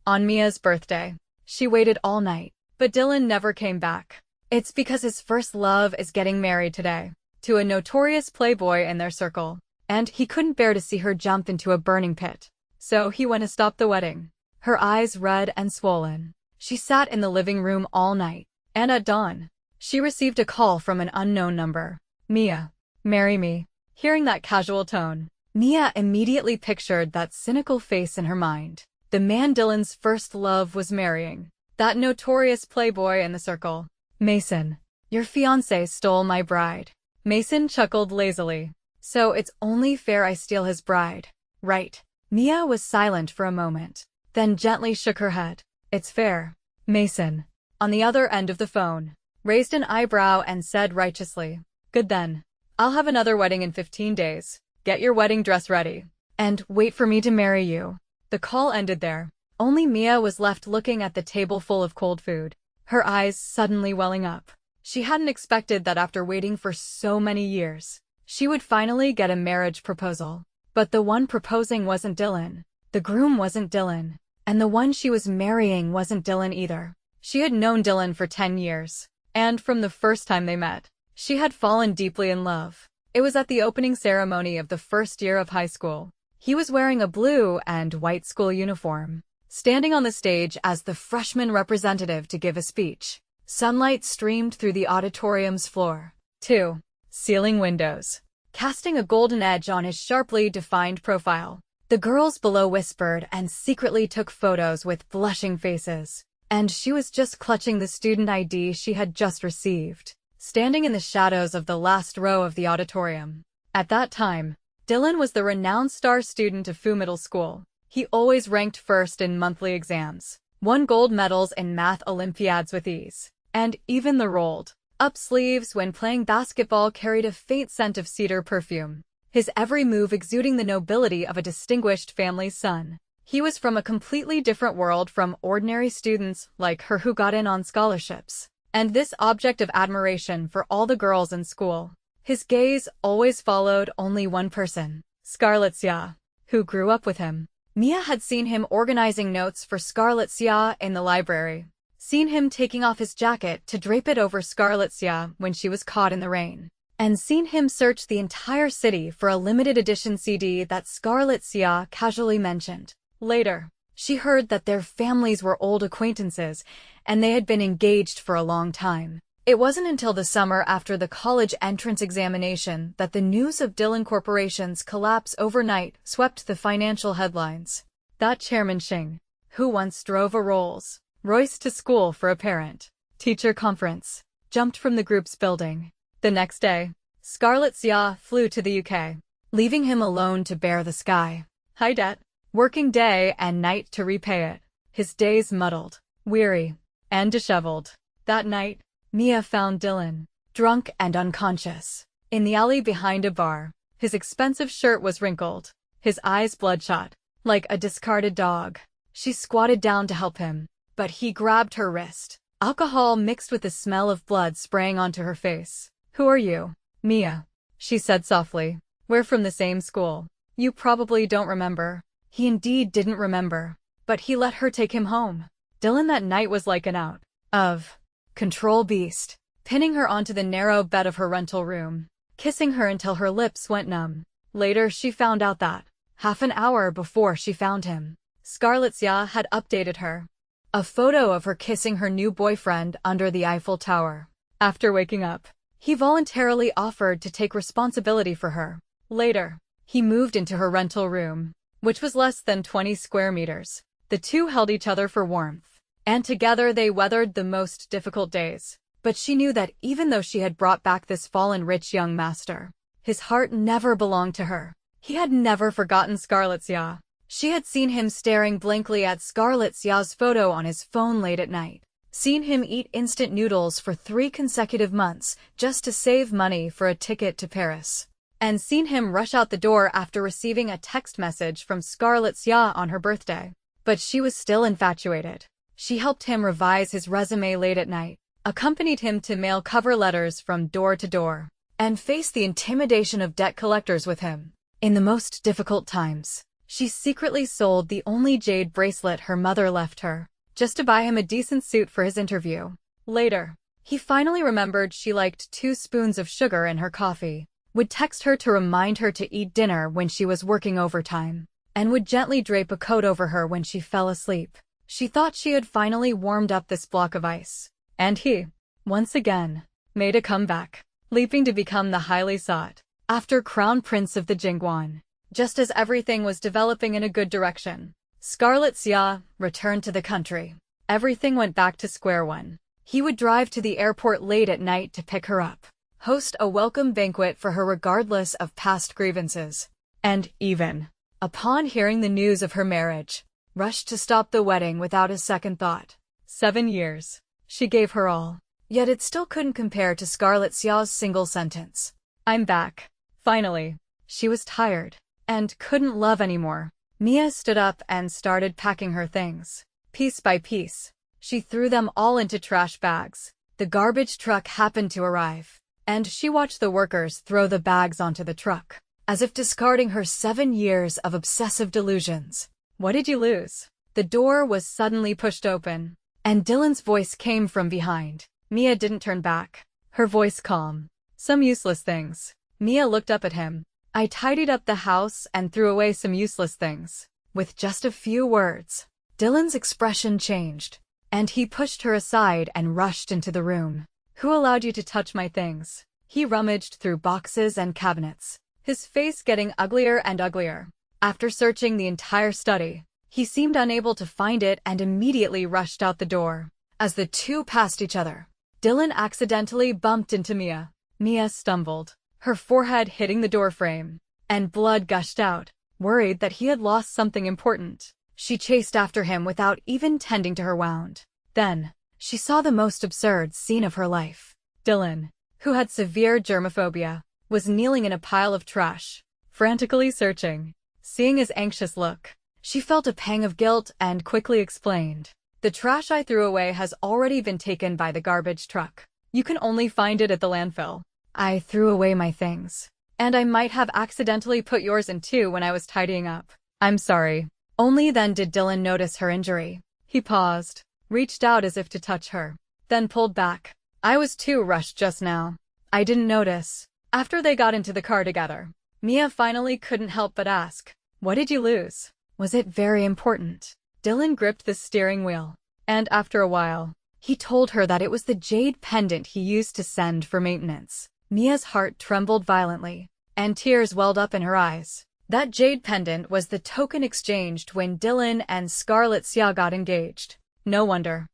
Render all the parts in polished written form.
On Mia's birthday. She waited all night, but Dylan never came back. It's because his first love is getting married today, to a notorious playboy in their circle, and he couldn't bear to see her jump into a burning pit. So he went to stop the wedding. Her eyes red and swollen. She sat in the living room all night, and at dawn, she received a call from an unknown number. Mia, marry me. Hearing that casual tone, Mia immediately pictured that cynical face in her mind. The man Dylan's first love was marrying. That notorious playboy in the circle. Mason, your fiancé stole my bride. Mason chuckled lazily. So it's only fair I steal his bride, right? Mia was silent for a moment, then gently shook her head. It's fair. Mason, on the other end of the phone, raised an eyebrow and said righteously, good then. I'll have another wedding in 15 days. Get your wedding dress ready. And wait for me to marry you. The call ended there. Only Mia was left looking at the table full of cold food, her eyes suddenly welling up. She hadn't expected that after waiting for so many years, she would finally get a marriage proposal. But the one proposing wasn't Dylan. The groom wasn't Dylan. And the one she was marrying wasn't Dylan either. She had known Dylan for 10 years. And from the first time they met, she had fallen deeply in love. It was at the opening ceremony of the first year of high school. He was wearing a blue and white school uniform, standing on the stage as the freshman representative to give a speech. Sunlight streamed through the auditorium's floor. 2. Ceiling windows, casting a golden edge on his sharply defined profile. The girls below whispered and secretly took photos with blushing faces. And she was just clutching the student ID she had just received, standing in the shadows of the last row of the auditorium. At that time, Dylan was the renowned star student of Fu Middle School. He always ranked first in monthly exams, won gold medals in math Olympiads with ease, and even the rolled-up sleeves when playing basketball carried a faint scent of cedar perfume, his every move exuding the nobility of a distinguished family's son. He was from a completely different world from ordinary students like her who got in on scholarships, and this object of admiration for all the girls in school. His gaze always followed only one person, Scarlett Xia, who grew up with him. Mia had seen him organizing notes for Scarlett Xia in the library, seen him taking off his jacket to drape it over Scarlett Xia when she was caught in the rain, and seen him search the entire city for a limited edition CD that Scarlett Xia casually mentioned. Later, she heard that their families were old acquaintances, and they had been engaged for a long time. It wasn't until the summer after the college entrance examination that the news of Dylan Corporation's collapse overnight swept the financial headlines. That Chairman Xing, who once drove a Rolls-Royce to school for a parent-teacher conference, jumped from the group's building. The next day, Scarlett Xia flew to the UK, leaving him alone to bear the sky-high debt, working day and night to repay it, his days muddled, weary, and disheveled. That night, Mia found Dylan, drunk and unconscious, in the alley behind a bar. His expensive shirt was wrinkled, his eyes bloodshot, like a discarded dog. She squatted down to help him, but he grabbed her wrist, alcohol mixed with the smell of blood spraying onto her face. Who are you? Mia, she said softly. We're from the same school. You probably don't remember. He indeed didn't remember, but he let her take him home. Dylan that night was like an out of control beast, pinning her onto the narrow bed of her rental room, kissing her until her lips went numb. Later she found out that, half an hour before she found him, Scarlett Xia had updated her. A photo of her kissing her new boyfriend under the Eiffel Tower. After waking up, he voluntarily offered to take responsibility for her. Later, he moved into her rental room, which was less than 20 square meters. The two held each other for warmth, and together they weathered the most difficult days. But she knew that even though she had brought back this fallen rich young master, his heart never belonged to her. He had never forgotten Scarlett Xia. She had seen him staring blankly at Scarlett Xia's photo on his phone late at night, seen him eat instant noodles for 3 consecutive months just to save money for a ticket to Paris, and seen him rush out the door after receiving a text message from Scarlett Xia on her birthday. But she was still infatuated. She helped him revise his resume late at night, accompanied him to mail cover letters from door to door, and faced the intimidation of debt collectors with him. In the most difficult times, She secretly sold the only jade bracelet her mother left her, just to buy him a decent suit for his interview. Later, he finally remembered she liked 2 spoons of sugar in her coffee, would text her to remind her to eat dinner when she was working overtime, and would gently drape a coat over her when she fell asleep. She thought she had finally warmed up this block of ice. And he, once again, made a comeback, leaping to become the highly sought after Crown Prince of the Jingguan. Just as everything was developing in a good direction, Scarlet Xia returned to the country. Everything went back to square one. He would drive to the airport late at night to pick her up, host a welcome banquet for her regardless of past grievances, and even, upon hearing the news of her marriage, rushed to stop the wedding without a second thought. 7 years. She gave her all. Yet it still couldn't compare to Scarlet Xiao's single sentence. I'm back. Finally. She was tired and couldn't love anymore. Mia stood up and started packing her things. Piece by piece, she threw them all into trash bags. The garbage truck happened to arrive, and she watched the workers throw the bags onto the truck, as if discarding her 7 years of obsessive delusions. What did you lose? The door was suddenly pushed open, and Dylan's voice came from behind. Mia didn't turn back, her voice calm. Some useless things. Mia looked up at him. I tidied up the house and threw away some useless things. With just a few words, Dylan's expression changed, and he pushed her aside and rushed into the room. Who allowed you to touch my things? He rummaged through boxes and cabinets, his face getting uglier and uglier. After searching the entire study, he seemed unable to find it and immediately rushed out the door. As the two passed each other, Dylan accidentally bumped into Mia. Mia stumbled, her forehead hitting the doorframe, and blood gushed out. Worried that he had lost something important, she chased after him without even tending to her wound. Then, she saw the most absurd scene of her life. Dylan, who had severe germophobia, was kneeling in a pile of trash, frantically searching. Seeing his anxious look, she felt a pang of guilt and quickly explained. The trash I threw away has already been taken by the garbage truck. You can only find it at the landfill. I threw away my things, and I might have accidentally put yours in too when I was tidying up. I'm sorry. Only then did Dylan notice her injury. He paused, reached out as if to touch her, then pulled back. I was too rushed just now. I didn't notice. After they got into the car together, Mia finally couldn't help but ask, what did you lose? Was it very important? Dylan gripped the steering wheel, and after a while, he told her that it was the jade pendant he used to send for maintenance. Mia's heart trembled violently, and tears welled up in her eyes. That jade pendant was the token exchanged when Dylan and Scarlet Xia got engaged. No wonder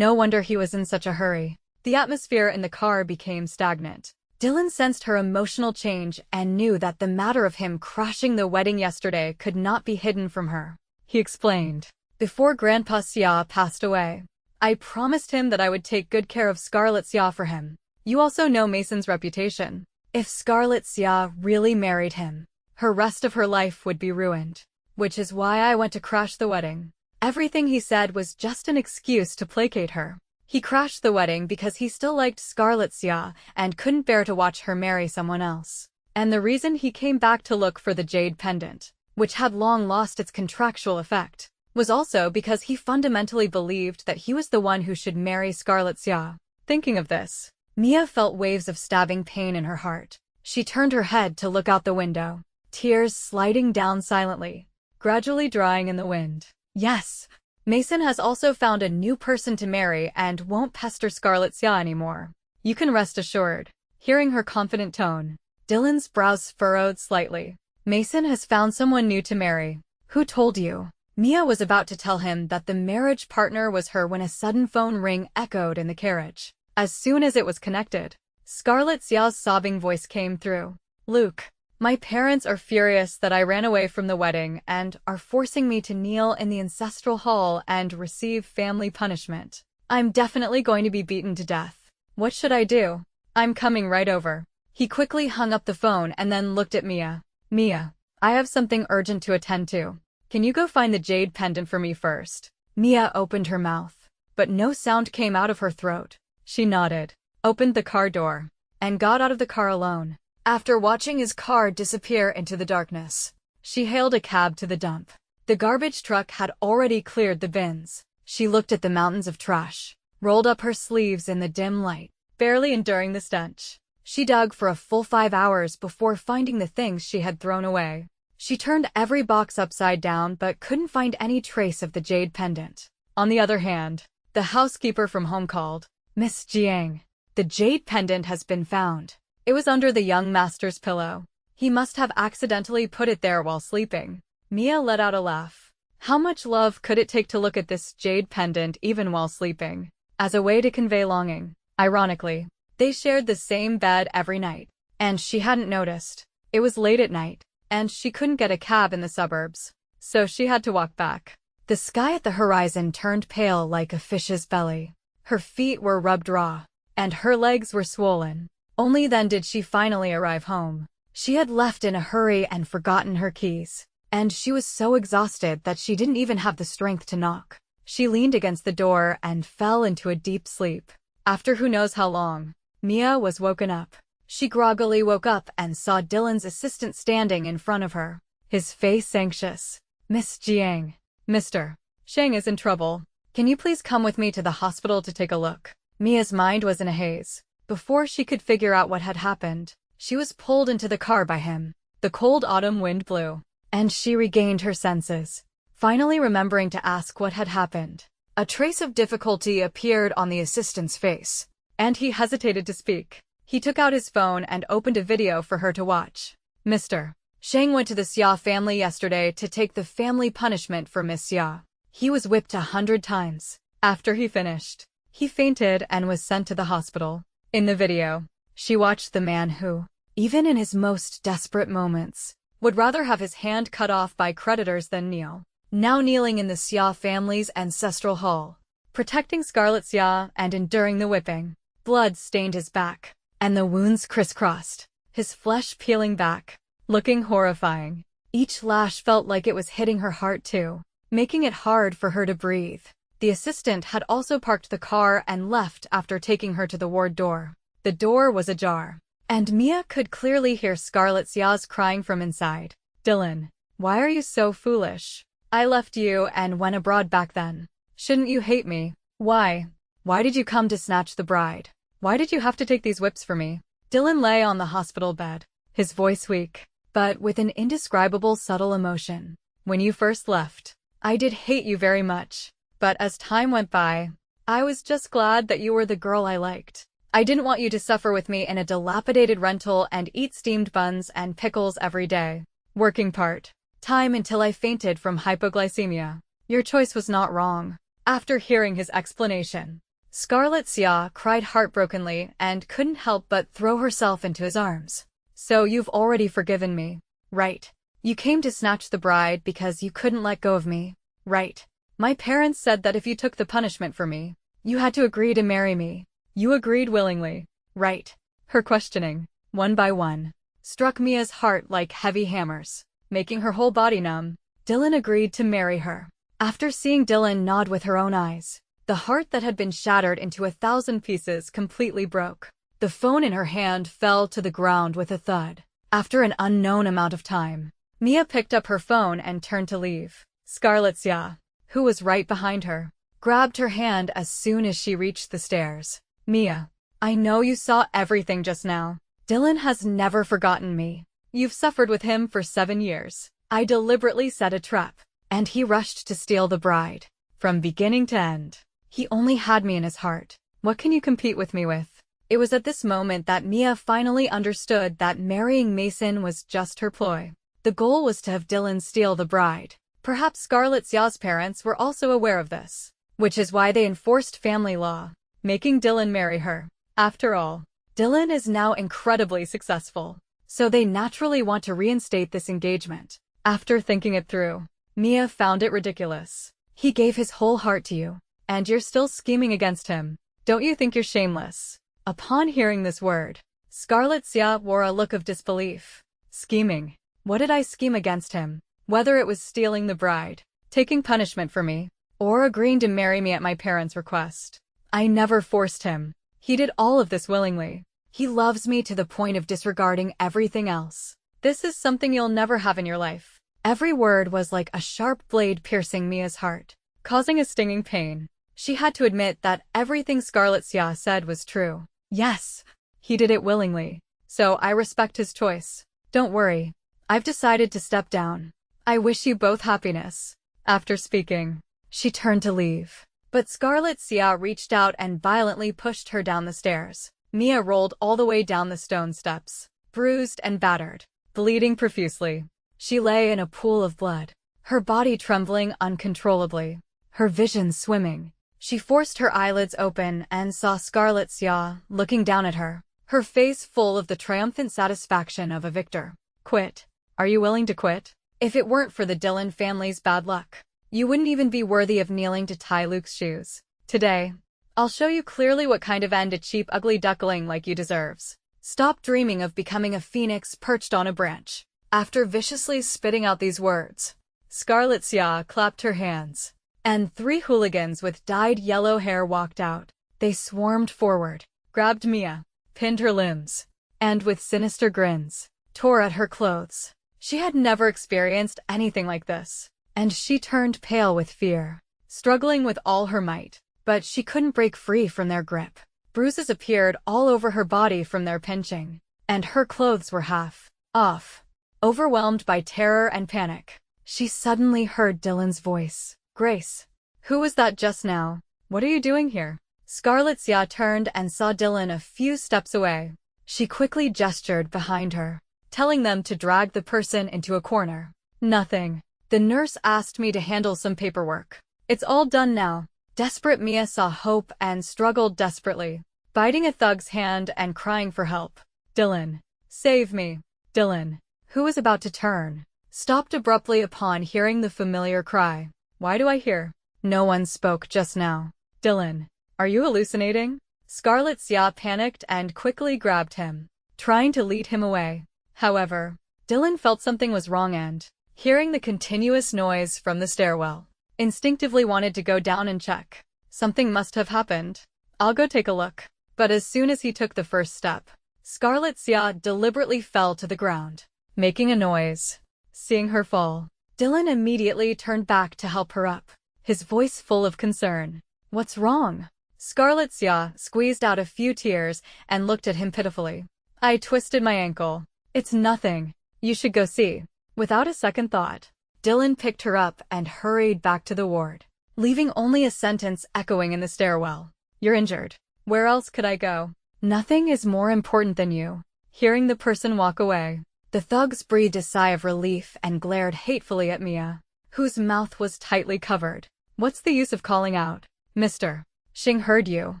he was in such a hurry. The atmosphere in the car became stagnant. Dylan sensed her emotional change and knew that the matter of him crashing the wedding yesterday could not be hidden from her. He explained, before Grandpa Xia passed away, I promised him that I would take good care of Scarlet Xia for him. You also know Mason's reputation. If Scarlet Xia really married him, her rest of her life would be ruined. Which is why I went to crash the wedding. Everything he said was just an excuse to placate her. He crashed the wedding because he still liked Scarlet Xia and couldn't bear to watch her marry someone else. And the reason he came back to look for the jade pendant, which had long lost its contractual effect, was also because he fundamentally believed that he was the one who should marry Scarlet Xia. Thinking of this, Mia felt waves of stabbing pain in her heart. She turned her head to look out the window, tears sliding down silently, gradually drying in the wind. Yes, Mason has also found a new person to marry and won't pester Scarlet Xia anymore. You can rest assured. Hearing her confident tone, Dylan's brows furrowed slightly. Mason has found someone new to marry. Who told you? Mia was about to tell him that the marriage partner was her when a sudden phone ring echoed in the carriage. As soon as it was connected, Scarlet Xiao's sobbing voice came through. Luke, my parents are furious that I ran away from the wedding and are forcing me to kneel in the ancestral hall and receive family punishment. I'm definitely going to be beaten to death. What should I do? I'm coming right over. He quickly hung up the phone and then looked at Mia. Mia, I have something urgent to attend to. Can you go find the jade pendant for me first? Mia opened her mouth, but no sound came out of her throat. She nodded, opened the car door, and got out of the car alone. After watching his car disappear into the darkness, she hailed a cab to the dump. The garbage truck had already cleared the bins. She looked at the mountains of trash, rolled up her sleeves in the dim light, barely enduring the stench. She dug for a full 5 hours before finding the things she had thrown away. She turned every box upside down but couldn't find any trace of the jade pendant. On the other hand, the housekeeper from home called. "Miss Jiang, the jade pendant has been found." It was under the young master's pillow. He must have accidentally put it there while sleeping. Mia let out a laugh. How much love could it take to look at this jade pendant even while sleeping? As a way to convey longing. Ironically, they shared the same bed every night, and she hadn't noticed. It was late at night, and she couldn't get a cab in the suburbs, so she had to walk back. The sky at the horizon turned pale like a fish's belly. Her feet were rubbed raw, and her legs were swollen. Only then did she finally arrive home. She had left in a hurry and forgotten her keys, and she was so exhausted that she didn't even have the strength to knock. She leaned against the door and fell into a deep sleep. After who knows how long, Mia was woken up. She groggily woke up and saw Dylan's assistant standing in front of her, his face anxious. "Miss Jiang, Mr. Shang is in trouble. Can you please come with me to the hospital to take a look?" Mia's mind was in a haze. Before she could figure out what had happened, she was pulled into the car by him. The cold autumn wind blew, and she regained her senses, finally remembering to ask what had happened. A trace of difficulty appeared on the assistant's face, and he hesitated to speak. He took out his phone and opened a video for her to watch. "Mr. Shang went to the Xia family yesterday to take the family punishment for Miss Xia. He was whipped 100 times. After he finished, he fainted and was sent to the hospital." In the video, she watched the man who, even in his most desperate moments, would rather have his hand cut off by creditors than kneel. Now kneeling in the Xia family's ancestral hall, protecting Scarlet Xia and enduring the whipping. Blood stained his back, and the wounds crisscrossed, his flesh peeling back, looking horrifying. Each lash felt like it was hitting her heart too, making it hard for her to breathe. The assistant had also parked the car and left after taking her to the ward door. The door was ajar, and Mia could clearly hear Scarlet Xia's crying from inside. "Dylan, why are you so foolish? I left you and went abroad back then. Shouldn't you hate me? Why? Why did you come to snatch the bride? Why did you have to take these whips for me?" Dylan lay on the hospital bed, his voice weak, but with an indescribable subtle emotion. "When you first left, I did hate you very much. But as time went by, I was just glad that you were the girl I liked. I didn't want you to suffer with me in a dilapidated rental and eat steamed buns and pickles every day, working part-time until I fainted from hypoglycemia. Your choice was not wrong." After hearing his explanation, Scarlet Xia cried heartbrokenly and couldn't help but throw herself into his arms. "So you've already forgiven me, right? You came to snatch the bride because you couldn't let go of me, right? My parents said that if you took the punishment for me, you had to agree to marry me. You agreed willingly, right?" Her questioning, one by one, struck Mia's heart like heavy hammers, making her whole body numb. Dylan agreed to marry her. After seeing Dylan nod with her own eyes, the heart that had been shattered into 1,000 pieces completely broke. The phone in her hand fell to the ground with a thud. After an unknown amount of time, Mia picked up her phone and turned to leave. Scarlet Xia, who was right behind her, grabbed her hand as soon as she reached the stairs. "Mia, I know you saw everything just now. Dylan has never forgotten me. You've suffered with him for 7 years. I deliberately set a trap, and he rushed to steal the bride. From beginning to end, he only had me in his heart. What can you compete with me with?" It was at this moment that Mia finally understood that marrying Mason was just her ploy. The goal was to have Dylan steal the bride. Perhaps Scarlet Xia's parents were also aware of this, which is why they enforced family law, making Dylan marry her. After all, Dylan is now incredibly successful, so they naturally want to reinstate this engagement. After thinking it through, Mia found it ridiculous. He gave his whole heart to you, and you're still scheming against him. Don't you think you're shameless? Upon hearing this word, Scarlet Xia wore a look of disbelief. Scheming? What did I scheme against him? Whether it was stealing the bride, taking punishment for me, or agreeing to marry me at my parents' request, I never forced him. He did all of this willingly. He loves me to the point of disregarding everything else. This is something you'll never have in your life. Every word was like a sharp blade piercing Mia's heart, causing a stinging pain. She had to admit that everything Scarlet Xia said was true. Yes, he did it willingly, so I respect his choice. Don't worry. I've decided to step down. I wish you both happiness. After speaking, she turned to leave. But Scarlet Xia reached out and violently pushed her down the stairs. Mia rolled all the way down the stone steps, bruised and battered, bleeding profusely. She lay in a pool of blood, her body trembling uncontrollably, her vision swimming. She forced her eyelids open and saw Scarlet Xia looking down at her, her face full of the triumphant satisfaction of a victor. Quit. Are you willing to quit? If it weren't for the Dillon family's bad luck, you wouldn't even be worthy of kneeling to tie Luke's shoes. Today, I'll show you clearly what kind of end a cheap, ugly duckling like you deserves. Stop dreaming of becoming a phoenix perched on a branch. After viciously spitting out these words, Scarlet Xia clapped her hands, and 3 hooligans with dyed yellow hair walked out. They swarmed forward, grabbed Mia, pinned her limbs, and with sinister grins, tore at her clothes. She had never experienced anything like this, and she turned pale with fear, struggling with all her might. But she couldn't break free from their grip. Bruises appeared all over her body from their pinching, and her clothes were half off. Overwhelmed by terror and panic, she suddenly heard Dillon's voice. Grace, who was that just now? What are you doing here? Scarlet Xia turned and saw Dillon a few steps away. She quickly gestured behind her, telling them to drag the person into a corner. Nothing. The nurse asked me to handle some paperwork. It's all done now. Desperate Mia saw hope and struggled desperately, biting a thug's hand and crying for help. Dillon, save me. Dillon, who was about to turn, stopped abruptly upon hearing the familiar cry. Why do I hear? No one spoke just now. Dillon, are you hallucinating? Scarlet Xia panicked and quickly grabbed him, trying to lead him away. However, Dillon felt something was wrong and, hearing the continuous noise from the stairwell, instinctively wanted to go down and check. Something must have happened. I'll go take a look. But as soon as he took the first step, Scarlet Xia deliberately fell to the ground, making a noise. Seeing her fall, Dillon immediately turned back to help her up, his voice full of concern. What's wrong? Scarlet Xia squeezed out a few tears and looked at him pitifully. I twisted my ankle. It's nothing. You should go see. Without a second thought, Dillon picked her up and hurried back to the ward, leaving only a sentence echoing in the stairwell. You're injured. Where else could I go? Nothing is more important than you. Hearing the person walk away, the thugs breathed a sigh of relief and glared hatefully at Mia, whose mouth was tightly covered. What's the use of calling out? Mister, Xing heard you,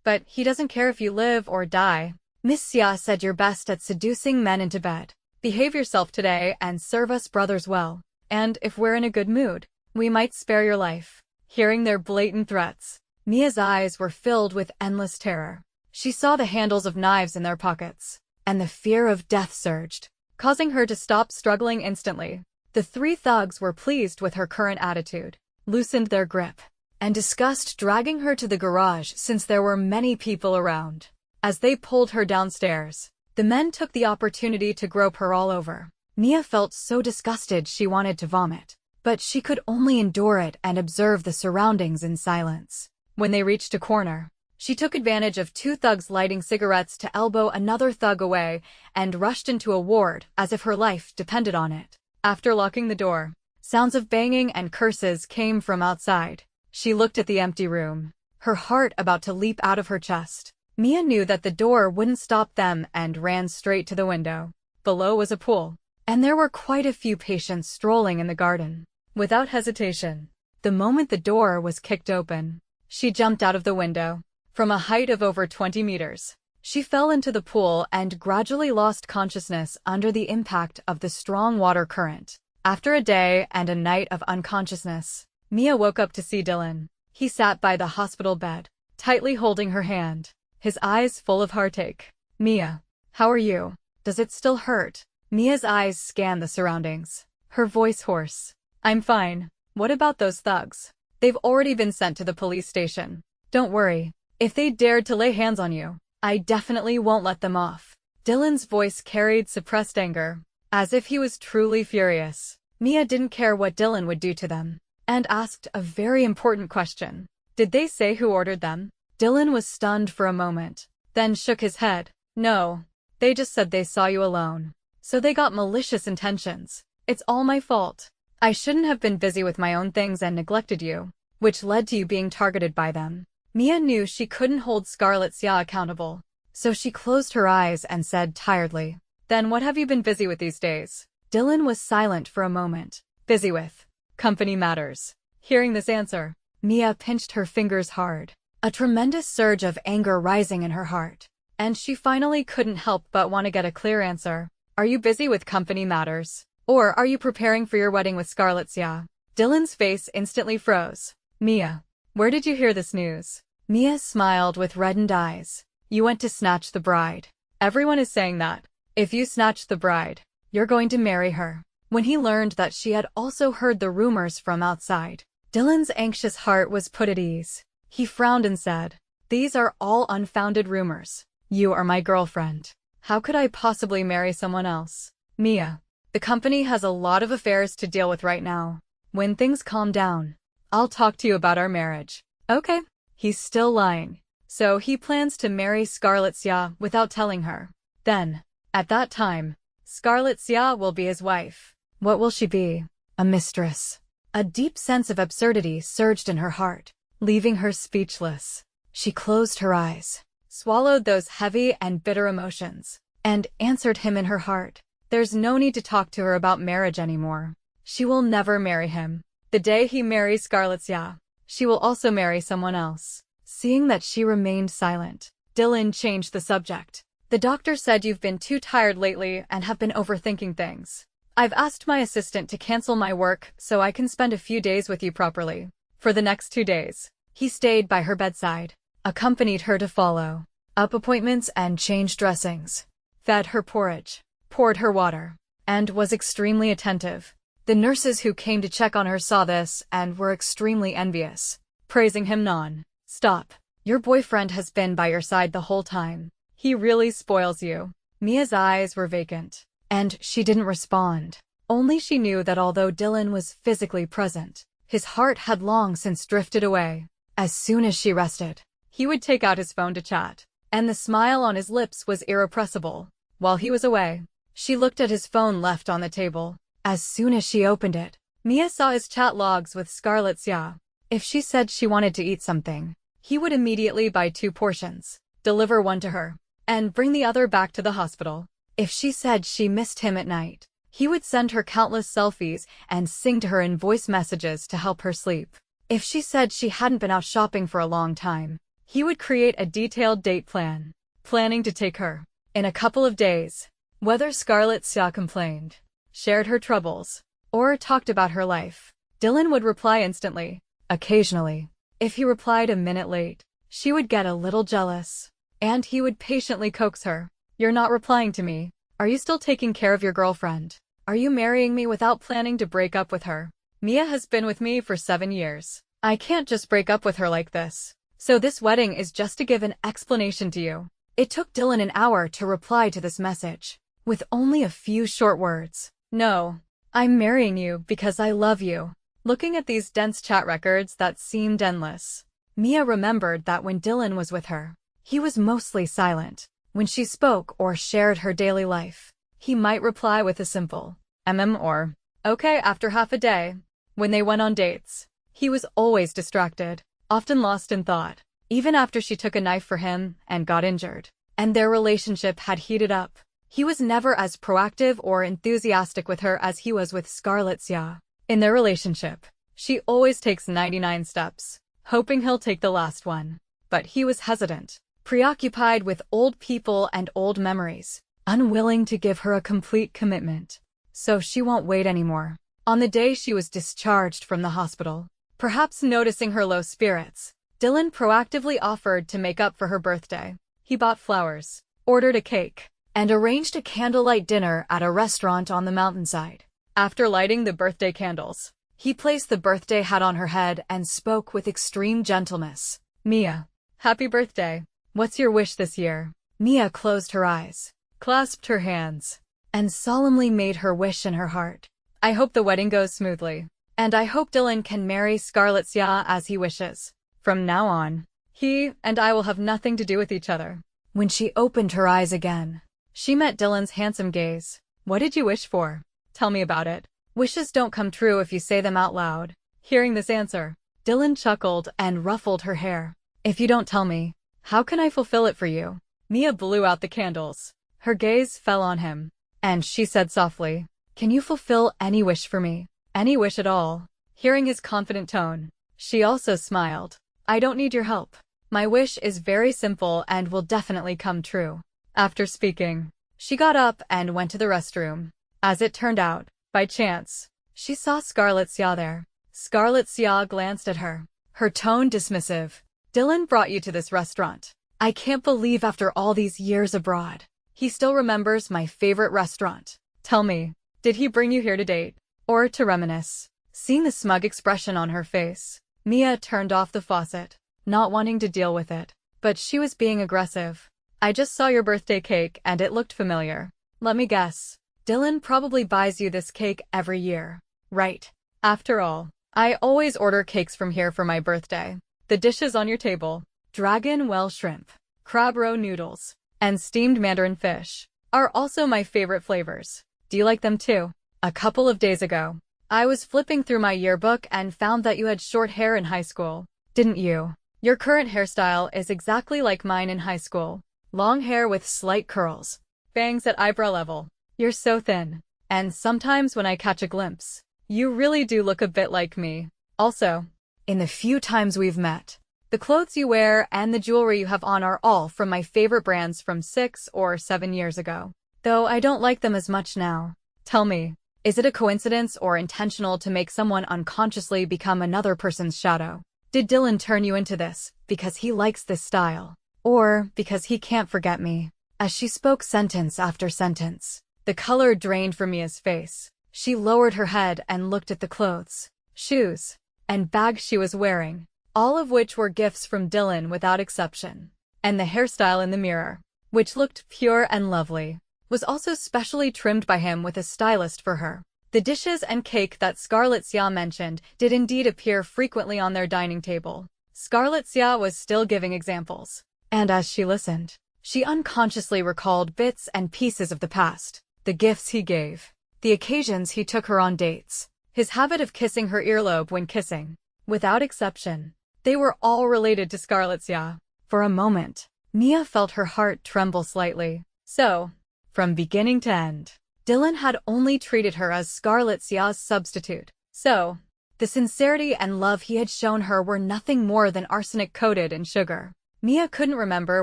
but he doesn't care if you live or die. Miss Xia said you're best at seducing men into bed. Behave yourself today and serve us brothers well. And if we're in a good mood, we might spare your life. Hearing their blatant threats, Mia's eyes were filled with endless terror. She saw the handles of knives in their pockets, and the fear of death surged, causing her to stop struggling instantly. The 3 thugs were pleased with her current attitude, loosened their grip, and discussed dragging her to the garage since there were many people around. As they pulled her downstairs, the men took the opportunity to grope her all over. Mia felt so disgusted she wanted to vomit, but she could only endure it and observe the surroundings in silence. When they reached a corner, she took advantage of 2 thugs lighting cigarettes to elbow another thug away and rushed into a ward as if her life depended on it. After locking the door, sounds of banging and curses came from outside. She looked at the empty room, her heart about to leap out of her chest. Mia knew that the door wouldn't stop them and ran straight to the window. Below was a pool, and there were quite a few patients strolling in the garden. Without hesitation, the moment the door was kicked open, she jumped out of the window. From a height of over 20 meters, she fell into the pool and gradually lost consciousness under the impact of the strong water current. After a day and a night of unconsciousness, Mia woke up to see Dillon. He sat by the hospital bed, tightly holding her hand, his eyes full of heartache. Mia, how are you? Does it still hurt? Mia's eyes scanned the surroundings, her voice hoarse. I'm fine. What about those thugs? They've already been sent to the police station. Don't worry. If they dared to lay hands on you, I definitely won't let them off. Dillon's voice carried suppressed anger, as if he was truly furious. Mia didn't care what Dylan would do to them, and asked a very important question. Did they say who ordered them? Dylan was stunned for a moment, then shook his head. No. They just said they saw you alone. So they got malicious intentions. It's all my fault. I shouldn't have been busy with my own things and neglected you, which led to you being targeted by them. Mia knew she couldn't hold Scarlet Xia accountable, so she closed her eyes and said tiredly, "Then what have you been busy with these days?" Dylan was silent for a moment. Busy with company matters. Hearing this answer, Mia pinched her fingers hard, a tremendous surge of anger rising in her heart. And she finally couldn't help but want to get a clear answer. Are you busy with company matters? Or are you preparing for your wedding with Scarlet Xia? Dylan's face instantly froze. Mia, where did you hear this news? Mia smiled with reddened eyes. You went to snatch the bride. Everyone is saying that. If you snatch the bride, you're going to marry her. When he learned that she had also heard the rumors from outside, Dylan's anxious heart was put at ease. He frowned and said, "These are all unfounded rumors. You are my girlfriend. How could I possibly marry someone else?" Mia, the company has a lot of affairs to deal with right now. When things calm down, I'll talk to you about our marriage. Okay. He's still lying. So he plans to marry Scarlet Xia without telling her. Then, at that time, Scarlet Xia will be his wife. What will she be? A mistress. A deep sense of absurdity surged in her heart, leaving her speechless. She closed her eyes, swallowed those heavy and bitter emotions, and answered him in her heart. There's no need to talk to her about marriage anymore. She will never marry him. The day he marries Scarlet Xia, she will also marry someone else. Seeing that she remained silent, Dylan changed the subject. The doctor said you've been too tired lately and have been overthinking things. I've asked my assistant to cancel my work so I can spend a few days with you properly. For the next 2 days, he stayed by her bedside, accompanied her to follow up appointments and change dressings, fed her porridge, poured her water, and was extremely attentive. The nurses who came to check on her saw this and were extremely envious, praising him non-stop. Your boyfriend has been by your side the whole time. He really spoils you. Mia's eyes were vacant, and she didn't respond. Only she knew that although Dylan was physically present, his heart had long since drifted away. As soon as she rested, he would take out his phone to chat, and the smile on his lips was irrepressible. While he was away, she looked at his phone left on the table. As soon as she opened it, Mia saw his chat logs with Scarlet Xia. If she said she wanted to eat something, he would immediately buy 2 portions, deliver one to her, and bring the other back to the hospital. If she said she missed him at night, he would send her countless selfies and sing to her in voice messages to help her sleep. If she said she hadn't been out shopping for a long time, he would create a detailed date plan, planning to take her in a couple of days. Whether Scarlet Xia complained, shared her troubles, or talked about her life, Dylan would reply instantly. Occasionally, if he replied a minute late, she would get a little jealous, and he would patiently coax her. You're not replying to me. Are you still taking care of your girlfriend? Are you marrying me without planning to break up with her? Mia has been with me for 7 years. I can't just break up with her like this. So this wedding is just to give an explanation to you. It took Dylan an hour to reply to this message, with only a few short words. No, I'm marrying you because I love you. Looking at these dense chat records that seemed endless, Mia remembered that when Dylan was with her, he was mostly silent. When she spoke or shared her daily life, he might reply with a simple or okay after half a day. When they went on dates, he was always distracted, often lost in thought, even after she took a knife for him and got injured, and their relationship had heated up. He was never as proactive or enthusiastic with her as he was with Scarlet Xia. In their relationship, she always takes 99 steps, hoping he'll take the last one. But he was hesitant, preoccupied with old people and old memories, unwilling to give her a complete commitment. So she won't wait anymore. On the day she was discharged from the hospital, perhaps noticing her low spirits, Dylan proactively offered to make up for her birthday. He bought flowers, ordered a cake, and arranged a candlelight dinner at a restaurant on the mountainside. After lighting the birthday candles, he placed the birthday hat on her head and spoke with extreme gentleness. Mia, happy birthday. What's your wish this year? Mia closed her eyes, clasped her hands, and solemnly made her wish in her heart. I hope the wedding goes smoothly. And I hope Dylan can marry Scarlett Xia as he wishes. From now on, he and I will have nothing to do with each other. When she opened her eyes again, she met Dylan's handsome gaze. What did you wish for? Tell me about it. Wishes don't come true if you say them out loud. Hearing this answer, Dylan chuckled and ruffled her hair. If you don't tell me, how can I fulfill it for you? Mia blew out the candles. Her gaze fell on him, and she said softly, can you fulfill any wish for me? Any wish at all? Hearing his confident tone, she also smiled. I don't need your help. My wish is very simple and will definitely come true. After speaking, she got up and went to the restroom. As it turned out, by chance, she saw Scarlett Xia there. Scarlett Xia glanced at her, her tone dismissive. Dylan brought you to this restaurant. I can't believe after all these years abroad, he still remembers my favorite restaurant. Tell me, did he bring you here to date? Or to reminisce? Seeing the smug expression on her face, Mia turned off the faucet, not wanting to deal with it. But she was being aggressive. I just saw your birthday cake and it looked familiar. Let me guess. Dylan probably buys you this cake every year, right? After all, I always order cakes from here for my birthday. The dishes on your table, dragon well shrimp, crab roe noodles, and steamed mandarin fish, are also my favorite flavors. Do you like them too? A couple of days ago, I was flipping through my yearbook and found that you had short hair in high school. Didn't you? Your current hairstyle is exactly like mine in high school. Long hair with slight curls, bangs at eyebrow level. You're so thin. And sometimes when I catch a glimpse, you really do look a bit like me. Also, in the few times we've met, the clothes you wear and the jewelry you have on are all from my favorite brands from 6 or 7 years ago. Though I don't like them as much now. Tell me, is it a coincidence or intentional to make someone unconsciously become another person's shadow? Did Dylan turn you into this because he likes this style? Or because he can't forget me? As she spoke sentence after sentence, the color drained from Mia's face. She lowered her head and looked at the clothes, shoes, and bag she was wearing, all of which were gifts from Dylan without exception. And the hairstyle in the mirror, which looked pure and lovely, was also specially trimmed by him with a stylist for her. The dishes and cake that Scarlett Xia mentioned did indeed appear frequently on their dining table. Scarlett Xia was still giving examples. And as she listened, she unconsciously recalled bits and pieces of the past. The gifts he gave, the occasions he took her on dates, his habit of kissing her earlobe when kissing. Without exception, they were all related to Scarlett Xia. For a moment, Mia felt her heart tremble slightly. So, from beginning to end, Dylan had only treated her as Scarlett Xia's substitute. So, the sincerity and love he had shown her were nothing more than arsenic coated in sugar. Mia couldn't remember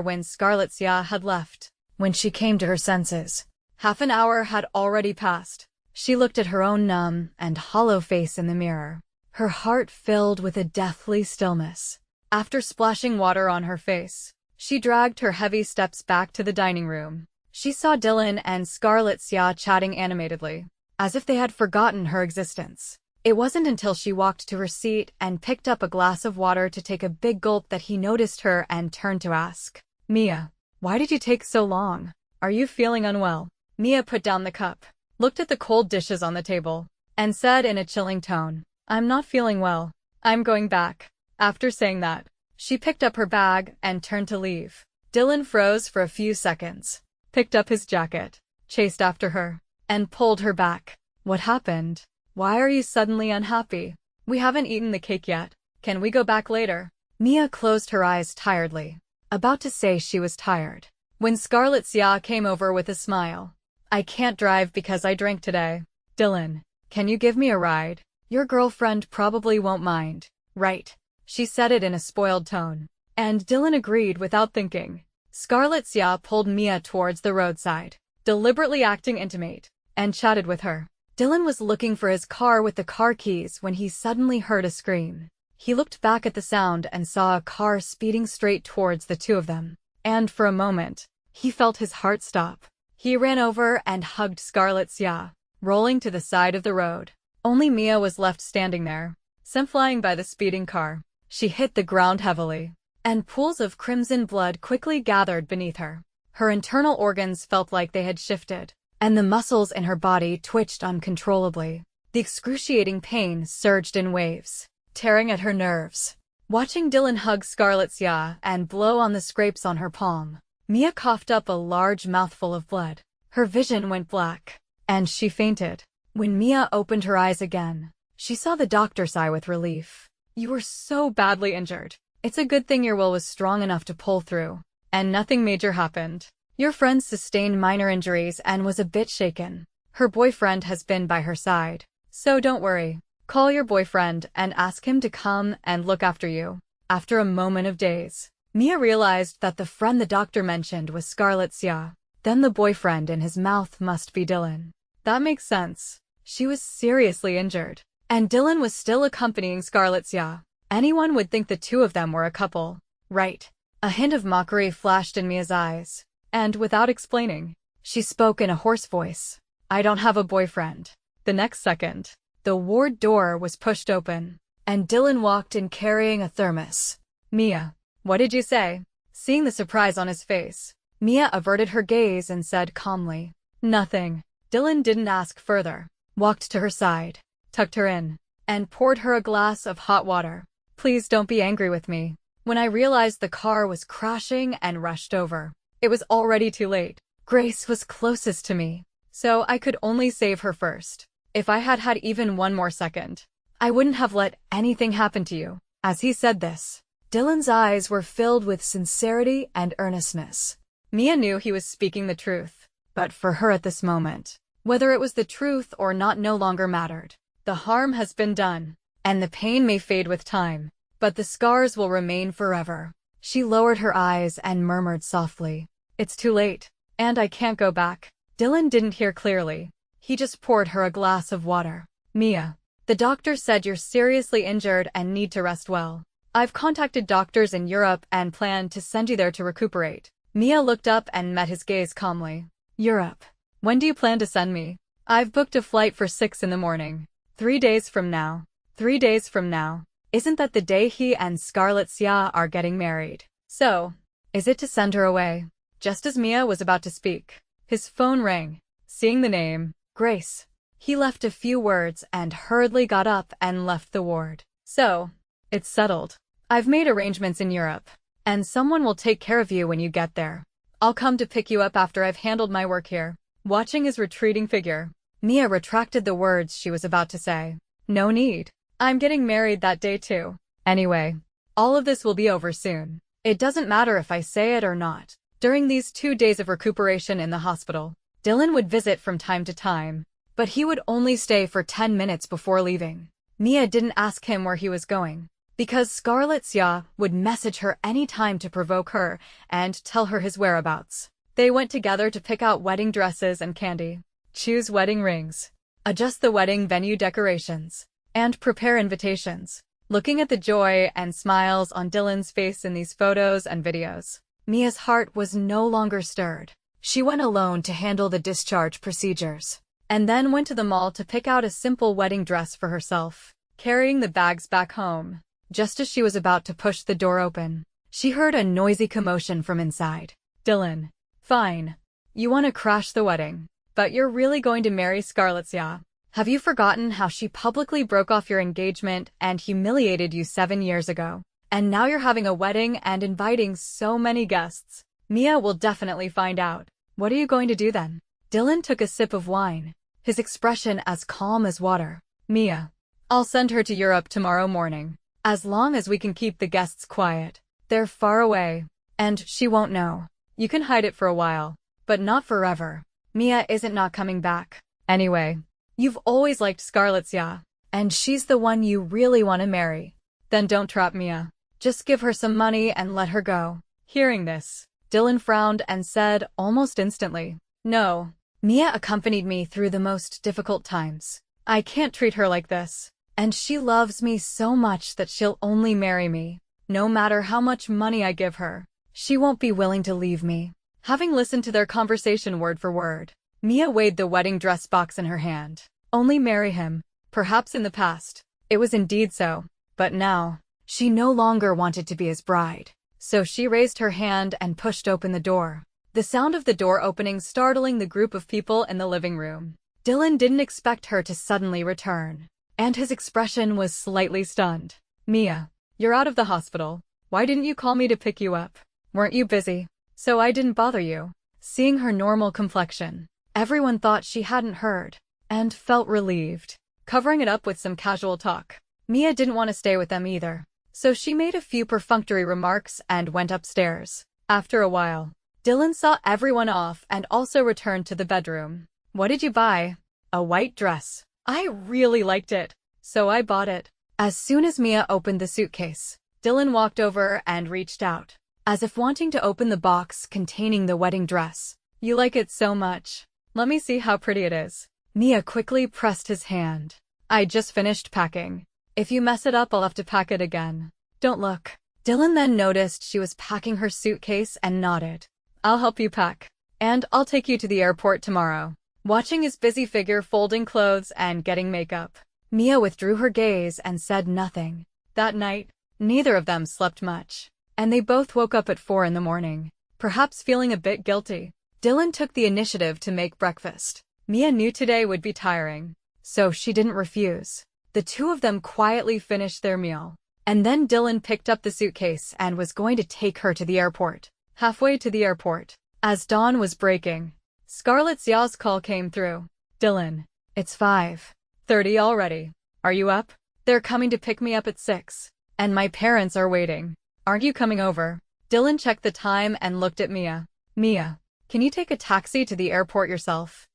when Scarlett Xia had left. When she came to her senses, half an hour had already passed. She looked at her own numb and hollow face in the mirror, her heart filled with a deathly stillness. After splashing water on her face, she dragged her heavy steps back to the dining room. She saw Dylan and Scarlett Xia chatting animatedly, as if they had forgotten her existence. It wasn't until she walked to her seat and picked up a glass of water to take a big gulp that he noticed her and turned to ask, Mia, why did you take so long? Are you feeling unwell? Mia put down the cup, looked at the cold dishes on the table, and said in a chilling tone, I'm not feeling well. I'm going back. After saying that, she picked up her bag and turned to leave. Dylan froze for a few seconds, picked up his jacket, chased after her, and pulled her back. What happened? Why are you suddenly unhappy? We haven't eaten the cake yet. Can we go back later? Mia closed her eyes tiredly, about to say she was tired, when Scarlett Xia came over with a smile. I can't drive because I drank today. Dylan, can you give me a ride? Your girlfriend probably won't mind, right? She said it in a spoiled tone. And Dylan agreed without thinking. Scarlett Xia pulled Mia towards the roadside, deliberately acting intimate, and chatted with her. Dylan was looking for his car with the car keys when he suddenly heard a scream. He looked back at the sound and saw a car speeding straight towards the two of them. And for a moment, he felt his heart stop. He ran over and hugged Scarlett Xia, rolling to the side of the road. Only Mia was left standing there, flying by the speeding car. She hit the ground heavily, and pools of crimson blood quickly gathered beneath her. Her internal organs felt like they had shifted, and the muscles in her body twitched uncontrollably. The excruciating pain surged in waves, tearing at her nerves. Watching Dylan hug Scarlet Xia and blow on the scrapes on her palm, Mia coughed up a large mouthful of blood. Her vision went black, and she fainted. When Mia opened her eyes again, she saw the doctor sigh with relief. "You were so badly injured. It's a good thing your will was strong enough to pull through, and nothing major happened. Your friend sustained minor injuries and was a bit shaken. Her boyfriend has been by her side, so don't worry. Call your boyfriend and ask him to come and look after you." After a moment of daze, Mia realized that the friend the doctor mentioned was Scarlet Xia. Then the boyfriend in his mouth must be Dylan. That makes sense. She was seriously injured, and Dylan was still accompanying Scarlet Xia. Anyone would think the two of them were a couple, right? A hint of mockery flashed in Mia's eyes, and without explaining, she spoke in a hoarse voice. "I don't have a boyfriend." The next second, the ward door was pushed open, and Dylan walked in carrying a thermos. "Mia, what did you say?" Seeing the surprise on his face, Mia averted her gaze and said calmly, "Nothing." Dylan didn't ask further, walked to her side, tucked her in, and poured her a glass of hot water. "Please don't be angry with me. When I realized the car was crashing and rushed over, it was already too late. Grace was closest to me, so I could only save her first. If I had had even one more second, I wouldn't have let anything happen to you." As he said this, Dylan's eyes were filled with sincerity and earnestness. Mia knew he was speaking the truth, but for her at this moment, whether it was the truth or not no longer mattered. The harm has been done, and the pain may fade with time, but the scars will remain forever. She lowered her eyes and murmured softly, "It's too late, and I can't go back." Dylan didn't hear clearly. He just poured her a glass of water. "Mia, the doctor said you're seriously injured and need to rest well. I've contacted doctors in Europe and plan to send you there to recuperate." Mia looked up and met his gaze calmly. "Europe? When do you plan to send me?" "I've booked a flight for 6 in the morning. 3 days from now." 3 days from now? Isn't that the day he and Scarlet Xia are getting married? So, is it to send her away? Just as Mia was about to speak, his phone rang. Seeing the name, Grace, he left a few words and hurriedly got up and left the ward. "So, it's settled. I've made arrangements in Europe, and someone will take care of you when you get there. I'll come to pick you up after I've handled my work here." Watching his retreating figure, Mia retracted the words she was about to say. "No need. I'm getting married that day too. Anyway, all of this will be over soon. It doesn't matter if I say it or not." During these 2 days of recuperation in the hospital, Dylan would visit from time to time, but he would only stay for 10 minutes before leaving. Mia didn't ask him where he was going, because Scarlet Xia would message her any time to provoke her and tell her his whereabouts. They went together to pick out wedding dresses and candy, choose wedding rings, adjust the wedding venue decorations, and prepare invitations. Looking at the joy and smiles on Dylan's face in these photos and videos, Mia's heart was no longer stirred. She went alone to handle the discharge procedures, and then went to the mall to pick out a simple wedding dress for herself. Carrying the bags back home, just as she was about to push the door open, she heard a noisy commotion from inside. "Dylan, fine. You want to crash the wedding, but you're really going to marry Scarlet Xia. Have you forgotten how she publicly broke off your engagement and humiliated you 7 years ago? And now you're having a wedding and inviting so many guests. Mia will definitely find out. What are you going to do then?" Dylan took a sip of wine, his expression as calm as water. "Mia, I'll send her to Europe tomorrow morning. As long as we can keep the guests quiet. They're far away, and she won't know. You can hide it for a while, but not forever. Mia isn't not coming back. Anyway, you've always liked Scarlet Xia, and she's the one you really want to marry. Then don't trap Mia. Just give her some money and let her go." Hearing this, Dylan frowned and said almost instantly, "No. Mia accompanied me through the most difficult times. I can't treat her like this. And she loves me so much that she'll only marry me. No matter how much money I give her, she won't be willing to leave me." Having listened to their conversation word for word, Mia weighed the wedding dress box in her hand. Only marry him. Perhaps in the past, it was indeed so, but now, she no longer wanted to be his bride. So she raised her hand and pushed open the door, the sound of the door opening startling the group of people in the living room. Dylan didn't expect her to suddenly return, and his expression was slightly stunned. Mia, you're out of the hospital. Why didn't you call me to pick you up? Weren't you busy? So I didn't bother you. Seeing her normal complexion, everyone thought she hadn't heard, and felt relieved. Covering it up with some casual talk, Mia didn't want to stay with them either, so she made a few perfunctory remarks and went upstairs. After a while, Dylan saw everyone off and also returned to the bedroom. What did you buy? A white dress. I really liked it, so I bought it. As soon as Mia opened the suitcase, Dylan walked over and reached out, as if wanting to open the box containing the wedding dress. You like it so much. Let me see how pretty it is. Mia quickly pressed his hand. I just finished packing. If you mess it up, I'll have to pack it again. Don't look. Dylan then noticed she was packing her suitcase and nodded. I'll help you pack. And I'll take you to the airport tomorrow. Watching his busy figure folding clothes and getting makeup, Mia withdrew her gaze and said nothing. That night, neither of them slept much, and they both woke up at 4 in the morning, perhaps feeling a bit guilty. Dylan took the initiative to make breakfast. Mia knew today would be tiring, so she didn't refuse. The two of them quietly finished their meal, and then Dylan picked up the suitcase and was going to take her to the airport. Halfway to the airport, as dawn was breaking, Scarlett Xia's call came through. Dylan, it's 5:30 already. Are you up? They're coming to pick me up at 6, and my parents are waiting. Aren't you coming over? Dylan checked the time and looked at Mia. Mia, can you take a taxi to the airport yourself?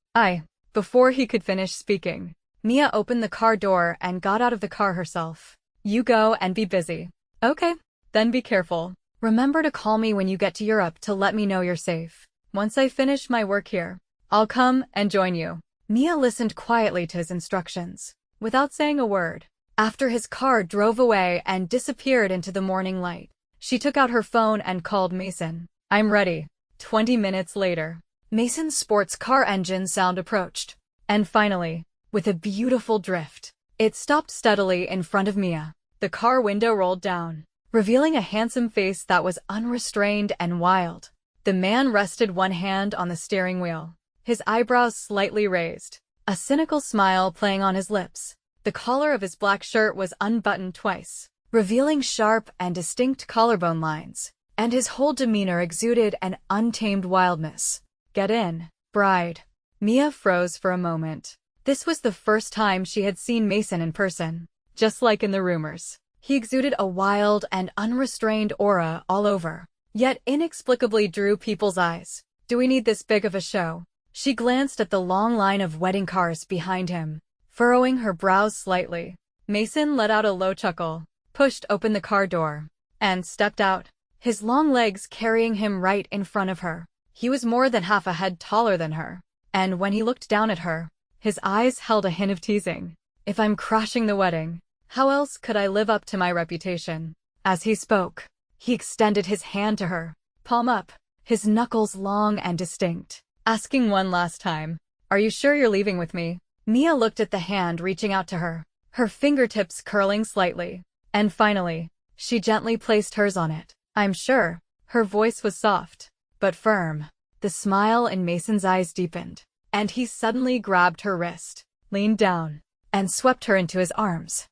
Before he could finish speaking, Mia opened the car door and got out of the car herself. You go and be busy. Okay, then be careful. Remember to call me when you get to Europe to let me know you're safe. Once I finish my work here, I'll come and join you. Mia listened quietly to his instructions, without saying a word. After his car drove away and disappeared into the morning light, she took out her phone and called Mason. I'm ready. 20 minutes later, Mason's sports car engine sound approached. And finally, with a beautiful drift, it stopped steadily in front of Mia. The car window rolled down, revealing a handsome face that was unrestrained and wild. The man rested one hand on the steering wheel, his eyebrows slightly raised, a cynical smile playing on his lips. The collar of his black shirt was unbuttoned twice, revealing sharp and distinct collarbone lines, and his whole demeanor exuded an untamed wildness. Get in, bride. Mia froze for a moment. This was the first time she had seen Mason in person. Just like in the rumors, he exuded a wild and unrestrained aura all over, yet inexplicably drew people's eyes. Do we need this big of a show? She glanced at the long line of wedding cars behind him, furrowing her brows slightly. Mason let out a low chuckle, pushed open the car door, and stepped out, his long legs carrying him right in front of her. He was more than half a head taller than her, and when he looked down at her, his eyes held a hint of teasing. If I'm crashing the wedding, how else could I live up to my reputation? As he spoke, he extended his hand to her, palm up, his knuckles long and distinct, asking one last time, are you sure you're leaving with me? Mia looked at the hand reaching out to her, her fingertips curling slightly, and finally, she gently placed hers on it. I'm sure. Her voice was soft, but firm. The smile in Mason's eyes deepened, and he suddenly grabbed her wrist, leaned down, and swept her into his arms.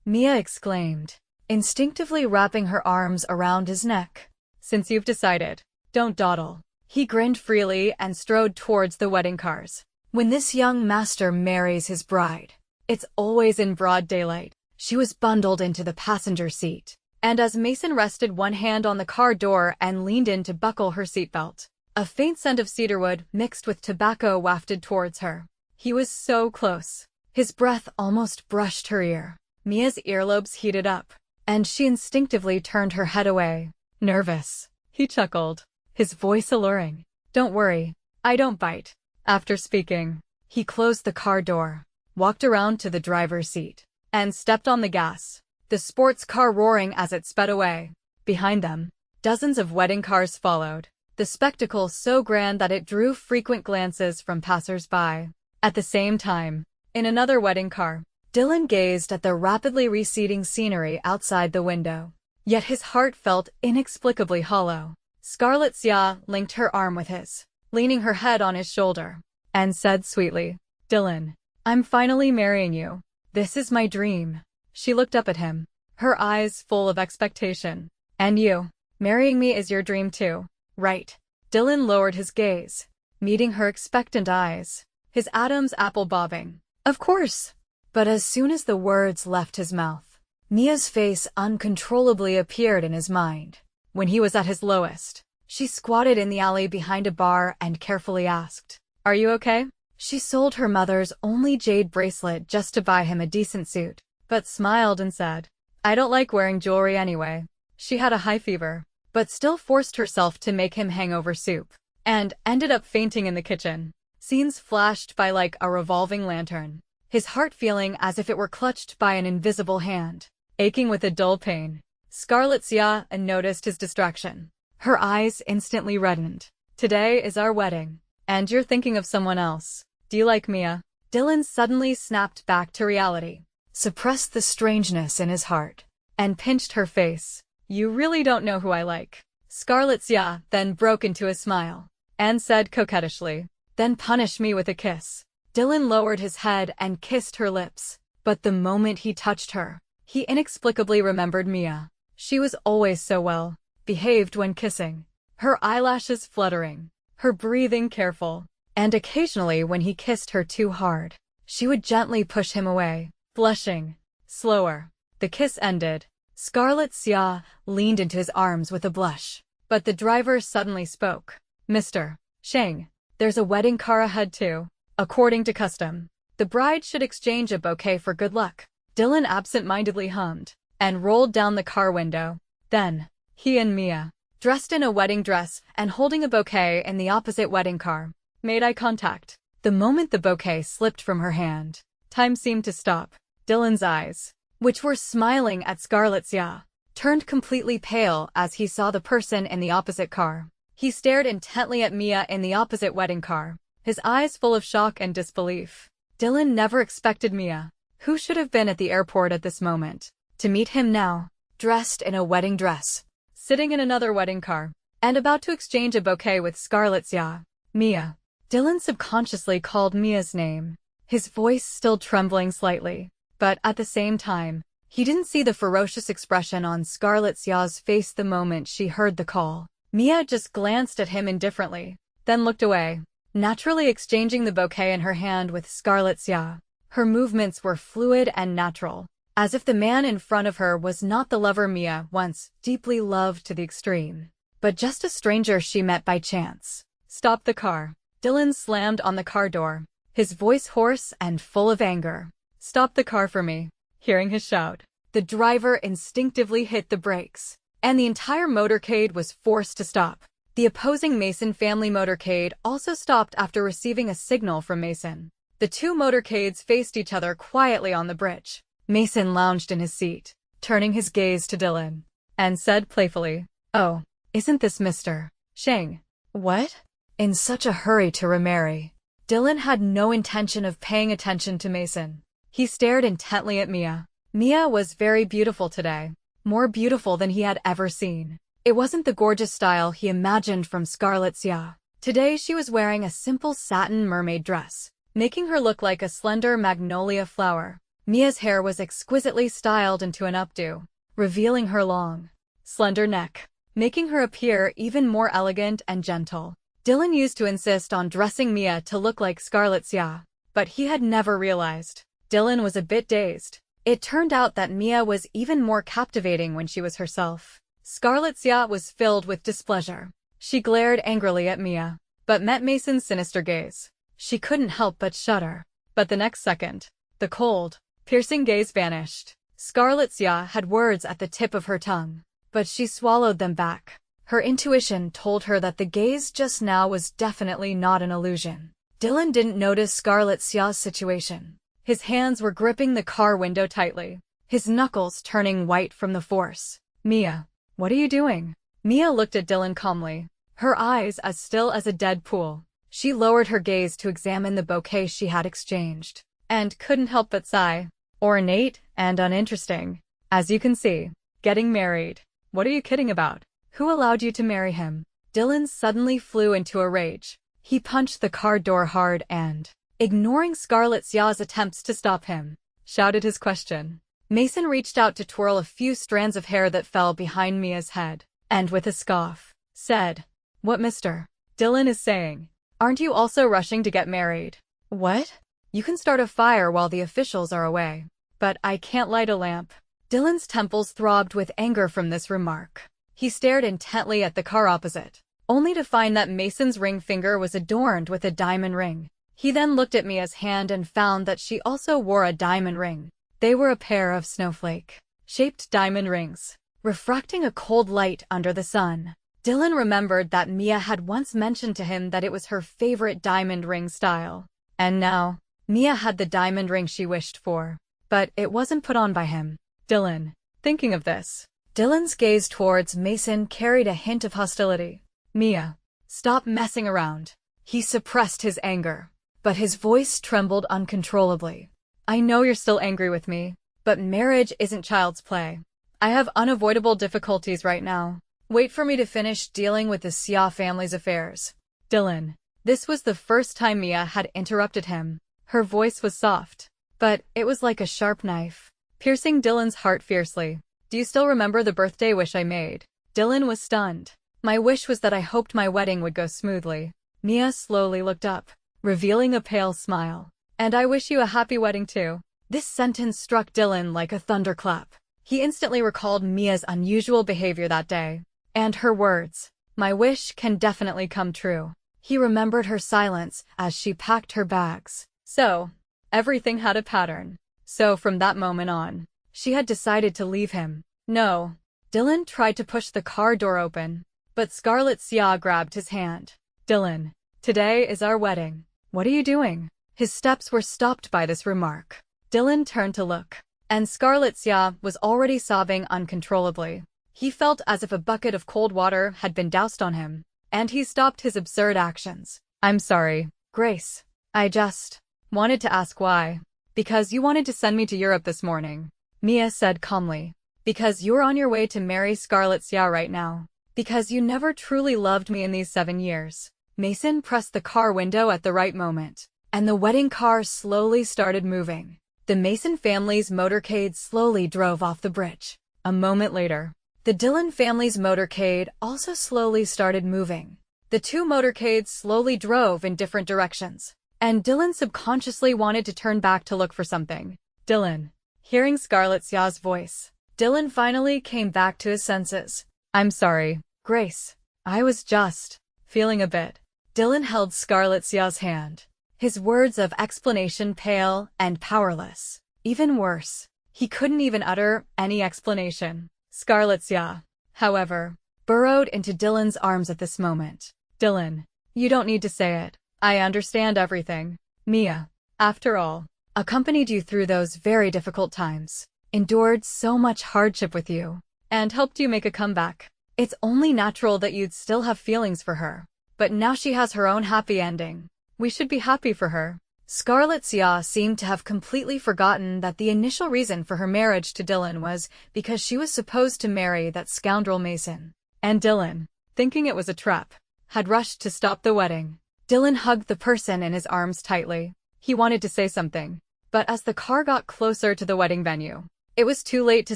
Mia exclaimed, instinctively wrapping her arms around his neck. Since you've decided, don't dawdle. He grinned freely and strode towards the wedding cars. When this young master marries his bride, it's always in broad daylight. She was bundled into the passenger seat, and as Mason rested one hand on the car door and leaned in to buckle her seatbelt, a faint scent of cedarwood mixed with tobacco wafted towards her. He was so close. His breath almost brushed her ear. Mia's earlobes heated up, and she instinctively turned her head away. Nervous, he chuckled, his voice alluring. Don't worry, I don't bite. After speaking, he closed the car door, walked around to the driver's seat, and stepped on the gas, the sports car roaring as it sped away. Behind them, dozens of wedding cars followed, the spectacle so grand that it drew frequent glances from passers-by. At the same time, in another wedding car, Dylan gazed at the rapidly receding scenery outside the window. Yet his heart felt inexplicably hollow. Scarlett Xia linked her arm with his, leaning her head on his shoulder, and said sweetly, Dylan, I'm finally marrying you. This is my dream. She looked up at him, her eyes full of expectation. And you, marrying me is your dream too, right? Dylan lowered his gaze, meeting her expectant eyes, his Adam's apple bobbing. Of course. But as soon as the words left his mouth, Mia's face uncontrollably appeared in his mind. When he was at his lowest, she squatted in the alley behind a bar and carefully asked, "Are you okay?" She sold her mother's only jade bracelet just to buy him a decent suit, but smiled and said, "I don't like wearing jewelry anyway." She had a high fever, but still forced herself to make him hangover soup, and ended up fainting in the kitchen. Scenes flashed by like a revolving lantern, his heart feeling as if it were clutched by an invisible hand, aching with a dull pain. Scarlett Xia noticed his distraction. Her eyes instantly reddened. "Today is our wedding, and you're thinking of someone else. Do you like Mia?" Dylan suddenly snapped back to reality, suppressed the strangeness in his heart, and pinched her face. "You really don't know who I like." Scarlett Xia then broke into a smile, and said coquettishly, "Then punish me with a kiss." Dylan lowered his head and kissed her lips, but the moment he touched her, he inexplicably remembered Mia. She was always so well behaved when kissing, her eyelashes fluttering, her breathing careful, and occasionally when he kissed her too hard, she would gently push him away, blushing. Slower. The kiss ended. Scarlett Xia leaned into his arms with a blush, but the driver suddenly spoke. "Mr. Sheng, there's a wedding car ahead too. According to custom, the bride should exchange a bouquet for good luck." Dylan absent-mindedly hummed, and rolled down the car window. Then, he and Mia, dressed in a wedding dress and holding a bouquet in the opposite wedding car, made eye contact. The moment the bouquet slipped from her hand, time seemed to stop. Dylan's eyes, which were smiling at Scarlett Xia, turned completely pale as he saw the person in the opposite car. He stared intently at Mia in the opposite wedding car, his eyes full of shock and disbelief. Dylan never expected Mia, who should have been at the airport at this moment, to meet him now, dressed in a wedding dress, sitting in another wedding car, and about to exchange a bouquet with Scarlett Xia. "Mia." Dylan subconsciously called Mia's name, his voice still trembling slightly, but at the same time, he didn't see the ferocious expression on Scarlett Xia's face the moment she heard the call. Mia just glanced at him indifferently, then looked away, naturally exchanging the bouquet in her hand with Scarlett Xia. Her movements were fluid and natural, as if the man in front of her was not the lover Mia once deeply loved to the extreme, but just a stranger she met by chance. "Stop the car." Dylan slammed on the car door, his voice hoarse and full of anger. "Stop the car for me." Hearing his shout, the driver instinctively hit the brakes, and the entire motorcade was forced to stop. The opposing Mason family motorcade also stopped after receiving a signal from Mason. The two motorcades faced each other quietly on the bridge. Mason lounged in his seat, turning his gaze to Dylan, and said playfully, "Oh, isn't this Mr. Sheng?" "What?" In such a hurry to remarry. Dylan had no intention of paying attention to Mason. He stared intently at Mia. Mia was very beautiful today, more beautiful than he had ever seen. It wasn't the gorgeous style he imagined from Scarlett Xia. Today she was wearing a simple satin mermaid dress, making her look like a slender magnolia flower. Mia's hair was exquisitely styled into an updo, revealing her long, slender neck, making her appear even more elegant and gentle. Dylan used to insist on dressing Mia to look like Scarlett Xia, but he had never realized. Dylan was a bit dazed. It turned out that Mia was even more captivating when she was herself. Scarlett Xia was filled with displeasure. She glared angrily at Mia, but met Mason's sinister gaze. She couldn't help but shudder. But the next second, the cold, piercing gaze vanished. Scarlett Xia had words at the tip of her tongue, but she swallowed them back. Her intuition told her that the gaze just now was definitely not an illusion. Dylan didn't notice Scarlett Xia's situation. His hands were gripping the car window tightly, his knuckles turning white from the force. "Mia, what are you doing?" Mia looked at Dylan calmly, her eyes as still as a dead pool. She lowered her gaze to examine the bouquet she had exchanged, and couldn't help but sigh. "Ornate and uninteresting. As you can see, getting married. What are you kidding about? Who allowed you to marry him?" Dylan suddenly flew into a rage. He punched the car door hard and ignoring Scarlet Xia's attempts to stop him, shouted his question. Mason reached out to twirl a few strands of hair that fell behind Mia's head, and with a scoff, said, "What, mister? Dylan is saying, aren't you also rushing to get married?" "What? You can start a fire while the officials are away, but I can't light a lamp." Dylan's temples throbbed with anger from this remark. He stared intently at the car opposite, only to find that Mason's ring finger was adorned with a diamond ring. He then looked at Mia's hand and found that she also wore a diamond ring. They were a pair of snowflake-shaped diamond rings, refracting a cold light under the sun. Dylan remembered that Mia had once mentioned to him that it was her favorite diamond ring style. And now, Mia had the diamond ring she wished for, but it wasn't put on by him. Dylan. Thinking of this, Dylan's gaze towards Mason carried a hint of hostility. "Mia, stop messing around." He suppressed his anger, but his voice trembled uncontrollably. "I know you're still angry with me, but marriage isn't child's play. I have unavoidable difficulties right now. Wait for me to finish dealing with the Xia family's affairs." Dylan. This was the first time Mia had interrupted him. Her voice was soft, but it was like a sharp knife, piercing Dylan's heart fiercely. "Do you still remember the birthday wish I made?" Dylan was stunned. "My wish was that I hoped my wedding would go smoothly." Mia slowly looked up, revealing a pale smile. "And I wish you a happy wedding too." This sentence struck Dylan like a thunderclap. He instantly recalled Mia's unusual behavior that day, and her words, "My wish can definitely come true." He remembered her silence as she packed her bags. So, everything had a pattern. So from that moment on, she had decided to leave him. No. Dylan tried to push the car door open, but Scarlet Xia grabbed his hand. "Dylan, today is our wedding. What are you doing?" His steps were stopped by this remark. Dylan turned to look, and Scarlet Xia was already sobbing uncontrollably. He felt as if a bucket of cold water had been doused on him, and he stopped his absurd actions. "I'm sorry, Grace. I just wanted to ask why." "Because you wanted to send me to Europe this morning," Mia said calmly. "Because you're on your way to marry Scarlet Xia right now. Because you never truly loved me in these 7 years." Mason pressed the car window at the right moment, and the wedding car slowly started moving. The Mason family's motorcade slowly drove off the bridge. A moment later, the Dylan family's motorcade also slowly started moving. The two motorcades slowly drove in different directions, and Dylan subconsciously wanted to turn back to look for something. "Dylan." Hearing Scarlet Xia's voice, Dylan finally came back to his senses. "I'm sorry, Grace. I was just feeling a bit." Dylan held Scarlet Xia's hand, his words of explanation pale and powerless. Even worse, he couldn't even utter any explanation. Scarlet Xia, however, burrowed into Dylan's arms at this moment. "Dylan, you don't need to say it. I understand everything. Mia, after all, accompanied you through those very difficult times, endured so much hardship with you, and helped you make a comeback. It's only natural that you'd still have feelings for her. But now she has her own happy ending. We should be happy for her." Scarlet Xia seemed to have completely forgotten that the initial reason for her marriage to Dylan was because she was supposed to marry that scoundrel Mason. And Dylan, thinking it was a trap, had rushed to stop the wedding. Dylan hugged the person in his arms tightly. He wanted to say something, but as the car got closer to the wedding venue, it was too late to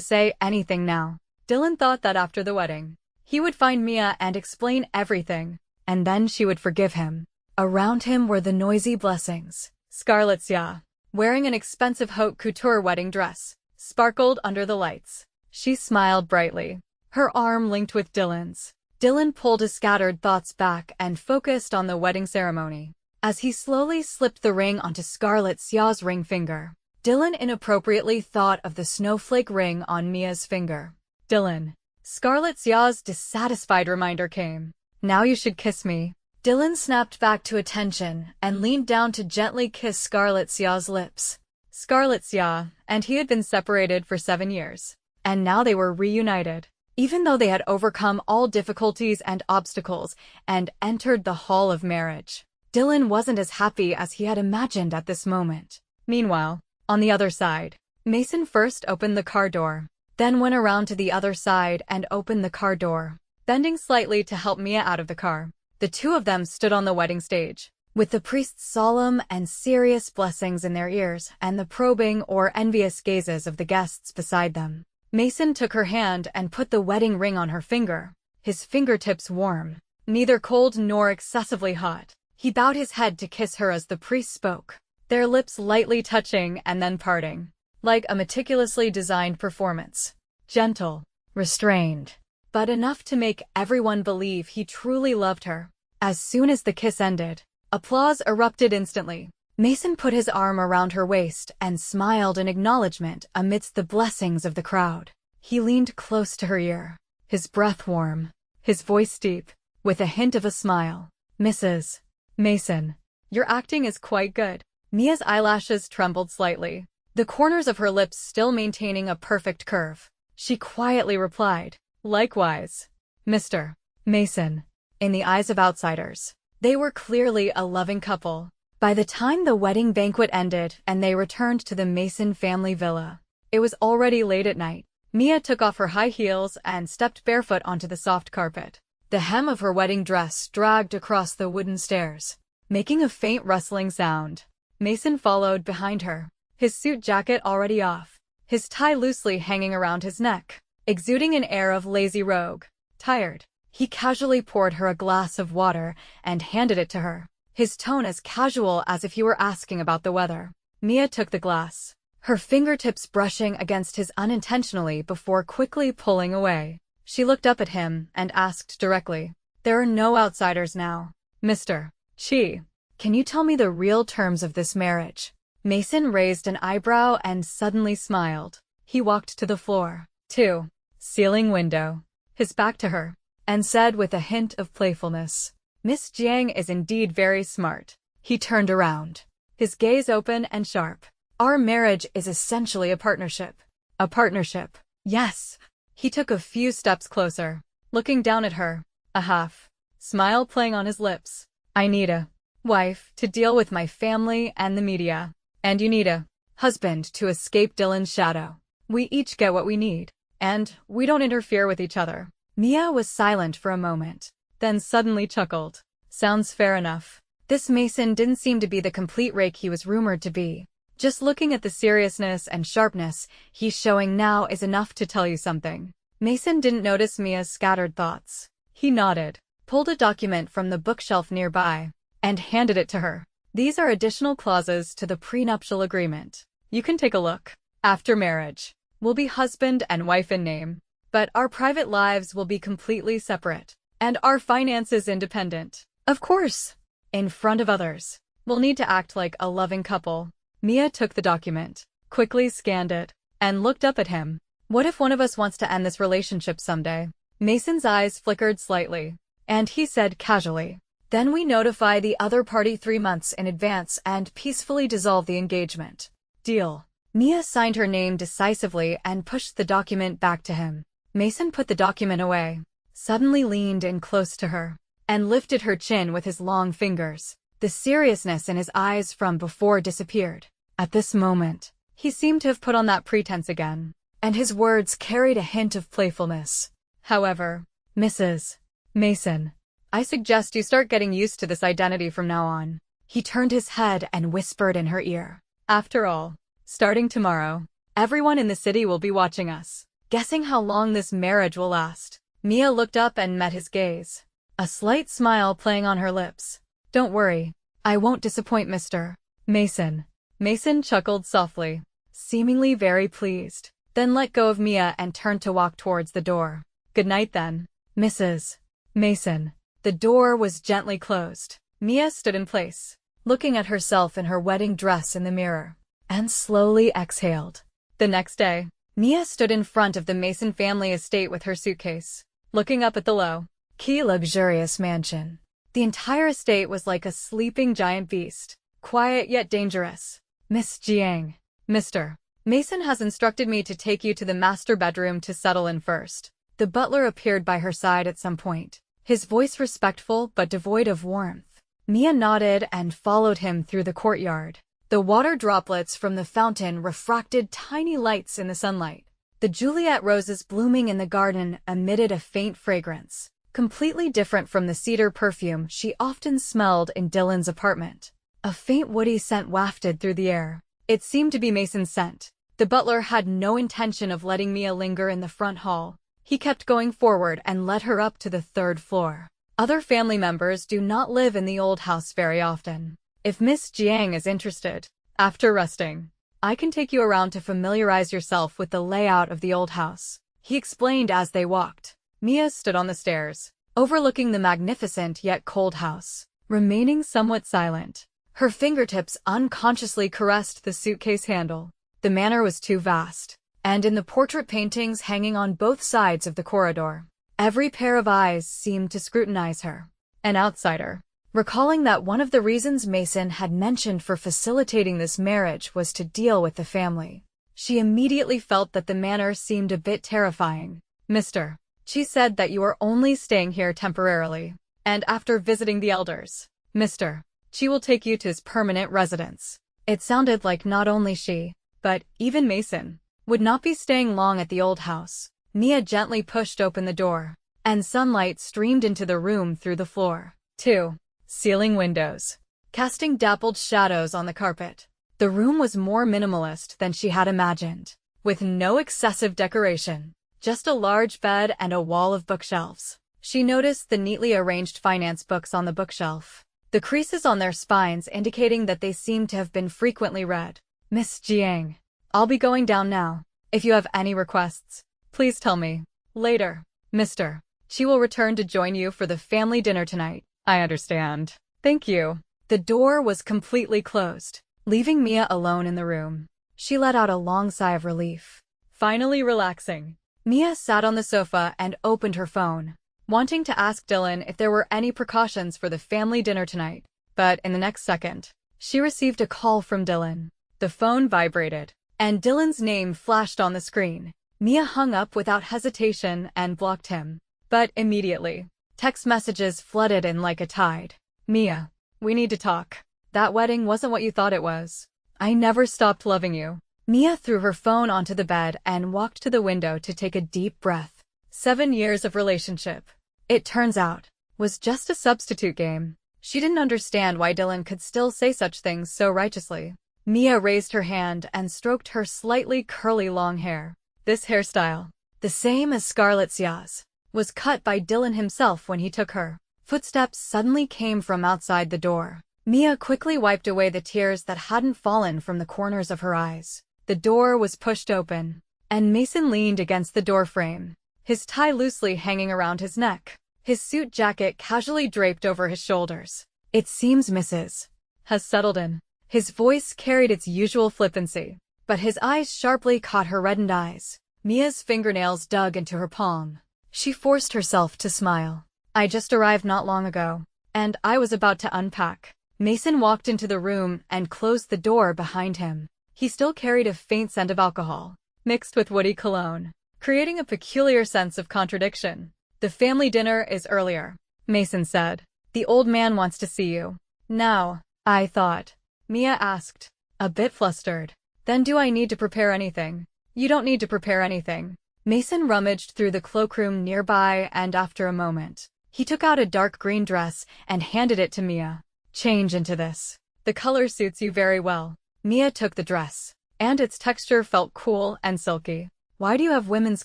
say anything now. Dylan thought that after the wedding, he would find Mia and explain everything, and then she would forgive him. Around him were the noisy blessings. Scarlet Xia, wearing an expensive haute couture wedding dress, sparkled under the lights. She smiled brightly, her arm linked with Dylan's. Dylan pulled his scattered thoughts back and focused on the wedding ceremony. As he slowly slipped the ring onto Scarlet Xia's ring finger, Dylan inappropriately thought of the snowflake ring on Mia's finger. "Dylan." Scarlet Xia's dissatisfied reminder came. "Now you should kiss me." Dylan snapped back to attention and leaned down to gently kiss Scarlet Xia's lips. Scarlet Xia and he had been separated for 7 years, and now they were reunited. Even though they had overcome all difficulties and obstacles and entered the hall of marriage, Dylan wasn't as happy as he had imagined at this moment. Meanwhile, on the other side, Mason first opened the car door, then went around to the other side and opened the car door, bending slightly to help Mia out of the car. The two of them stood on the wedding stage, with the priest's solemn and serious blessings in their ears and the probing or envious gazes of the guests beside them. Mason took her hand and put the wedding ring on her finger, his fingertips warm, neither cold nor excessively hot. He bowed his head to kiss her as the priest spoke, their lips lightly touching and then parting, like a meticulously designed performance. Gentle, restrained, but enough to make everyone believe he truly loved her. As soon as the kiss ended, applause erupted instantly. Mason put his arm around her waist and smiled in acknowledgement amidst the blessings of the crowd. He leaned close to her ear, his breath warm, his voice deep, with a hint of a smile. "Mrs. Mason, your acting is quite good." Mia's eyelashes trembled slightly, the corners of her lips still maintaining a perfect curve. She quietly replied, "Likewise, Mr. Mason." In the eyes of outsiders, they were clearly a loving couple. By the time the wedding banquet ended and they returned to the Mason family villa, it was already late at night. Mia took off her high heels and stepped barefoot onto the soft carpet. The hem of her wedding dress dragged across the wooden stairs, making a faint rustling sound. Mason followed behind her, his suit jacket already off, his tie loosely hanging around his neck, exuding an air of lazy rogue. Tired, he casually poured her a glass of water and handed it to her, his tone as casual as if he were asking about the weather. Mia took the glass, her fingertips brushing against his unintentionally before quickly pulling away. She looked up at him and asked directly, "There are no outsiders now, Mr. Chi. Can you tell me the real terms of this marriage?" Mason raised an eyebrow and suddenly smiled. He walked to the floor, to ceiling window, his back to her, and said with a hint of playfulness, "Miss Jiang is indeed very smart." He turned around, his gaze open and sharp. "Our marriage is essentially a partnership." "A partnership?" "Yes." He took a few steps closer, looking down at her, a half smile playing on his lips. "I need a wife to deal with my family and the media, and you need a husband to escape Dylan's shadow. We each get what we need, and we don't interfere with each other." Mia was silent for a moment, then suddenly chuckled. "Sounds fair enough." This Mason didn't seem to be the complete rake he was rumored to be. Just looking at the seriousness and sharpness he's showing now is enough to tell you something. Mason didn't notice Mia's scattered thoughts. He nodded, pulled a document from the bookshelf nearby, and handed it to her. "These are additional clauses to the prenuptial agreement. You can take a look. After marriage, we'll be husband and wife in name, but our private lives will be completely separate, and our finances independent. Of course, in front of others, we'll need to act like a loving couple." Mia took the document, quickly scanned it, and looked up at him. "What if one of us wants to end this relationship someday?" Mason's eyes flickered slightly, and he said casually, "Then we notify the other party 3 months in advance and peacefully dissolve the engagement. Deal." Mia signed her name decisively and pushed the document back to him. Mason put the document away, suddenly leaned in close to her, and lifted her chin with his long fingers. The seriousness in his eyes from before disappeared. At this moment, he seemed to have put on that pretense again, and his words carried a hint of playfulness. "However, Mrs. Mason, I suggest you start getting used to this identity from now on." He turned his head and whispered in her ear, "After all, starting tomorrow, everyone in the city will be watching us, guessing how long this marriage will last." Mia looked up and met his gaze, a slight smile playing on her lips. "Don't worry, I won't disappoint Mr. Mason." Mason chuckled softly, seemingly very pleased, then let go of Mia and turned to walk towards the door. "Good night then, Mrs. Mason." The door was gently closed. Mia stood in place, looking at herself in her wedding dress in the mirror, and slowly exhaled. The next day, Mia stood in front of the Mason family estate with her suitcase, looking up at the low-key luxurious mansion. The entire estate was like a sleeping giant beast, quiet yet dangerous. "Miss Jiang, Mr. Mason has instructed me to take you to the master bedroom to settle in first." The butler appeared by her side at some point, his voice respectful but devoid of warmth. Mia nodded and followed him through the courtyard. The water droplets from the fountain refracted tiny lights in the sunlight. The Juliet roses blooming in the garden emitted a faint fragrance. completely different from the cedar perfume she often smelled in Dylan's apartment. A faint woody scent wafted through the air. It seemed to be Mason's scent. The butler had no intention of letting Mia linger in the front hall. He kept going forward and led her up to the 3rd floor. Other family members do not live in the old house very often. If Miss Jiang is interested, after resting, I can take you around to familiarize yourself with the layout of the old house, he explained as they walked. Mia stood on the stairs, overlooking the magnificent yet cold house, remaining somewhat silent. Her fingertips unconsciously caressed the suitcase handle. The manor was too vast, and in the portrait paintings hanging on both sides of the corridor, every pair of eyes seemed to scrutinize her. An outsider. Recalling that one of the reasons Mason had mentioned for facilitating this marriage was to deal with the family, she immediately felt that the manor seemed a bit terrifying. Mr. She said that you are only staying here temporarily, and after visiting the elders, Mr. She will take you to his permanent residence. It sounded like not only she, but even Mason, would not be staying long at the old house. Mia gently pushed open the door, and sunlight streamed into the room through the floor. 2. Ceiling windows, casting dappled shadows on the carpet. The room was more minimalist than she had imagined, with no excessive decoration, just a large bed and a wall of bookshelves. She noticed the neatly arranged finance books on the bookshelf, the creases on their spines indicating that they seemed to have been frequently read. Miss Jiang, I'll be going down now. If you have any requests, please tell me. Later, Mr. She will return to join you for the family dinner tonight. I understand. Thank you. The door was completely closed, leaving Mia alone in the room. She let out a long sigh of relief. Finally relaxing, Mia sat on the sofa and opened her phone, wanting to ask Dylan if there were any precautions for the family dinner tonight. But in the next second, she received a call from Dylan. The phone vibrated, and Dylan's name flashed on the screen. Mia hung up without hesitation and blocked him. But immediately, text messages flooded in like a tide. Mia, we need to talk. That wedding wasn't what you thought it was. I never stopped loving you. Mia threw her phone onto the bed and walked to the window to take a deep breath. 7 years of relationship, it turns out, was just a substitute game. She didn't understand why Dylan could still say such things so righteously. Mia raised her hand and stroked her slightly curly long hair. This hairstyle, the same as Scarlett Xia's, was cut by Dylan himself when he took her. Footsteps suddenly came from outside the door. Mia quickly wiped away the tears that hadn't fallen from the corners of her eyes. The door was pushed open, and Mason leaned against the doorframe, his tie loosely hanging around his neck, his suit jacket casually draped over his shoulders. It seems Mrs. has settled in. His voice carried its usual flippancy, but his eyes sharply caught her reddened eyes. Mia's fingernails dug into her palm. She forced herself to smile. I just arrived not long ago, and I was about to unpack. Mason walked into the room and closed the door behind him. He still carried a faint scent of alcohol, mixed with woody cologne, creating a peculiar sense of contradiction. The family dinner is earlier, Mason said. The old man wants to see you. Now, I thought. Mia asked, a bit flustered. Then do I need to prepare anything? You don't need to prepare anything. Mason rummaged through the cloakroom nearby and after a moment, he took out a dark green dress and handed it to Mia. Change into this. The color suits you very well. Mia took the dress, and its texture felt cool and silky. Why do you have women's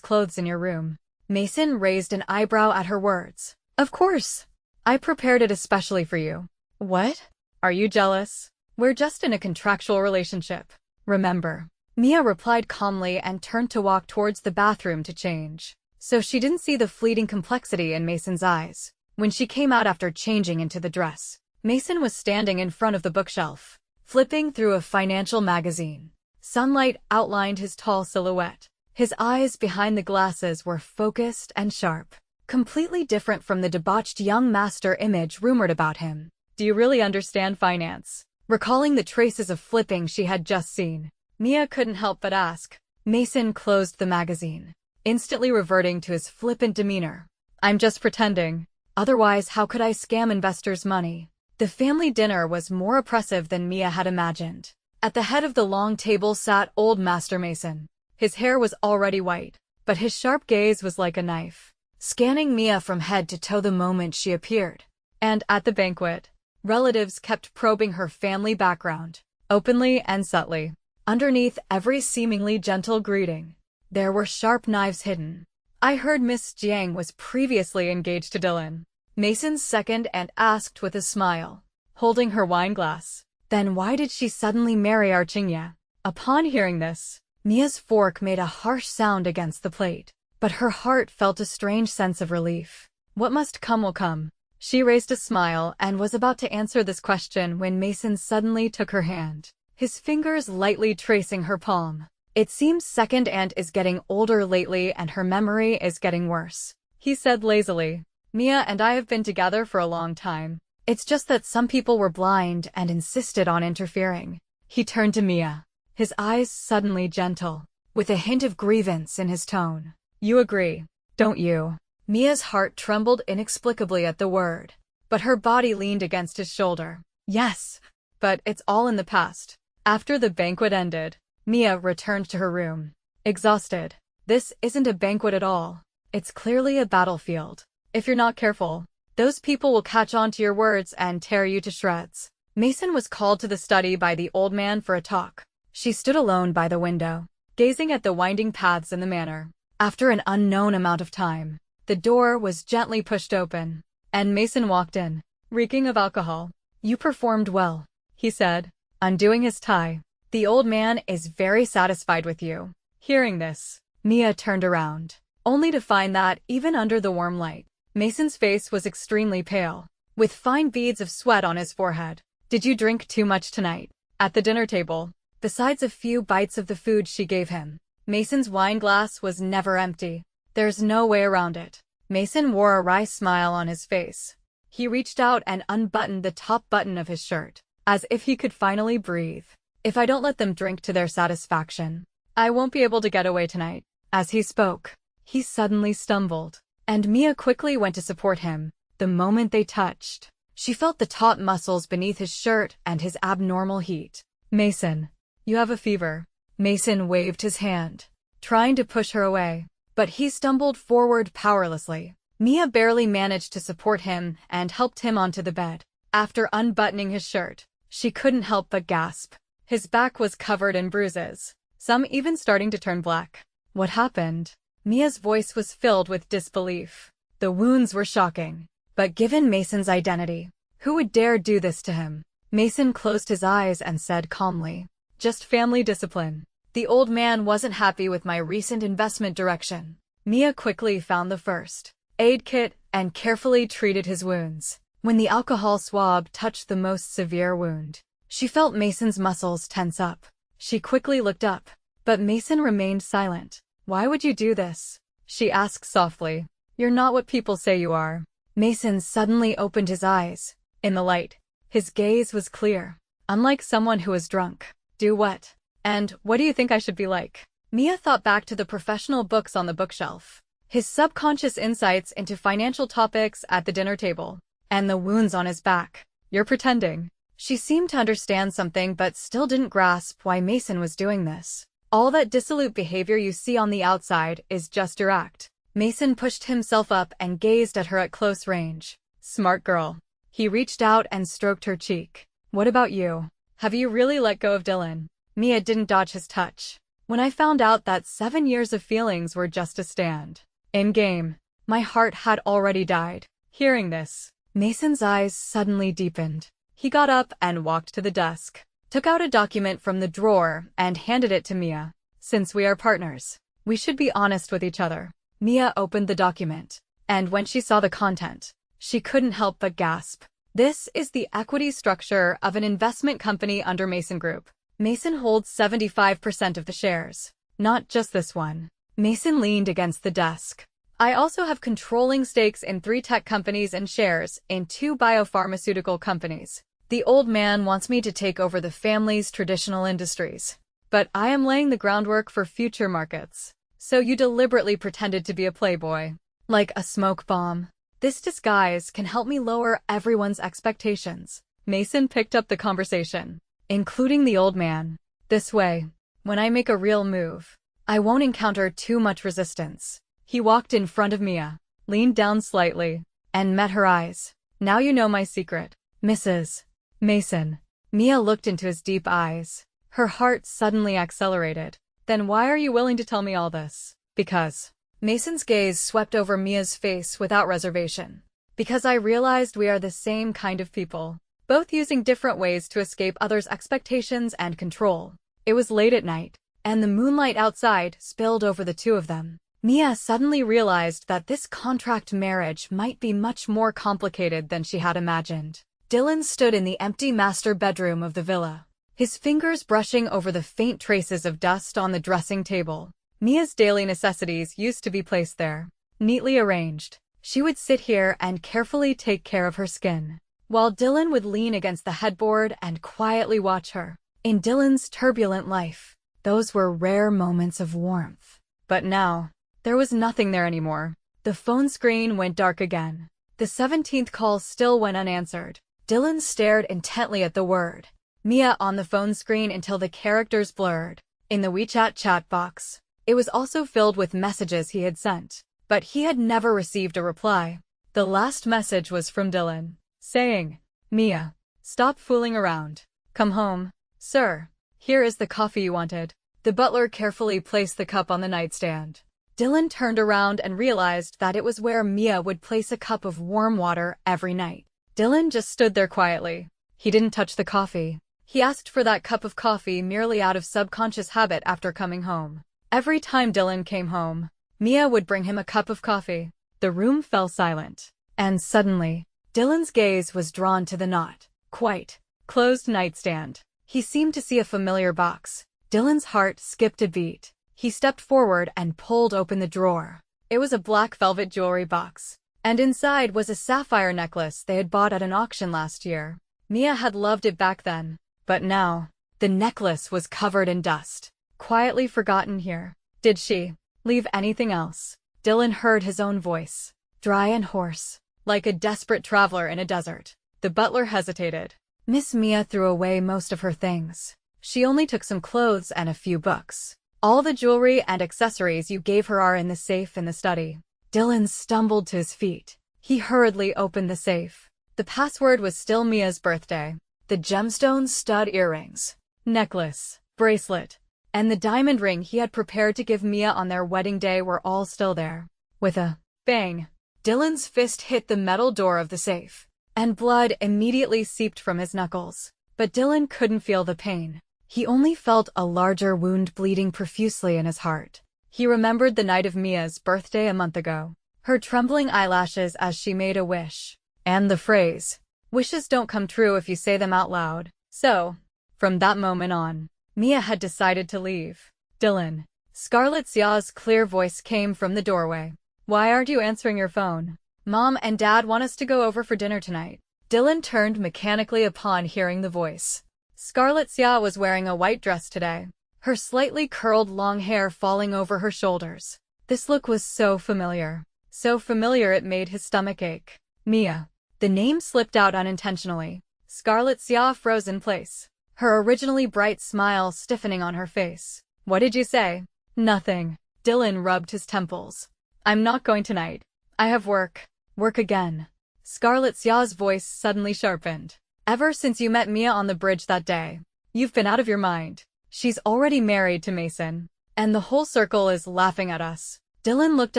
clothes in your room? Mason raised an eyebrow at her words. Of course. I prepared it especially for you. What? Are you jealous? We're just in a contractual relationship, remember. Mia replied calmly and turned to walk towards the bathroom to change. So she didn't see the fleeting complexity in Mason's eyes. When she came out after changing into the dress, Mason was standing in front of the bookshelf, flipping through a financial magazine. Sunlight outlined his tall silhouette. His eyes behind the glasses were focused and sharp, completely different from the debauched young master image rumored about him. Do you really understand finance? Recalling the traces of flipping she had just seen, Mia couldn't help but ask. Mason closed the magazine, instantly reverting to his flippant demeanor. I'm just pretending. Otherwise, how could I scam investors' money? The family dinner was more oppressive than Mia had imagined. At the head of the long table sat old Master Mason. His hair was already white, but his sharp gaze was like a knife. scanning Mia from head to toe the moment she appeared. And at the banquet, relatives kept probing her family background, openly and subtly. Underneath every seemingly gentle greeting, there were sharp knives hidden. I heard Miss Jiang was previously engaged to Dylan. Mason seconded and asked with a smile, holding her wine glass. Then why did she suddenly marry our Qingye? Upon hearing this, Mia's fork made a harsh sound against the plate, but her heart felt a strange sense of relief. What must come will come. She raised a smile and was about to answer this question when Mason suddenly took her hand, his fingers lightly tracing her palm. It seems Second Aunt is getting older lately and her memory is getting worse, he said lazily. Mia and I have been together for a long time. It's just that some people were blind and insisted on interfering. He turned to Mia, his eyes suddenly gentle, with a hint of grievance in his tone. You agree, don't you? Mia's heart trembled inexplicably at the word, but her body leaned against his shoulder. Yes, but it's all in the past. After the banquet ended, Mia returned to her room, exhausted. This isn't a banquet at all. It's clearly a battlefield. If you're not careful, those people will catch on to your words and tear you to shreds. Mason was called to the study by the old man for a talk. She stood alone by the window, gazing at the winding paths in the manor. After an unknown amount of time, the door was gently pushed open, and Mason walked in, reeking of alcohol. You performed well, he said, undoing his tie. The old man is very satisfied with you. Hearing this, Mia turned around, only to find that, even under the warm light, Mason's face was extremely pale, with fine beads of sweat on his forehead. Did you drink too much tonight? At the dinner table, besides a few bites of the food she gave him, Mason's wine glass was never empty. There's no way around it. Mason wore a wry smile on his face. He reached out and unbuttoned the top button of his shirt, as if he could finally breathe. If I don't let them drink to their satisfaction, I won't be able to get away tonight. As he spoke, he suddenly stumbled, and Mia quickly went to support him. The moment they touched, she felt the taut muscles beneath his shirt and his abnormal heat. Mason, you have a fever. Mason waved his hand, trying to push her away, but he stumbled forward powerlessly. Mia barely managed to support him and helped him onto the bed. After unbuttoning his shirt, she couldn't help but gasp. His back was covered in bruises, some even starting to turn black. What happened? Mia's voice was filled with disbelief. The wounds were shocking, but given Mason's identity, who would dare do this to him? Mason closed his eyes and said calmly, just family discipline. The old man wasn't happy with my recent investment direction. Mia quickly found the first aid kit and carefully treated his wounds. When the alcohol swab touched the most severe wound, she felt Mason's muscles tense up. She quickly looked up, but Mason remained silent. Why would you do this? She asked softly. You're not what people say you are. Mason suddenly opened his eyes. In the light, his gaze was clear. Unlike someone who is drunk. Do what? And what do you think I should be like? Mia thought back to the professional books on the bookshelf, his subconscious insights into financial topics at the dinner table, and the wounds on his back. You're pretending. She seemed to understand something but still didn't grasp why Mason was doing this. All that dissolute behavior you see on the outside is just your act. Mason pushed himself up and gazed at her at close range. Smart girl. He reached out and stroked her cheek. What about you? Have you really let go of Dylan? Mia didn't dodge his touch. When I found out that 7 years of feelings were just a stand in game, my heart had already died. Hearing this, Mason's eyes suddenly deepened. He got up and walked to the desk, took out a document from the drawer and handed it to Mia. Since we are partners, we should be honest with each other. Mia opened the document, and when she saw the content, she couldn't help but gasp. This is the equity structure of an investment company under Mason Group. Mason holds 75% of the shares. Not just this one. Mason leaned against the desk. I also have controlling stakes in 3 tech companies and shares in 2 biopharmaceutical companies. The old man wants me to take over the family's traditional industries, but I am laying the groundwork for future markets. So you deliberately pretended to be a playboy. Like a smoke bomb. This disguise can help me lower everyone's expectations. Mason picked up the conversation, including the old man. This way, when I make a real move, I won't encounter too much resistance. He walked in front of Mia, leaned down slightly, and met her eyes. "Now you know my secret, Mrs. Mason." Mia looked into his deep eyes. Her heart suddenly accelerated. "Then why are you willing to tell me all this?" "Because." Mason's gaze swept over Mia's face without reservation. "Because I realized we are the same kind of people, both using different ways to escape others' expectations and control." It was late at night, and the moonlight outside spilled over the two of them. Mia suddenly realized that this contract marriage might be much more complicated than she had imagined. Dylan stood in the empty master bedroom of the villa, his fingers brushing over the faint traces of dust on the dressing table. Mia's daily necessities used to be placed there, neatly arranged. She would sit here and carefully take care of her skin, while Dylan would lean against the headboard and quietly watch her. In Dylan's turbulent life, those were rare moments of warmth. But now, there was nothing there anymore. The phone screen went dark again. The 17th call still went unanswered. Dylan stared intently at the word Mia on the phone screen until the characters blurred. In the WeChat chat box, it was also filled with messages he had sent, but he had never received a reply. The last message was from Dylan, saying, "Mia, stop fooling around. Come home, sir. Here is the coffee you wanted." The butler carefully placed the cup on the nightstand. Dylan turned around and realized that it was where Mia would place a cup of warm water every night. Dylan just stood there quietly. He didn't touch the coffee. He asked for that cup of coffee merely out of subconscious habit after coming home. Every time Dylan came home, Mia would bring him a cup of coffee. The room fell silent. And suddenly, Dylan's gaze was drawn to the not quite closed nightstand. He seemed to see a familiar box. Dylan's heart skipped a beat. He stepped forward and pulled open the drawer. It was a black velvet jewelry box, and inside was a sapphire necklace they had bought at an auction last year. Mia had loved it back then, but now, the necklace was covered in dust, quietly forgotten here. Did she leave anything else? Dylan heard his own voice, dry and hoarse, like a desperate traveler in a desert. The butler hesitated. Miss Mia threw away most of her things. She only took some clothes and a few books. All the jewelry and accessories you gave her are in the safe in the study. Dylan stumbled to his feet. He hurriedly opened the safe. The password was still Mia's birthday. The gemstone stud earrings, necklace, bracelet, and the diamond ring he had prepared to give Mia on their wedding day were all still there. With a bang, Dylan's fist hit the metal door of the safe, and blood immediately seeped from his knuckles. But Dylan couldn't feel the pain. He only felt a larger wound bleeding profusely in his heart. He remembered the night of Mia's birthday a month ago, her trembling eyelashes as she made a wish, and the phrase, "Wishes don't come true if you say them out loud." So, from that moment on, Mia had decided to leave. "Dylan." Scarlett Xia's clear voice came from the doorway. "Why aren't you answering your phone? Mom and Dad want us to go over for dinner tonight." Dylan turned mechanically upon hearing the voice. Scarlett Xia was wearing a white dress today, her slightly curled long hair falling over her shoulders. This look was so familiar it made his stomach ache. Mia. The name slipped out unintentionally. Scarlett Xia froze in place, her originally bright smile stiffening on her face. "What did you say?" "Nothing." Dylan rubbed his temples. "I'm not going tonight. I have work." "Work again." Scarlett Xia's voice suddenly sharpened. "Ever since you met Mia on the bridge that day, you've been out of your mind. She's already married to Mason, and the whole circle is laughing at us." Dylan looked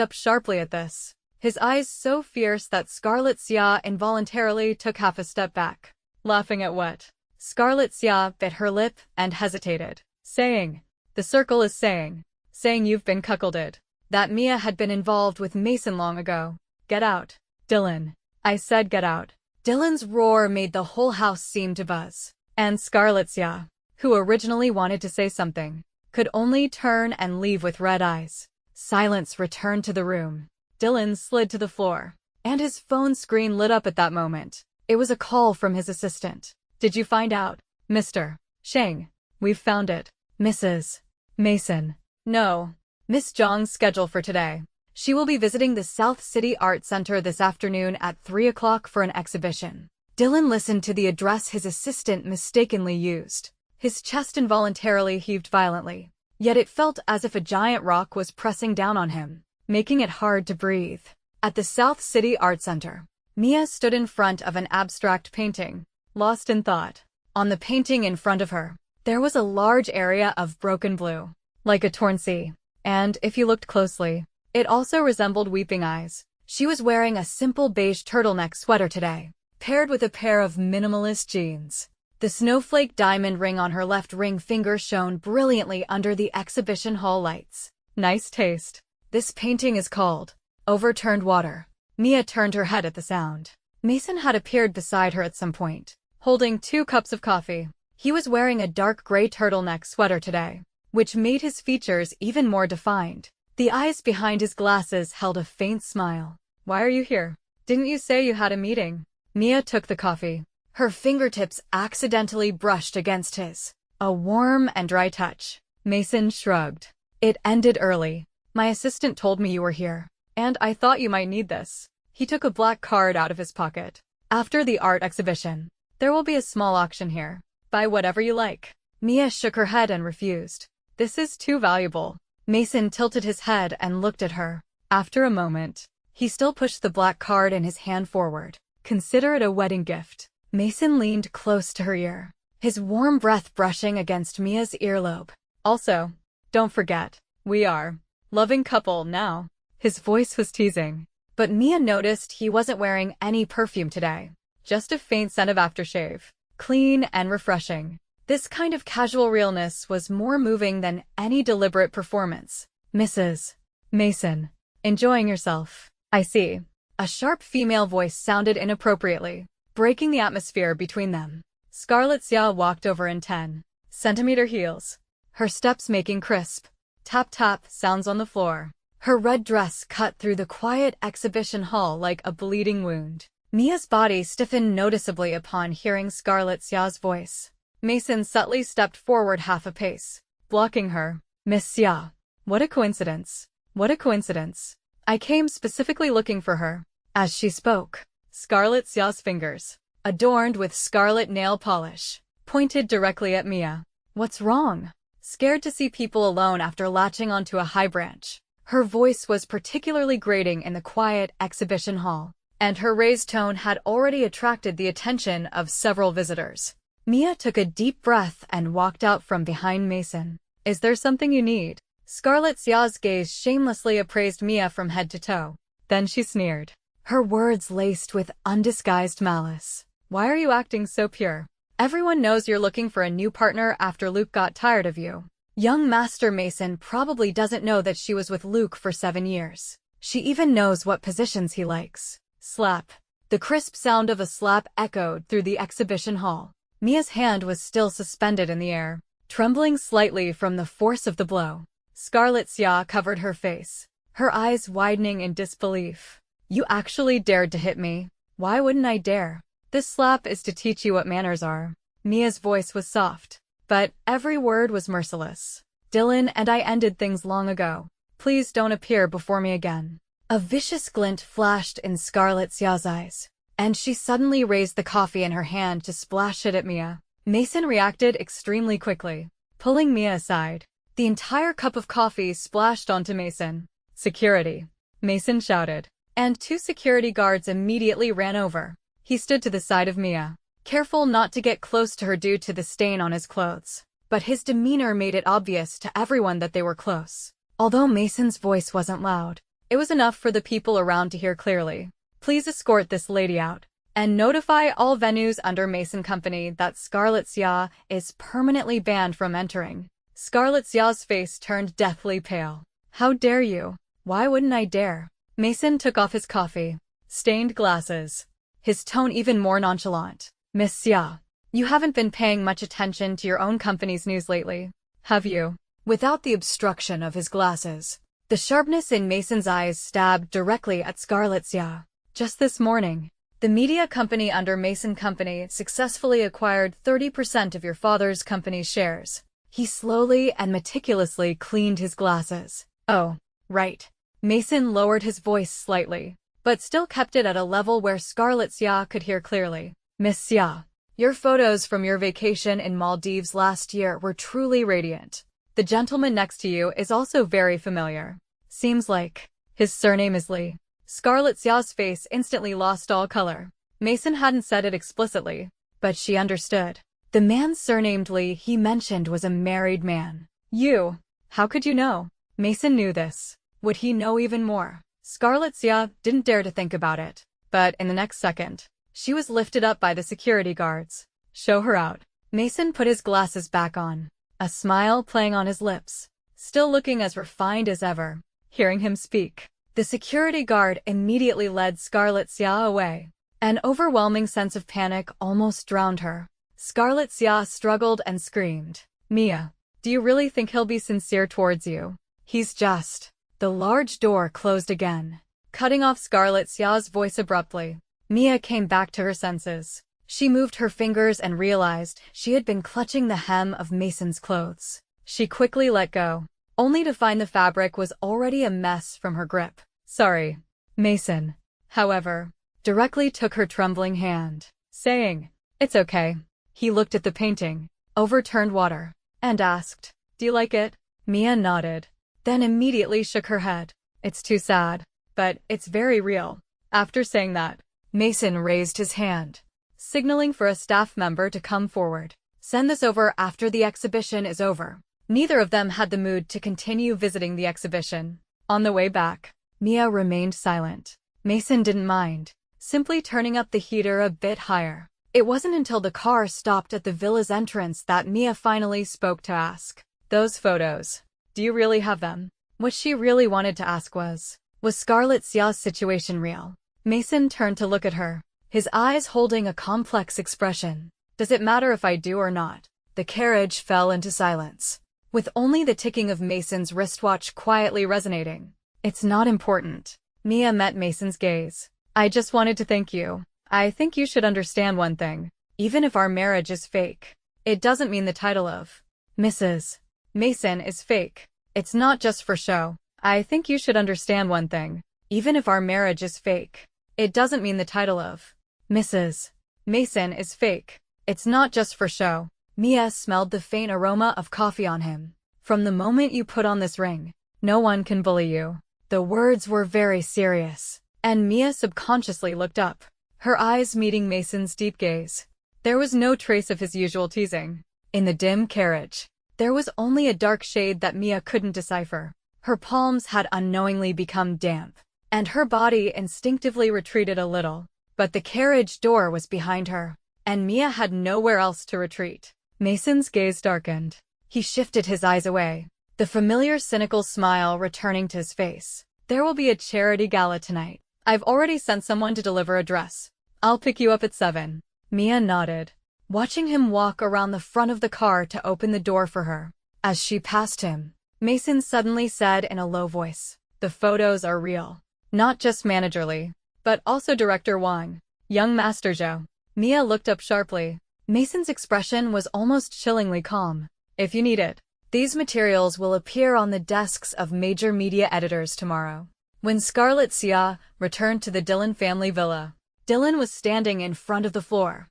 up sharply at this, his eyes so fierce that Scarlett Xia involuntarily took half a step back. "Laughing at what?" Scarlett Xia bit her lip and hesitated, saying, "The circle is saying you've been cuckolded, that Mia had been involved with Mason long ago. Get out." "Dylan." "I said get out." Dylan's roar made the whole house seem to buzz, and Scarlett Xia, who originally wanted to say something, could only turn and leave with red eyes. Silence returned to the room. Dylan slid to the floor, and his phone screen lit up at that moment. It was a call from his assistant. "Did you find out, Mr. Sheng?" "We've found it. Mrs. Mason." "No. Miss Zhang's schedule for today. She will be visiting the South City Art Center this afternoon at 3 o'clock for an exhibition." Dylan listened to the address his assistant mistakenly used. His chest involuntarily heaved violently, yet it felt as if a giant rock was pressing down on him, making it hard to breathe. At the South City Art Center, Mia stood in front of an abstract painting, lost in thought. On the painting in front of her, there was a large area of broken blue, like a torn sea. And, if you looked closely, it also resembled weeping eyes. She was wearing a simple beige turtleneck sweater today, paired with a pair of minimalist jeans. The snowflake diamond ring on her left ring finger shone brilliantly under the exhibition hall lights. Nice taste. This painting is called Overturned Water. Mia turned her head at the sound. Mason had appeared beside her at some point, holding 2 cups of coffee. He was wearing a dark gray turtleneck sweater today, which made his features even more defined. The eyes behind his glasses held a faint smile. Why are you here? Didn't you say you had a meeting? Mia took the coffee. Her fingertips accidentally brushed against his. A warm and dry touch. Mason shrugged. It ended early. My assistant told me you were here, and I thought you might need this. He took a black card out of his pocket. After the art exhibition, there will be a small auction here. Buy whatever you like. Mia shook her head and refused. This is too valuable. Mason tilted his head and looked at her. After a moment, he still pushed the black card in his hand forward. Consider it a wedding gift. Mason leaned close to her ear, his warm breath brushing against Mia's earlobe. Also, don't forget, we are loving couple now. His voice was teasing, but Mia noticed he wasn't wearing any perfume today. Just a faint scent of aftershave. Clean and refreshing. This kind of casual realness was more moving than any deliberate performance. Mrs. Mason, enjoying yourself? I see. A sharp female voice sounded inappropriately, breaking the atmosphere between them. Scarlett Xia walked over in 10-centimeter heels, her steps making crisp, tap-tap sounds on the floor. Her red dress cut through the quiet exhibition hall like a bleeding wound. Mia's body stiffened noticeably upon hearing Scarlett Xia's voice. Mason subtly stepped forward half a pace, blocking her. Miss Xia. What a coincidence. What a coincidence. I came specifically looking for her. As she spoke, Scarlett Xia's fingers, adorned with scarlet nail polish, pointed directly at Mia. What's wrong? Scared to see people alone after latching onto a high branch. Her voice was particularly grating in the quiet exhibition hall, and her raised tone had already attracted the attention of several visitors. Mia took a deep breath and walked out from behind Mason. Is there something you need? Scarlett Xia's gaze shamelessly appraised Mia from head to toe. Then she sneered, her words laced with undisguised malice. Why are you acting so pure? Everyone knows you're looking for a new partner after Luke got tired of you. Young Master Mason probably doesn't know that she was with Luke for 7 years. She even knows what positions he likes. Slap. The crisp sound of a slap echoed through the exhibition hall. Mia's hand was still suspended in the air, trembling slightly from the force of the blow. Scarlett Xia covered her face, her eyes widening in disbelief. You actually dared to hit me. Why wouldn't I dare? This slap is to teach you what manners are. Mia's voice was soft, but every word was merciless. Dylan and I ended things long ago. Please don't appear before me again. A vicious glint flashed in Scarlett Xia's eyes, and she suddenly raised the coffee in her hand to splash it at Mia. Mason reacted extremely quickly, pulling Mia aside. The entire cup of coffee splashed onto Mason. Security, Mason shouted, and 2 security guards immediately ran over. He stood to the side of Mia, careful not to get close to her due to the stain on his clothes. But his demeanor made it obvious to everyone that they were close. Although Mason's voice wasn't loud, it was enough for the people around to hear clearly. Please escort this lady out, and notify all venues under Mason Company that Scarlett Xia is permanently banned from entering. Scarlett Xia's face turned deathly pale. How dare you? Why wouldn't I dare? Mason took off his coffee-stained glasses, his tone even more nonchalant. Miss Xia, you haven't been paying much attention to your own company's news lately, have you? Without the obstruction of his glasses, the sharpness in Mason's eyes stabbed directly at Scarlett Xia. Just this morning, the media company under Mason Company successfully acquired 30% of your father's company's shares. He slowly and meticulously cleaned his glasses. Oh, right. Mason lowered his voice slightly, but still kept it at a level where Scarlett Xia could hear clearly. Miss Xia, your photos from your vacation in Maldives last year were truly radiant. The gentleman next to you is also very familiar. Seems like his surname is Lee. Scarlett Xia's face instantly lost all color. Mason hadn't said it explicitly, but she understood. The man surnamed Li he mentioned was a married man. You. How could you know? Mason knew this. Would he know even more? Scarlett Xia didn't dare to think about it. But in the next second, she was lifted up by the security guards. Show her out. Mason put his glasses back on, a smile playing on his lips, still looking as refined as ever. Hearing him speak, the security guard immediately led Scarlett Xia away. An overwhelming sense of panic almost drowned her. Scarlett Xia struggled and screamed. Mia, do you really think he'll be sincere towards you? He's just... The large door closed again, cutting off Scarlett Xia's voice abruptly. Mia came back to her senses. She moved her fingers and realized she had been clutching the hem of Mason's clothes. She quickly let go, only to find the fabric was already a mess from her grip. Sorry. Mason, however, directly took her trembling hand, saying, "It's okay." He looked at the painting, overturned water, and asked, "Do you like it?" Mia nodded, then immediately shook her head. "It's too sad, but it's very real." After saying that, Mason raised his hand, signaling for a staff member to come forward. "Send this over after the exhibition is over." Neither of them had the mood to continue visiting the exhibition. On the way back, Mia remained silent. Mason didn't mind, simply turning up the heater a bit higher. It wasn't until the car stopped at the villa's entrance that Mia finally spoke to ask, "Those photos, do you really have them?" What she really wanted to ask was Scarlett Xia's situation real? Mason turned to look at her, his eyes holding a complex expression. "Does it matter if I do or not?" The carriage fell into silence, with only the ticking of Mason's wristwatch quietly resonating. "It's not important." Mia met Mason's gaze. "I just wanted to thank you. I think you should understand one thing. Even if our marriage is fake, it doesn't mean the title of Mrs. Mason is fake. It's not just for show. I think you should understand one thing. Even if our marriage is fake, it doesn't mean the title of Mrs. Mason is fake. It's not just for show." Mia smelled the faint aroma of coffee on him. "From the moment you put on this ring, no one can bully you." The words were very serious, and Mia subconsciously looked up, her eyes meeting Mason's deep gaze. There was no trace of his usual teasing. In the dim carriage, there was only a dark shade that Mia couldn't decipher. Her palms had unknowingly become damp, and her body instinctively retreated a little. But the carriage door was behind her, and Mia had nowhere else to retreat. Mason's gaze darkened. He shifted his eyes away, the familiar cynical smile returning to his face. "There will be a charity gala tonight. I've already sent someone to deliver a dress. I'll pick you up at 7. Mia nodded, watching him walk around the front of the car to open the door for her. As she passed him, Mason suddenly said in a low voice, "The photos are real. Not just Manager Li, but also Director Wang, young Master Zhou." Mia looked up sharply. Mason's expression was almost chillingly calm. "If you need it, these materials will appear on the desks of major media editors tomorrow." When Scarlett Xia returned to the Dillon family villa, Dillon was standing in front of the floor,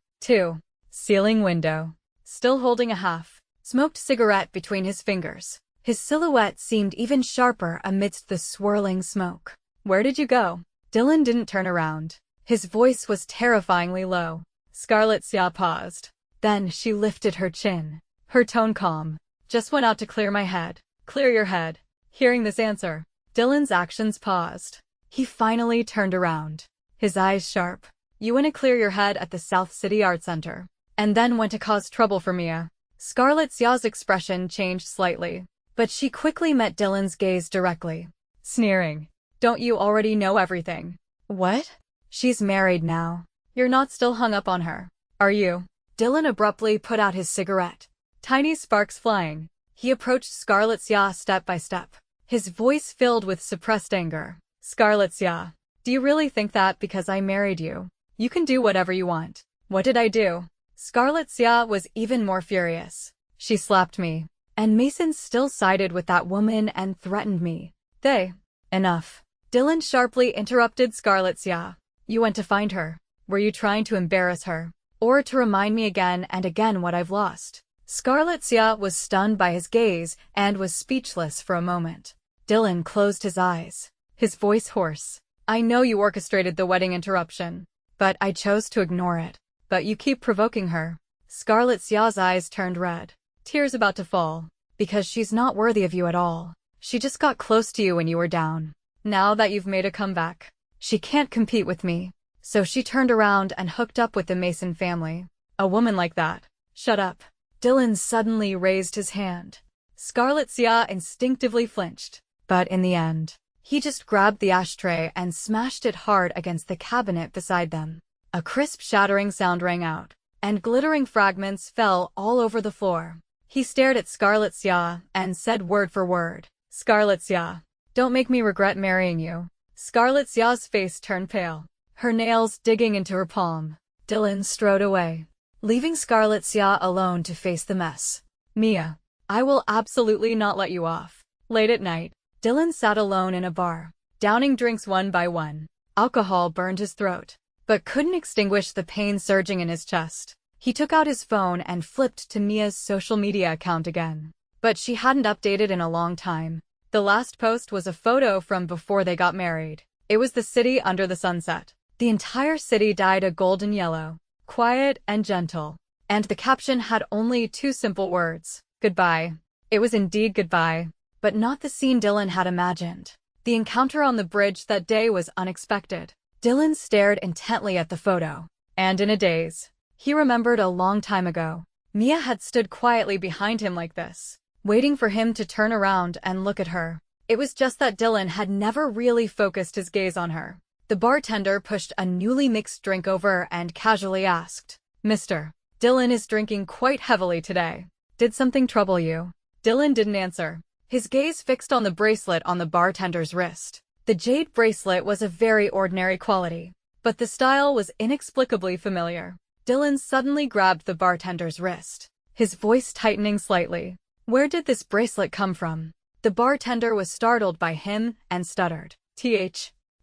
ceiling window, still holding a half-smoked cigarette between his fingers. His silhouette seemed even sharper amidst the swirling smoke. "Where did you go?" Dillon didn't turn around. His voice was terrifyingly low. Scarlett Xia paused. Then she lifted her chin, her tone calm. "Just went out to clear my head." "Clear your head?" Hearing this answer, Dillon's actions paused. He finally turned around, his eyes sharp. "You went to clear your head at the South City Art Center, and then went to cause trouble for Mia." Scarlett Xia's expression changed slightly, but she quickly met Dillon's gaze directly, sneering. "Don't you already know everything?" "What?" "She's married now. You're not still hung up on her, are you?" Dillon abruptly put out his cigarette, tiny sparks flying. He approached Scarlett Xia step by step, his voice filled with suppressed anger. "Scarlett Xia, do you really think that because I married you, you can do whatever you want?" "What did I do?" Scarlett Xia was even more furious. "She slapped me, and Mason still sided with that woman and threatened me. Enough." Dillon sharply interrupted Scarlett Xia. "You went to find her. Were you trying to embarrass her, or to remind me again and again what I've lost?" Scarlett Xia was stunned by his gaze and was speechless for a moment. Dillon closed his eyes, his voice hoarse. I know you orchestrated the wedding interruption, but I chose to ignore it. But you keep provoking her. Scarlet Xia's eyes turned red, tears about to fall, because she's not worthy of you at all. She just got close to you when you were down. Now that you've made a comeback, she can't compete with me. So she turned around and hooked up with the Mason family. A woman like that. Shut up. Dylan suddenly raised his hand. Scarlet Xia instinctively flinched, but in the end, he just grabbed the ashtray and smashed it hard against the cabinet beside them. A crisp shattering sound rang out, and glittering fragments fell all over the floor. He stared at Scarlet Xia and said word for word, "Scarlet Xia, don't make me regret marrying you." Scarlet Xia's face turned pale, her nails digging into her palm. Dylan strode away, leaving Scarlet Xia alone to face the mess. "Mia, I will absolutely not let you off." Late at night, Dylan sat alone in a bar, downing drinks one by one. Alcohol burned his throat, but couldn't extinguish the pain surging in his chest. He took out his phone and flipped to Mia's social media account again. But she hadn't updated in a long time. The last post was a photo from before they got married. It was the city under the sunset. The entire city dyed a golden yellow, quiet and gentle. And the caption had only two simple words: goodbye. It was indeed goodbye, but not the scene Dylan had imagined. The encounter on the bridge that day was unexpected. Dylan stared intently at the photo, and in a daze, he remembered a long time ago. Mia had stood quietly behind him like this, waiting for him to turn around and look at her. It was just that Dylan had never really focused his gaze on her. The bartender pushed a newly mixed drink over and casually asked, "Mr. Dylan is drinking quite heavily today. Did something trouble you?" Dylan didn't answer, his gaze fixed on the bracelet on the bartender's wrist. The jade bracelet was of very ordinary quality, but the style was inexplicably familiar. Dylan suddenly grabbed the bartender's wrist, his voice tightening slightly. "Where did this bracelet come from?" The bartender was startled by him and stuttered,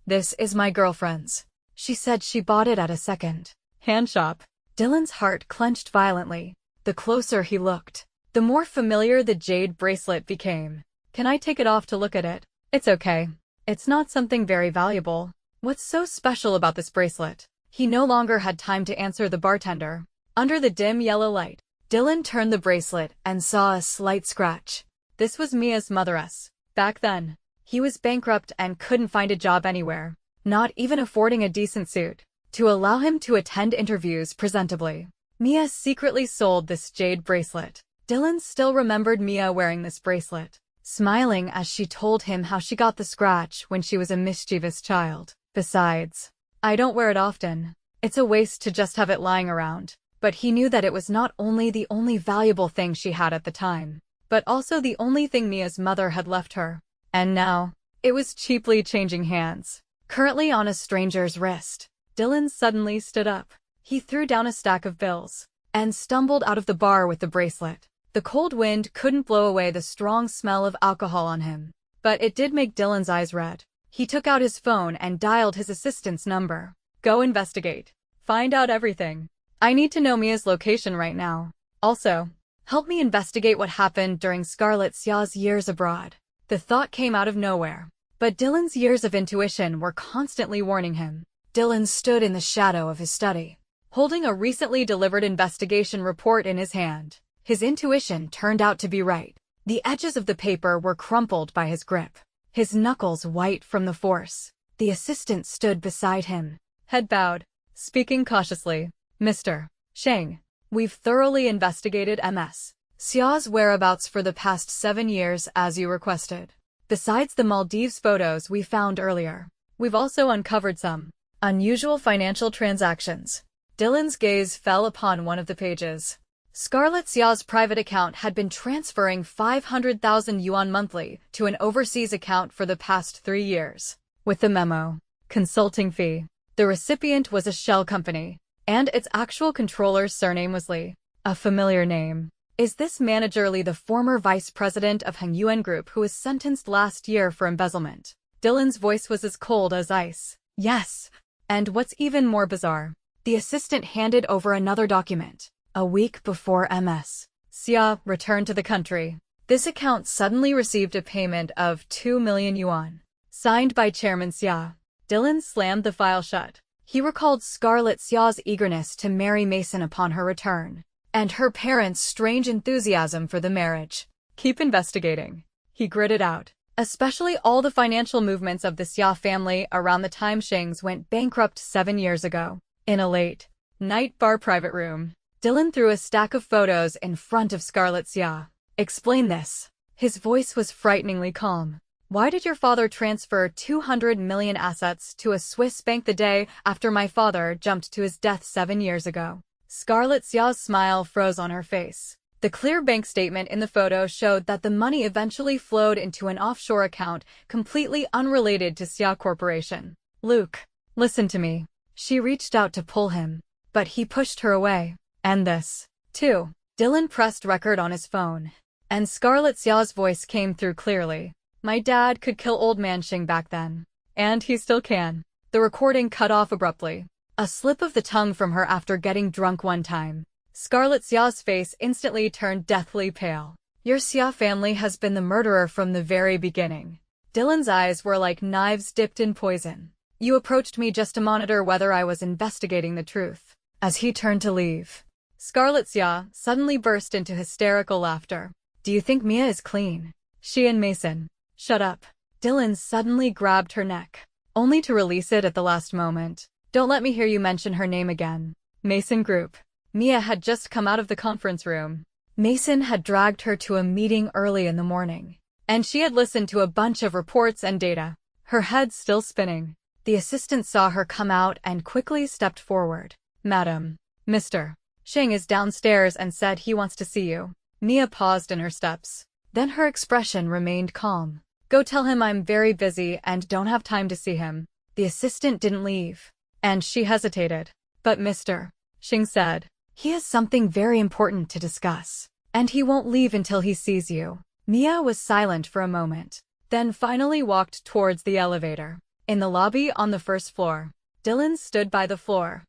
"This is my girlfriend's. She said she bought it at a second-hand shop." Dylan's heart clenched violently. The closer he looked, the more familiar the jade bracelet became. "Can I take it off to look at it?" "It's okay. It's not something very valuable." "What's so special about this bracelet?" He no longer had time to answer the bartender. Under the dim yellow light, Dylan turned the bracelet and saw a slight scratch. This was Mia's mother's. Back then, he was bankrupt and couldn't find a job anywhere, not even affording a decent suit to allow him to attend interviews presentably. Mia secretly sold this jade bracelet. Dylan still remembered Mia wearing this bracelet, smiling as she told him how she got the scratch when she was a mischievous child. "Besides, I don't wear it often. It's a waste to just have it lying around." But he knew that it was not only the only valuable thing she had at the time, but also the only thing Mia's mother had left her. And now, it was cheaply changing hands, currently on a stranger's wrist. Dylan suddenly stood up. He threw down a stack of bills and stumbled out of the bar with the bracelet. The cold wind couldn't blow away the strong smell of alcohol on him, but it did make Dylan's eyes red. He took out his phone and dialed his assistant's number. "Go investigate. Find out everything. I need to know Mia's location right now. Also, help me investigate what happened during Scarlet Xia's years abroad." The thought came out of nowhere, but Dylan's years of intuition were constantly warning him. Dylan stood in the shadow of his study, holding a recently delivered investigation report in his hand. His intuition turned out to be right. The edges of the paper were crumpled by his grip, his knuckles white from the force. The assistant stood beside him, head bowed, speaking cautiously. "Mr. Sheng, we've thoroughly investigated Ms. Xia's whereabouts for the past 7 years as you requested. Besides the Maldives photos we found earlier, we've also uncovered some unusual financial transactions." Dylan's gaze fell upon one of the pages. Scarlet Xia's private account had been transferring 500,000 yuan monthly to an overseas account for the past 3 years. With the memo, consulting fee, the recipient was a shell company, and its actual controller's surname was Li. A familiar name. "Is this manager Li the former vice president of Hengyuan Group who was sentenced last year for embezzlement?" Dylan's voice was as cold as ice. "Yes." And what's even more bizarre, the assistant handed over another document. A week before Ms. Xia returned to the country, this account suddenly received a payment of 2 million yuan, signed by Chairman Xia. Dylan slammed the file shut. He recalled Scarlett Xia's eagerness to marry Mason upon her return, and her parents' strange enthusiasm for the marriage. Keep investigating, he gritted out. Especially all the financial movements of the Xia family around the time Shangs went bankrupt 7 years ago. In a late-night bar private room, Dylan threw a stack of photos in front of Scarlett Xia. Explain this. His voice was frighteningly calm. Why did your father transfer 200 million assets to a Swiss bank the day after my father jumped to his death 7 years ago? Scarlett Xia's smile froze on her face. The clear bank statement in the photo showed that the money eventually flowed into an offshore account completely unrelated to Xia Corporation. Luke, listen to me. She reached out to pull him, but he pushed her away. And this, too. Dylan pressed record on his phone, and Scarlett Xia's voice came through clearly. My dad could kill old man Xing back then. And he still can. The recording cut off abruptly. A slip of the tongue from her after getting drunk one time. Scarlett Xia's face instantly turned deathly pale. Your Xia family has been the murderer from the very beginning. Dylan's eyes were like knives dipped in poison. You approached me just to monitor whether I was investigating the truth. As he turned to leave, Scarlett Xia suddenly burst into hysterical laughter. Do you think Mia is clean? She and Mason. Shut up. Dylan suddenly grabbed her neck, only to release it at the last moment. Don't let me hear you mention her name again. Mason Group. Mia had just come out of the conference room. Mason had dragged her to a meeting early in the morning, and she had listened to a bunch of reports and data, her head still spinning. The assistant saw her come out and quickly stepped forward. Madam, Mr. Xing is downstairs and said he wants to see you. Mia paused in her steps. Then her expression remained calm. Go tell him I'm very busy and don't have time to see him. The assistant didn't leave, and she hesitated. But Mr. Xing said, he has something very important to discuss, and he won't leave until he sees you. Mia was silent for a moment, then finally walked towards the elevator. In the lobby on the first floor, Dylan stood by the floor,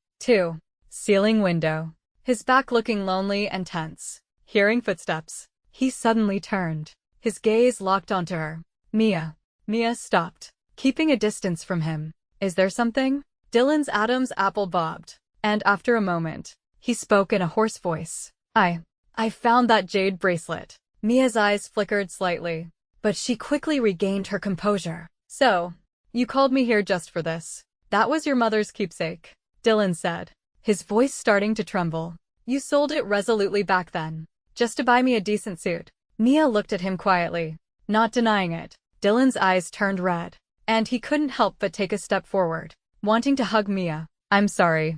ceiling window, his back looking lonely and tense. Hearing footsteps, he suddenly turned. His gaze locked onto her. Mia. Mia stopped, keeping a distance from him. Is there something? Dylan's Adam's apple bobbed, and after a moment, he spoke in a hoarse voice. I found that jade bracelet. Mia's eyes flickered slightly, but she quickly regained her composure. So, you called me here just for this. That was your mother's keepsake, Dylan said, his voice starting to tremble. You sold it resolutely back then, just to buy me a decent suit. Mia looked at him quietly, not denying it. Dylan's eyes turned red, and he couldn't help but take a step forward, wanting to hug Mia. I'm sorry.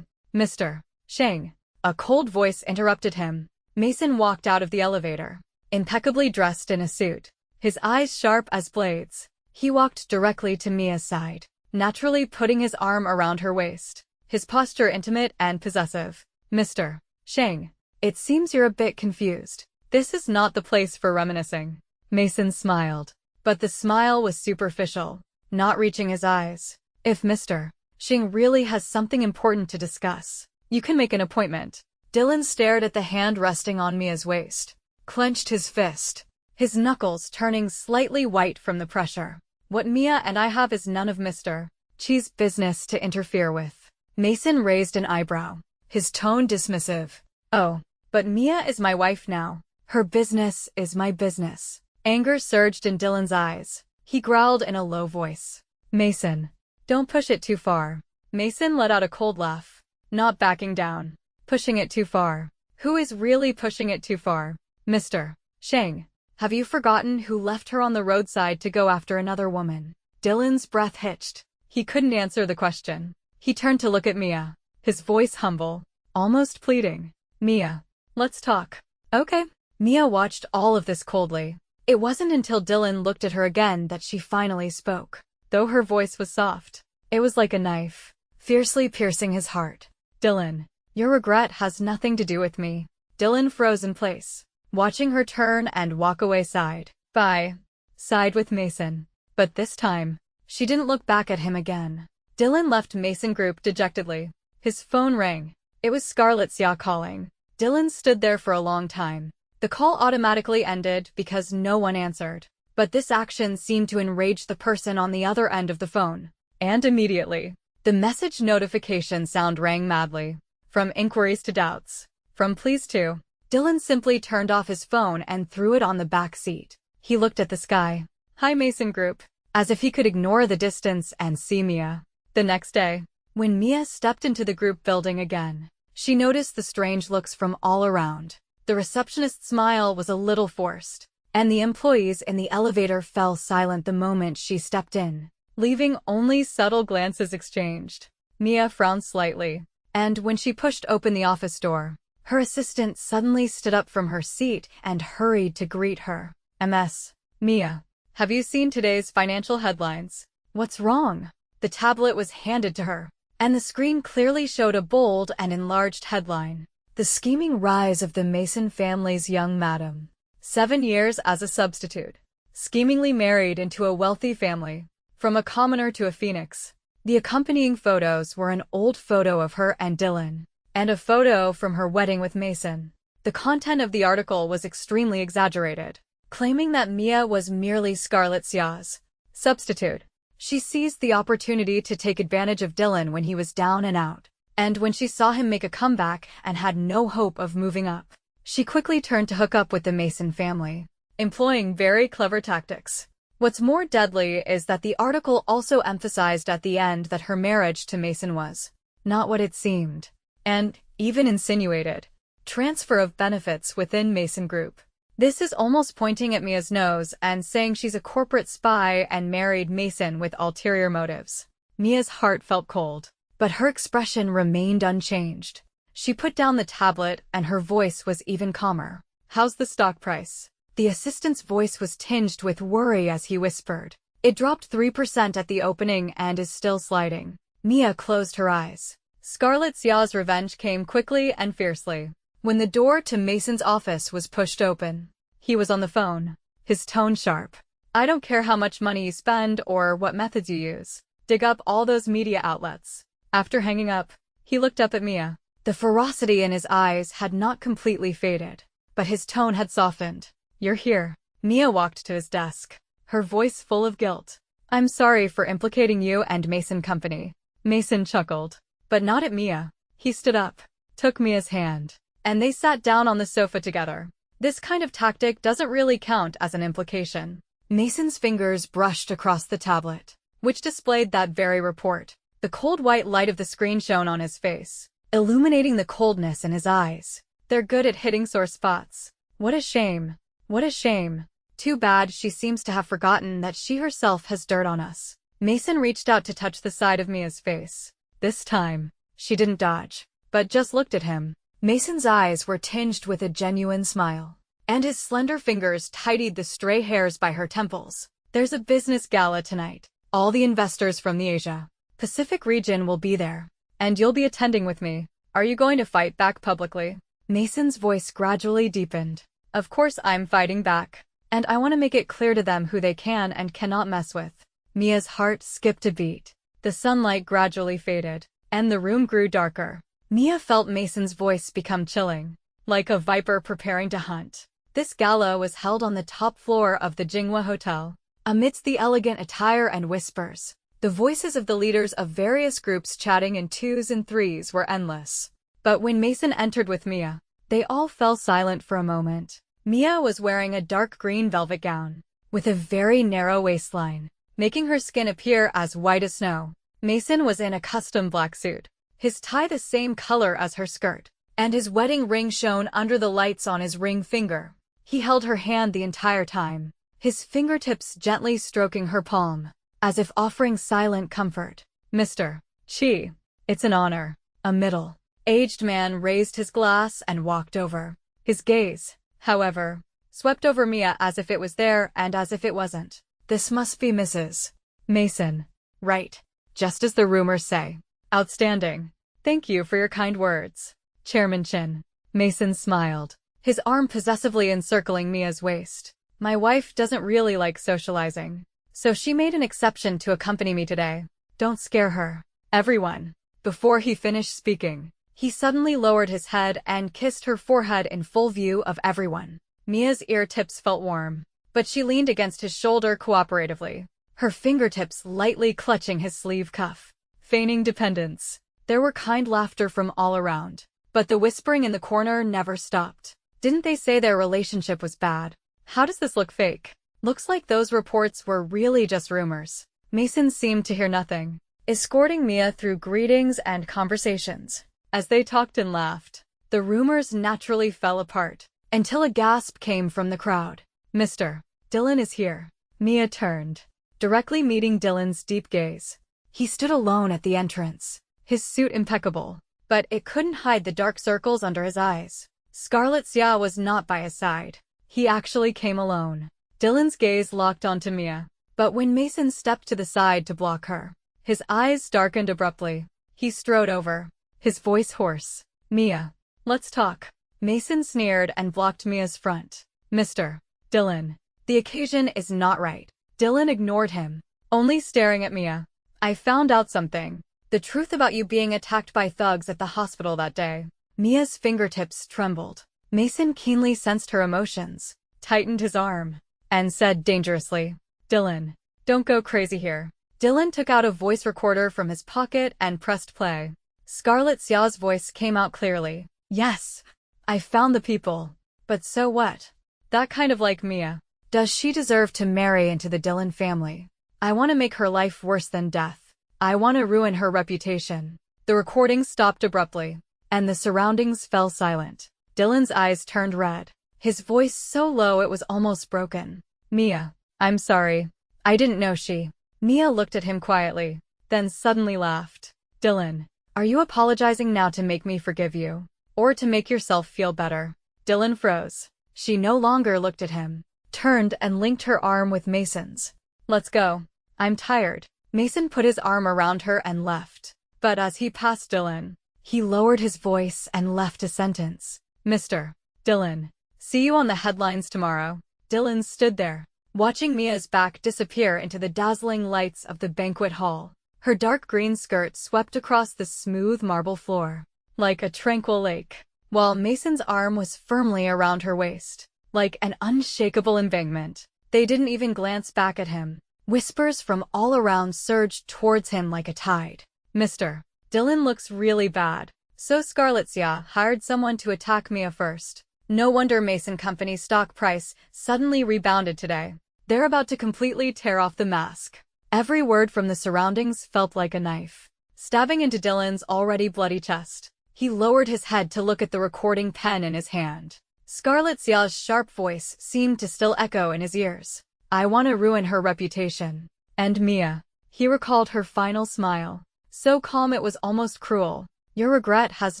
Mr. Xing. A cold voice interrupted him. Mason walked out of the elevator, impeccably dressed in a suit, his eyes sharp as blades. He walked directly to Mia's side, naturally putting his arm around her waist, his posture intimate and possessive. Mr. Xing, it seems you're a bit confused. This is not the place for reminiscing. Mason smiled, but the smile was superficial, not reaching his eyes. If Mr. Xing really has something important to discuss, you can make an appointment. Dylan stared at the hand resting on Mia's waist, clenched his fist, his knuckles turning slightly white from the pressure. What Mia and I have is none of Mr. Chi's business to interfere with. Mason raised an eyebrow, his tone dismissive. Oh, but Mia is my wife now. Her business is my business. Anger surged in Dylan's eyes. He growled in a low voice. Mason, don't push it too far. Mason let out a cold laugh, not backing down. Pushing it too far. Who is really pushing it too far? Mr. Xing, have you forgotten who left her on the roadside to go after another woman? Dylan's breath hitched. He couldn't answer the question. He turned to look at Mia, his voice humble, almost pleading. Mia, let's talk. Okay. Mia watched all of this coldly. It wasn't until Dylan looked at her again that she finally spoke. Though her voice was soft, it was like a knife, fiercely piercing his heart. Dylan, your regret has nothing to do with me. Dylan froze in place, watching her turn and walk away side by side with Mason. But this time, she didn't look back at him again. Dylan left Mason Group dejectedly. His phone rang. It was Scarlett Xia calling. Dylan stood there for a long time. The call automatically ended because no one answered. But this action seemed to enrage the person on the other end of the phone. And immediately, the message notification sound rang madly. From inquiries to doubts. From please to. Dylan simply turned off his phone and threw it on the back seat. He looked at the sky. Hi Mason Group. As if he could ignore the distance and see Mia. The next day, when Mia stepped into the group building again, she noticed the strange looks from all around. The receptionist's smile was a little forced, and the employees in the elevator fell silent the moment she stepped in, leaving only subtle glances exchanged. Mia frowned slightly, and when she pushed open the office door, her assistant suddenly stood up from her seat and hurried to greet her. Ms. Mia, have you seen today's financial headlines? What's wrong? The tablet was handed to her, and the screen clearly showed a bold and enlarged headline. The scheming rise of the Mason family's young madam. 7 years as a substitute. Schemingly married into a wealthy family. From a commoner to a phoenix. The accompanying photos were an old photo of her and Dylan, and a photo from her wedding with Mason. The content of the article was extremely exaggerated, claiming that Mia was merely Scarlett Xia's substitute. She seized the opportunity to take advantage of Dylan when he was down and out, and when she saw him make a comeback and had no hope of moving up, she quickly turned to hook up with the Mason family, employing very clever tactics. What's more deadly is that the article also emphasized at the end that her marriage to Mason was not what it seemed, and even insinuated transfer of benefits within Mason Group. This is almost pointing at Mia's nose and saying she's a corporate spy and married Mason with ulterior motives. Mia's heart felt cold, but her expression remained unchanged. She put down the tablet and her voice was even calmer. How's the stock price? The assistant's voice was tinged with worry as he whispered. It dropped 3% at the opening and is still sliding. Mia closed her eyes. Scarlett Xia's revenge came quickly and fiercely. When the door to Mason's office was pushed open, he was on the phone, his tone sharp. I don't care how much money you spend or what methods you use. Dig up all those media outlets. After hanging up, he looked up at Mia. The ferocity in his eyes had not completely faded, but his tone had softened. You're here. Mia walked to his desk, her voice full of guilt. I'm sorry for implicating you and Mason Company. Mason chuckled, but not at Mia. He stood up, took Mia's hand, and they sat down on the sofa together. This kind of tactic doesn't really count as an implication. Mason's fingers brushed across the tablet, which displayed that very report. The cold white light of the screen shone on his face, illuminating the coldness in his eyes. They're good at hitting sore spots. What a shame. What a shame. Too bad she seems to have forgotten that she herself has dirt on us. Mason reached out to touch the side of Mia's face. This time, she didn't dodge, but just looked at him. Mason's eyes were tinged with a genuine smile, and his slender fingers tidied the stray hairs by her temples. There's a business gala tonight. All the investors from the Asia-Pacific region will be there, and you'll be attending with me. Are you going to fight back publicly? Mason's voice gradually deepened. Of course I'm fighting back, and I want to make it clear to them who they can and cannot mess with. Mia's heart skipped a beat. The sunlight gradually faded, and the room grew darker. Mia felt Mason's voice become chilling, like a viper preparing to hunt. This gala was held on the top floor of the Jinghua Hotel. Amidst the elegant attire and whispers, the voices of the leaders of various groups chatting in twos and threes were endless. But when Mason entered with Mia, they all fell silent for a moment. Mia was wearing a dark green velvet gown, with a very narrow waistline, making her skin appear as white as snow. Mason was in a custom black suit, his tie the same color as her skirt, and his wedding ring shone under the lights on his ring finger. He held her hand the entire time, his fingertips gently stroking her palm, as if offering silent comfort. Mr. Chi, it's an honor. A middle-aged man raised his glass and walked over. His gaze, however, swept over Mia as if it was there and as if it wasn't. This must be Mrs. Mason, right? Just as the rumors say. Outstanding. Thank you for your kind words, Chairman Chin. Mason smiled, his arm possessively encircling Mia's waist. My wife doesn't really like socializing, so she made an exception to accompany me today. Don't scare her. Everyone. Before he finished speaking, he suddenly lowered his head and kissed her forehead in full view of everyone. Mia's ear tips felt warm, but she leaned against his shoulder cooperatively, her fingertips lightly clutching his sleeve cuff, feigning dependence. There were kind laughter from all around, but the whispering in the corner never stopped. Didn't they say their relationship was bad? How does this look fake? Looks like those reports were really just rumors. Mason seemed to hear nothing, escorting Mia through greetings and conversations. As they talked and laughed, the rumors naturally fell apart, until a gasp came from the crowd. "Mr. Dylan is here." Mia turned, directly meeting Dylan's deep gaze. He stood alone at the entrance, his suit impeccable, but it couldn't hide the dark circles under his eyes. Scarlett Xia was not by his side. He actually came alone. Dylan's gaze locked onto Mia, but when Mason stepped to the side to block her, his eyes darkened abruptly. He strode over, his voice hoarse. "Mia, let's talk." Mason sneered and blocked Mia's front. "Mr. Dylan, the occasion is not right." Dylan ignored him, only staring at Mia. "I found out something. The truth about you being attacked by thugs at the hospital that day." Mia's fingertips trembled. Mason keenly sensed her emotions, tightened his arm, and said dangerously, "Dylan, don't go crazy here." Dylan took out a voice recorder from his pocket and pressed play. Scarlett Xia's voice came out clearly. "Yes, I found the people. But so what? That kind of like Mia. Does she deserve to marry into the Dylan family? I want to make her life worse than death. I want to ruin her reputation." The recording stopped abruptly, and the surroundings fell silent. Dylan's eyes turned red, his voice so low it was almost broken. "Mia, I'm sorry. I didn't know she." Mia looked at him quietly, then suddenly laughed. "Dylan, are you apologizing now to make me forgive you, or to make yourself feel better?" Dylan froze. She no longer looked at him, turned and linked her arm with Mason's. "Let's go. I'm tired." Mason put his arm around her and left, but as he passed Dylan, he lowered his voice and left a sentence. "Mr. Dylan, see you on the headlines tomorrow." Dylan stood there, watching Mia's back disappear into the dazzling lights of the banquet hall. Her dark green skirt swept across the smooth marble floor, like a tranquil lake, while Mason's arm was firmly around her waist, like an unshakable embankment. They didn't even glance back at him. Whispers from all around surged towards him like a tide. "Mr. Dylan looks really bad. So Scarlett Xia hired someone to attack Mia first. No wonder Mason Company's stock price suddenly rebounded today. They're about to completely tear off the mask." Every word from the surroundings felt like a knife, stabbing into Dylan's already bloody chest. He lowered his head to look at the recording pen in his hand. Scarlett Xia's sharp voice seemed to still echo in his ears. "I want to ruin her reputation. And Mia." He recalled her final smile, so calm it was almost cruel. "Your regret has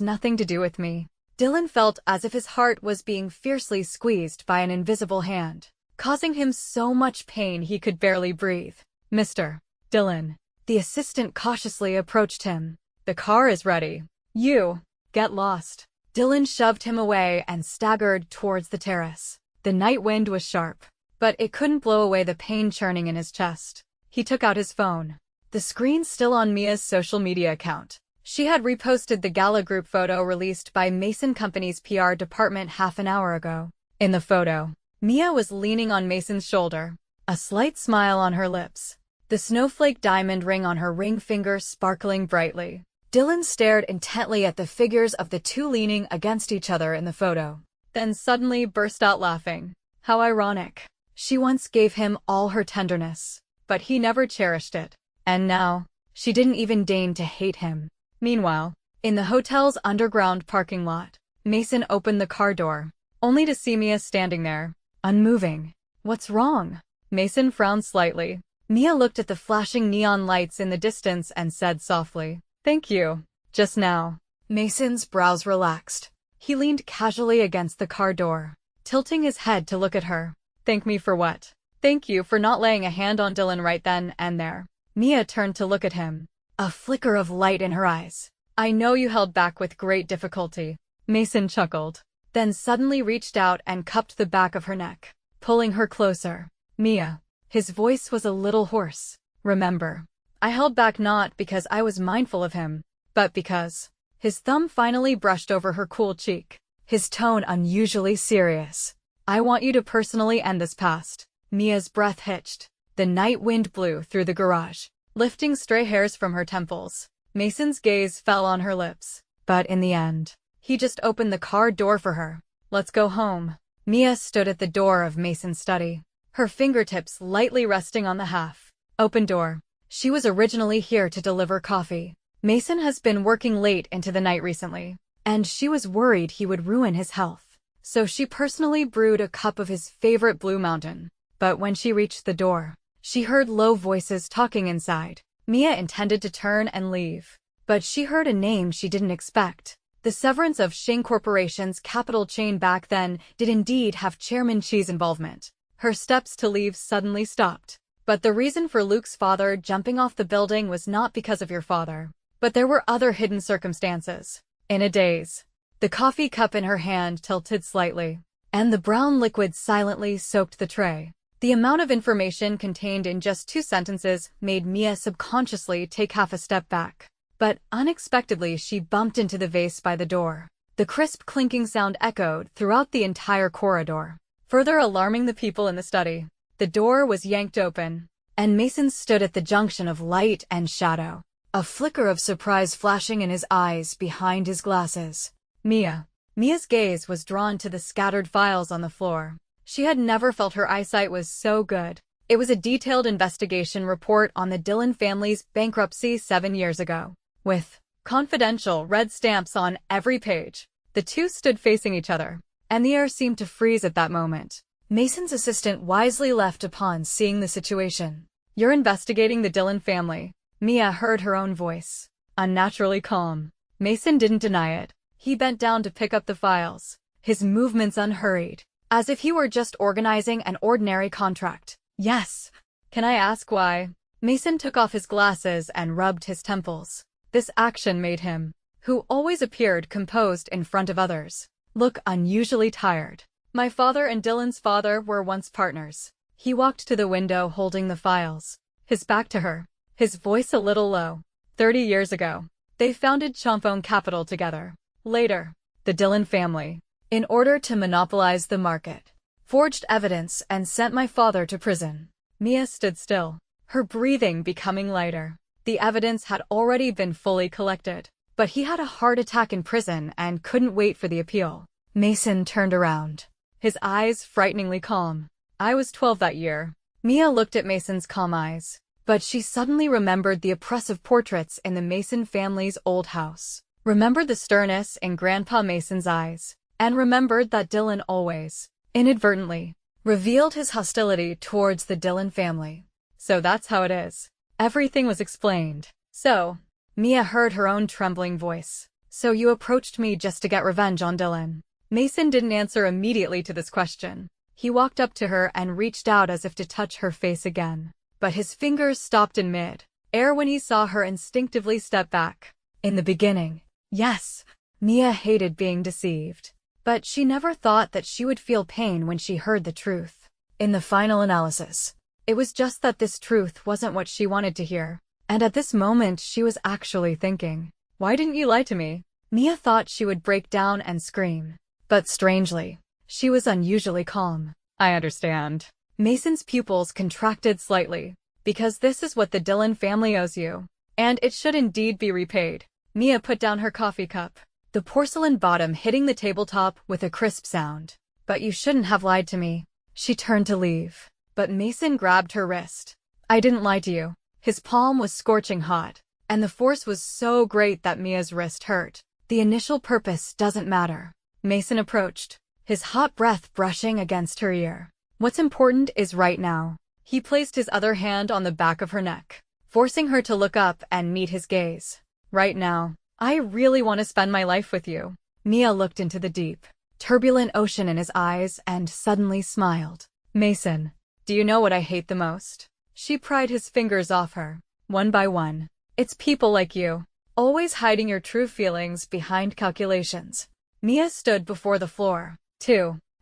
nothing to do with me." Dylan felt as if his heart was being fiercely squeezed by an invisible hand, causing him so much pain he could barely breathe. "Mr. Dylan." The assistant cautiously approached him. "The car is ready. You get lost." Dylan shoved him away and staggered towards the terrace. The night wind was sharp, but it couldn't blow away the pain churning in his chest. He took out his phone. The screen still on Mia's social media account. She had reposted the gala group photo released by Mason Company's PR department half an hour ago. In the photo, Mia was leaning on Mason's shoulder, a slight smile on her lips, the snowflake diamond ring on her ring finger sparkling brightly. Dylan stared intently at the figures of the two leaning against each other in the photo, then suddenly burst out laughing. How ironic. She once gave him all her tenderness, but he never cherished it. And now, she didn't even deign to hate him. Meanwhile, in the hotel's underground parking lot, Mason opened the car door, only to see Mia standing there, unmoving. "What's wrong?" Mason frowned slightly. Mia looked at the flashing neon lights in the distance and said softly, "Thank you. Just now." Mason's brows relaxed. He leaned casually against the car door, tilting his head to look at her. "Thank me for what?" "Thank you for not laying a hand on Dylan right then and there." Mia turned to look at him, a flicker of light in her eyes. "I know you held back with great difficulty." Mason chuckled, then suddenly reached out and cupped the back of her neck, pulling her closer. "Mia." His voice was a little hoarse. "Remember, I held back not because I was mindful of him, but because—" His thumb finally brushed over her cool cheek, his tone unusually serious. "I want you to personally end this past." Mia's breath hitched. The night wind blew through the garage, lifting stray hairs from her temples. Mason's gaze fell on her lips, but in the end, he just opened the car door for her. "Let's go home." Mia stood at the door of Mason's study, her fingertips lightly resting on the half-open door. She was originally here to deliver coffee. Mason has been working late into the night recently, and she was worried he would ruin his health. So she personally brewed a cup of his favorite Blue Mountain. But when she reached the door, she heard low voices talking inside. Mia intended to turn and leave, but she heard a name she didn't expect. The severance of Shing Corporation's capital chain back then did indeed have Chairman Chi's involvement. Her steps to leave suddenly stopped. But the reason for Luke's father jumping off the building was not because of your father. But there were other hidden circumstances. In a daze, the coffee cup in her hand tilted slightly, and the brown liquid silently soaked the tray. The amount of information contained in just 2 sentences made Mia subconsciously take half a step back. But unexpectedly she bumped into the vase by the door. The crisp clinking sound echoed throughout the entire corridor, further alarming the people in the study. The door was yanked open, and Mason stood at the junction of light and shadow, a flicker of surprise flashing in his eyes behind his glasses. Mia's gaze was drawn to the scattered files on the floor. She had never felt her eyesight was so good. It was a detailed investigation report on the Dillon family's bankruptcy 7 years ago, with confidential red stamps on every page. The two stood facing each other, and the air seemed to freeze at that moment. Mason's assistant wisely left upon seeing the situation. "You're investigating the Dillon family." Mia heard her own voice, unnaturally calm. Mason didn't deny it. He bent down to pick up the files, his movements unhurried, as if he were just organizing an ordinary contract. "Yes. Can I ask why?" Mason took off his glasses and rubbed his temples. This action made him, who always appeared composed in front of others, look unusually tired. "My father and Dillon's father were once partners." He walked to the window holding the files, his back to her, his voice a little low. 30 years ago, they founded Champone Capital together. Later, the Dillon family, in order to monopolize the market, forged evidence and sent my father to prison. Mia stood still, her breathing becoming lighter. The evidence had already been fully collected, but he had a heart attack in prison and couldn't wait for the appeal. Mason turned around, his eyes frighteningly calm. "I was 12 that year." Mia looked at Mason's calm eyes, but she suddenly remembered the oppressive portraits in the Mason family's old house, remembered the sternness in Grandpa Mason's eyes, and remembered that Dillon always, inadvertently, revealed his hostility towards the Dillon family. "So that's how it is." Everything was explained. "So," Mia heard her own trembling voice, "so you approached me just to get revenge on Dillon?" Mason didn't answer immediately to this question. He walked up to her and reached out as if to touch her face again. But his fingers stopped in mid-air when he saw her instinctively step back. In the beginning, yes, Mia hated being deceived. But she never thought that she would feel pain when she heard the truth. In the final analysis, it was just that this truth wasn't what she wanted to hear. And at this moment she was actually thinking, "Why didn't you lie to me?" Mia thought she would break down and scream. But strangely, she was unusually calm. "I understand." Mason's pupils contracted slightly. "Because this is what the Dillon family owes you. And it should indeed be repaid." Mia put down her coffee cup, the porcelain bottom hitting the tabletop with a crisp sound. "But you shouldn't have lied to me." She turned to leave, but Mason grabbed her wrist. "I didn't lie to you." His palm was scorching hot, and the force was so great that Mia's wrist hurt. "The initial purpose doesn't matter." Mason approached, his hot breath brushing against her ear. "What's important is right now." He placed his other hand on the back of her neck, forcing her to look up and meet his gaze. "Right now, I really want to spend my life with you." Mia looked into the deep, turbulent ocean in his eyes and suddenly smiled. "Mason, do you know what I hate the most?" She pried his fingers off her, one by one. "It's people like you, always hiding your true feelings behind calculations." Mia stood before the floor,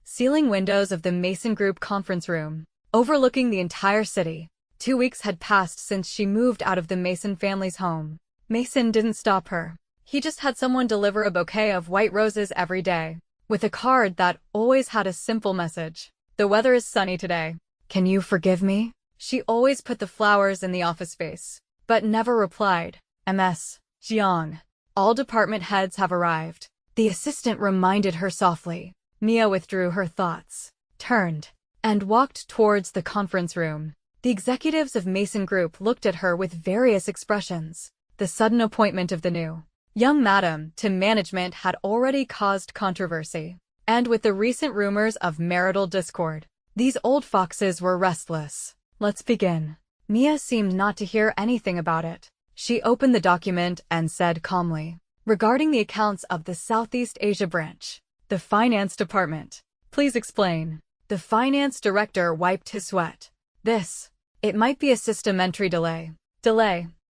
ceiling windows of the Mason Group conference room, overlooking the entire city. 2 weeks had passed since she moved out of the Mason family's home. Mason didn't stop her. He just had someone deliver a bouquet of white roses every day, with a card that always had a simple message. "The weather is sunny today. Can you forgive me?" She always put the flowers in the office space, but never replied. Ms. Jiang. All department heads have arrived. The assistant reminded her softly. Mia withdrew her thoughts, turned, and walked towards the conference room. The executives of Mason Group looked at her with various expressions. The sudden appointment of the new young madam to management had already caused controversy. And with the recent rumors of marital discord, these old foxes were restless. Let's begin. Mia seemed not to hear anything about it. She opened the document and said calmly, regarding the accounts of the Southeast Asia branch, the finance department. Please explain. The finance director wiped his sweat. It might be a system entry delay.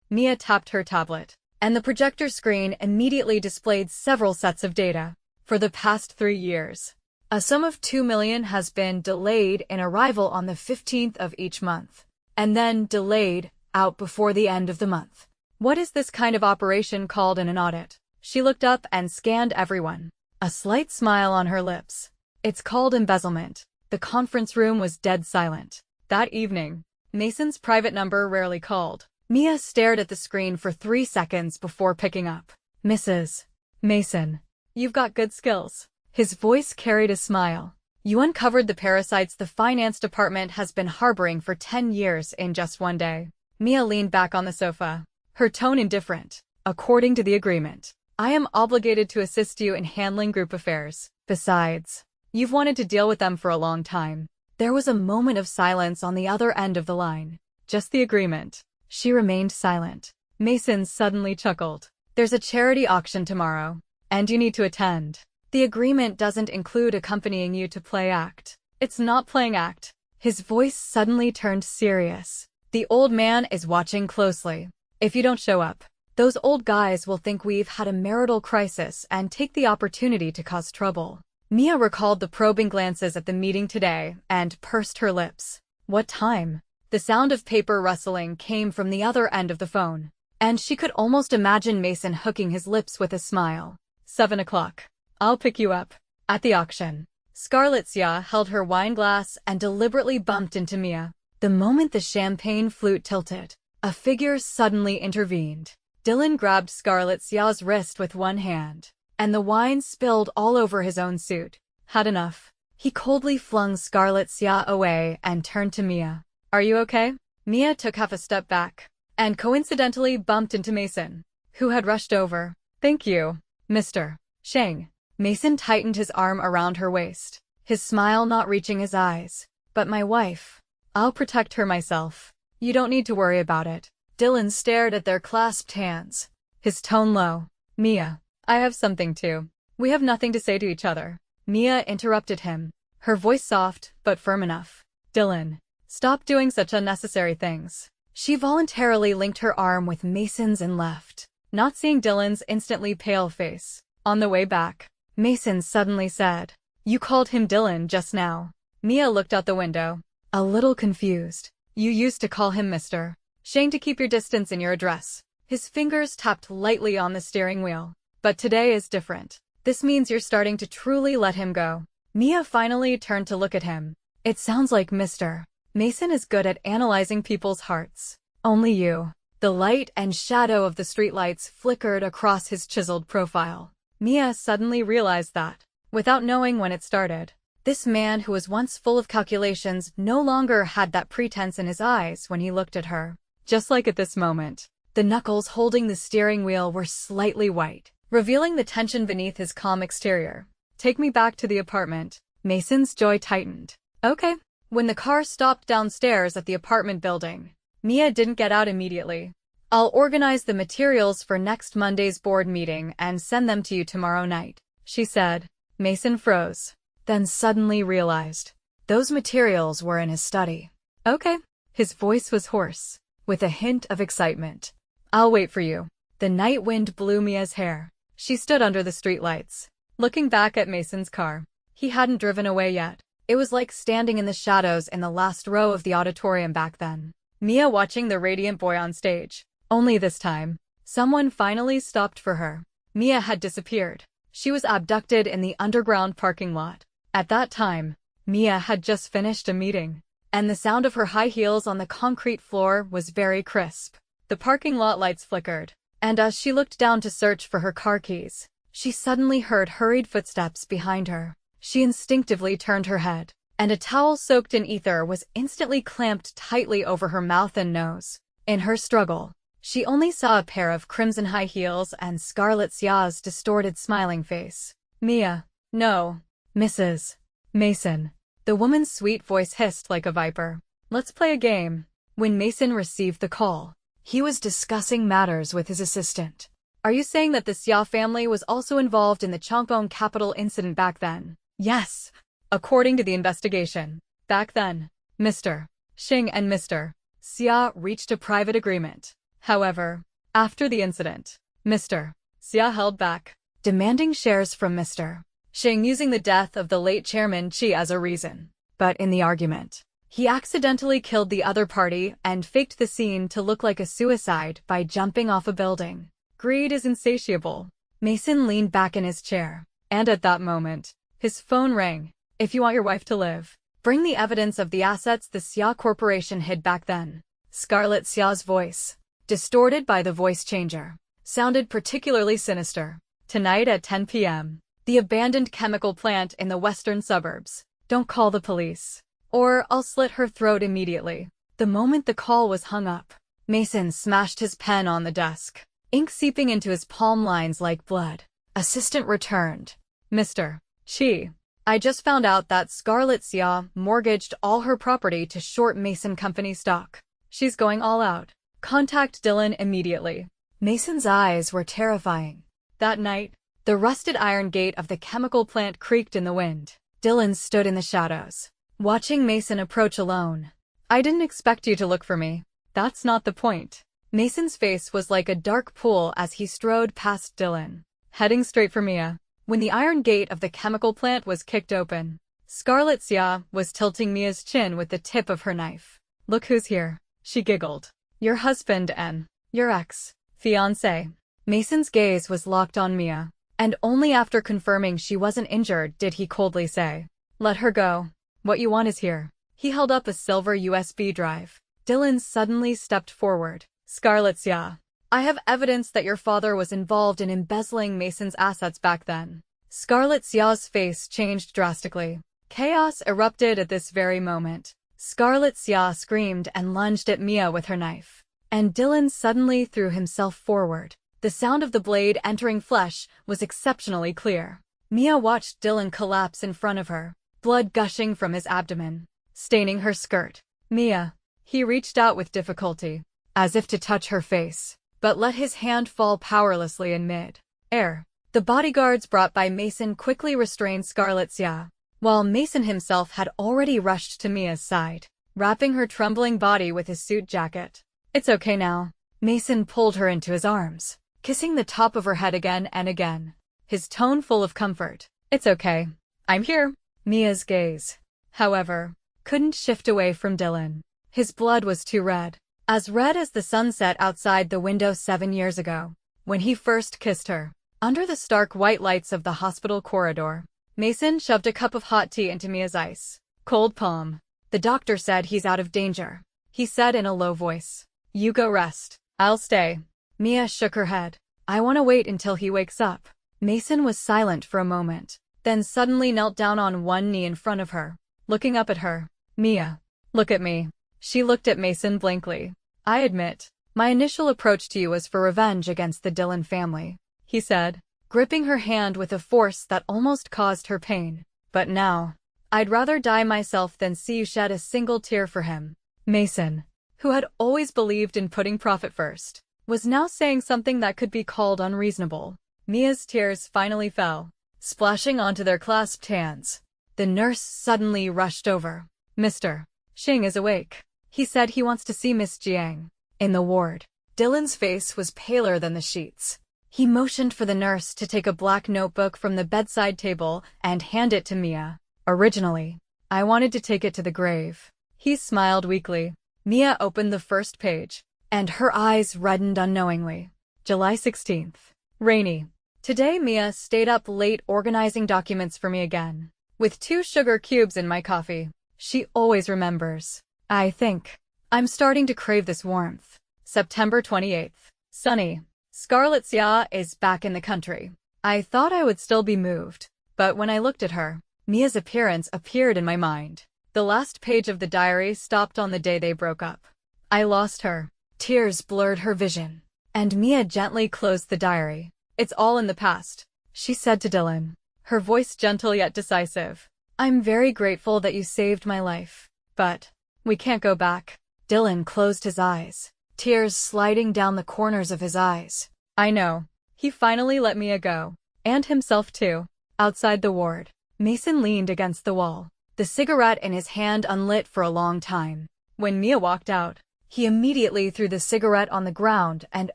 Mia tapped her tablet, and the projector screen immediately displayed several sets of data. For the past 3 years, a sum of 2 million has been delayed in arrival on the 15th of each month, and then delayed out before the end of the month. What is this kind of operation called in an audit? She looked up and scanned everyone, a slight smile on her lips. It's called embezzlement. The conference room was dead silent. That evening, Mason's private number rarely called. Mia stared at the screen for 3 seconds before picking up. Mrs. Mason, you've got good skills. His voice carried a smile. You uncovered the parasites the finance department has been harboring for 10 years in just one day. Mia leaned back on the sofa, her tone indifferent. According to the agreement, I am obligated to assist you in handling group affairs. Besides, you've wanted to deal with them for a long time. There was a moment of silence on the other end of the line. Just the agreement. She remained silent. Mason suddenly chuckled. There's a charity auction tomorrow, and you need to attend. The agreement doesn't include accompanying you to play act. It's not playing act. His voice suddenly turned serious. The old man is watching closely. If you don't show up, those old guys will think we've had a marital crisis and take the opportunity to cause trouble. Mia recalled the probing glances at the meeting today and pursed her lips. What time? The sound of paper rustling came from the other end of the phone, and she could almost imagine Mason hooking his lips with a smile. 7 o'clock. I'll pick you up. At the auction. Scarlett Xia held her wine glass and deliberately bumped into Mia. The moment the champagne flute tilted, a figure suddenly intervened. Dylan grabbed Scarlett Xia's wrist with one hand, and the wine spilled all over his own suit. Had enough. He coldly flung Scarlett Xia away and turned to Mia. Are you okay? Mia took half a step back, and coincidentally bumped into Mason, who had rushed over. Thank you, Mr. Sheng. Mason tightened his arm around her waist, his smile not reaching his eyes. But my wife. I'll protect her myself. You don't need to worry about it. Dylan stared at their clasped hands, his tone low. Mia, I have something too. We have nothing to say to each other. Mia interrupted him, her voice soft but firm enough. Dylan, stop doing such unnecessary things. She voluntarily linked her arm with Mason's and left, not seeing Dylan's instantly pale face. On the way back, Mason suddenly said, You called him Dylan just now. Mia looked out the window, a little confused. You used to call him Mr. Sheng to keep your distance in your address. His fingers tapped lightly on the steering wheel. But today is different. This means you're starting to truly let him go. Mia finally turned to look at him. It sounds like Mr. Mason is good at analyzing people's hearts. Only you. The light and shadow of the streetlights flickered across his chiseled profile. Mia suddenly realized that, without knowing when it started, this man who was once full of calculations no longer had that pretense in his eyes when he looked at her. Just like at this moment, the knuckles holding the steering wheel were slightly white, revealing the tension beneath his calm exterior. Take me back to the apartment. Mason's jaw tightened. Okay. When the car stopped downstairs at the apartment building, Mia didn't get out immediately. I'll organize the materials for next Monday's board meeting and send them to you tomorrow night, she said. Mason froze, then suddenly realized those materials were in his study. Okay. His voice was hoarse, with a hint of excitement. I'll wait for you. The night wind blew Mia's hair. She stood under the streetlights, looking back at Mason's car. He hadn't driven away yet. It was like standing in the shadows in the last row of the auditorium back then. Mia watching the radiant boy on stage. Only this time, someone finally stopped for her. Mia had disappeared. She was abducted in the underground parking lot. At that time, Mia had just finished a meeting. and the sound of her high heels on the concrete floor was very crisp. The parking lot lights flickered, and as she looked down to search for her car keys, she suddenly heard hurried footsteps behind her. She instinctively turned her head, and a towel soaked in ether was instantly clamped tightly over her mouth and nose. In her struggle, she only saw a pair of crimson high heels and Scarlett Xia's distorted smiling face. "Mia." "No, Mrs. Mason." The woman's sweet voice hissed like a viper. "Let's play a game." When Mason received the call, he was discussing matters with his assistant. "Are you saying that the Xia family was also involved in the Changpeng capital incident back then?" "Yes. According to the investigation, back then, Mr. Xing and Mr. Xia reached a private agreement. However, after the incident, Mr. Xia held back, demanding shares from Mr. Xing using the death of the late Chairman Qi as a reason. But in the argument, he accidentally killed the other party and faked the scene to look like a suicide by jumping off a building. Greed is insatiable." Mason leaned back in his chair, and at that moment, his phone rang. "If you want your wife to live, bring the evidence of the assets the Xia Corporation hid back then." Scarlett Xia's voice, distorted by the voice changer, sounded particularly sinister. "Tonight at 10 p.m., the abandoned chemical plant in the western suburbs. Don't call the police, or I'll slit her throat immediately." The moment the call was hung up, Mason smashed his pen on the desk, ink seeping into his palm lines like blood. Assistant returned. "Mr. Qi, I just found out that Scarlett Xia mortgaged all her property to short Mason Company stock. She's going all out. Contact Dylan immediately." Mason's eyes were terrifying. That night, the rusted iron gate of the chemical plant creaked in the wind. Dylan stood in the shadows, watching Mason approach alone. "I didn't expect you to look for me. That's not the point." Mason's face was like a dark pool as he strode past Dylan, heading straight for Mia. When the iron gate of the chemical plant was kicked open, Scarlett Xia was tilting Mia's chin with the tip of her knife. "Look who's here," she giggled. "Your husband and your ex-fiancé." Mason's gaze was locked on Mia, and only after confirming she wasn't injured did he coldly say, "Let her go. What you want is here." He held up a silver USB drive. Dylan suddenly stepped forward. "Scarlett Xia, I have evidence that your father was involved in embezzling Mason's assets back then." Scarlett Xia's face changed drastically. Chaos erupted at this very moment. Scarlett Xia screamed and lunged at Mia with her knife, and Dylan suddenly threw himself forward. The sound of the blade entering flesh was exceptionally clear. Mia watched Dylan collapse in front of her, blood gushing from his abdomen, staining her skirt. "Mia." He reached out with difficulty, as if to touch her face, but let his hand fall powerlessly in mid-air. The bodyguards brought by Mason quickly restrained Scarlett Xia, while Mason himself had already rushed to Mia's side, wrapping her trembling body with his suit jacket. "It's okay now." Mason pulled her into his arms, kissing the top of her head again and again, his tone full of comfort. "It's okay. I'm here." Mia's gaze, however, couldn't shift away from Dylan. His blood was too red as the sunset outside the window 7 years ago, when he first kissed her. Under the stark white lights of the hospital corridor, Mason shoved a cup of hot tea into Mia's ice cold palm. "The doctor said he's out of danger," he said in a low voice. "You go rest. I'll stay." Mia shook her head. "I want to wait until he wakes up." Mason was silent for a moment, then suddenly knelt down on one knee in front of her, looking up at her. "Mia, look at me." She looked at Mason blankly. "I admit, my initial approach to you was for revenge against the Dylan family," he said, gripping her hand with a force that almost caused her pain. "But now, I'd rather die myself than see you shed a single tear for him." Mason, who had always believed in putting profit first, was now saying something that could be called unreasonable. Mia's tears finally fell, splashing onto their clasped hands. The nurse suddenly rushed over. "Mr. Xing is awake. He said he wants to see Miss Jiang." In the ward, Dylan's face was paler than the sheets. He motioned for the nurse to take a black notebook from the bedside table and hand it to Mia. "Originally, I wanted to take it to the grave." He smiled weakly. Mia opened the first page, and her eyes reddened unknowingly. July 16th. Rainy. Today Mia stayed up late organizing documents for me again. With 2 sugar cubes in my coffee, She always remembers. I think. I'm starting to crave this warmth. September 28th. Sunny. Scarlet Xia is back in the country. I thought I would still be moved, but when I looked at her, Mia's appearance appeared in my mind. The last page of the diary stopped on the day they broke up. I lost her. Tears blurred her vision, and Mia gently closed the diary. It's all in the past, she said to Dylan, her voice gentle yet decisive. I'm very grateful that you saved my life, but we can't go back. Dylan closed his eyes, tears sliding down the corners of his eyes. I know. He finally let Mia go. And himself too. Outside the ward, Mason leaned against the wall, the cigarette in his hand unlit for a long time. When Mia walked out, he immediately threw the cigarette on the ground and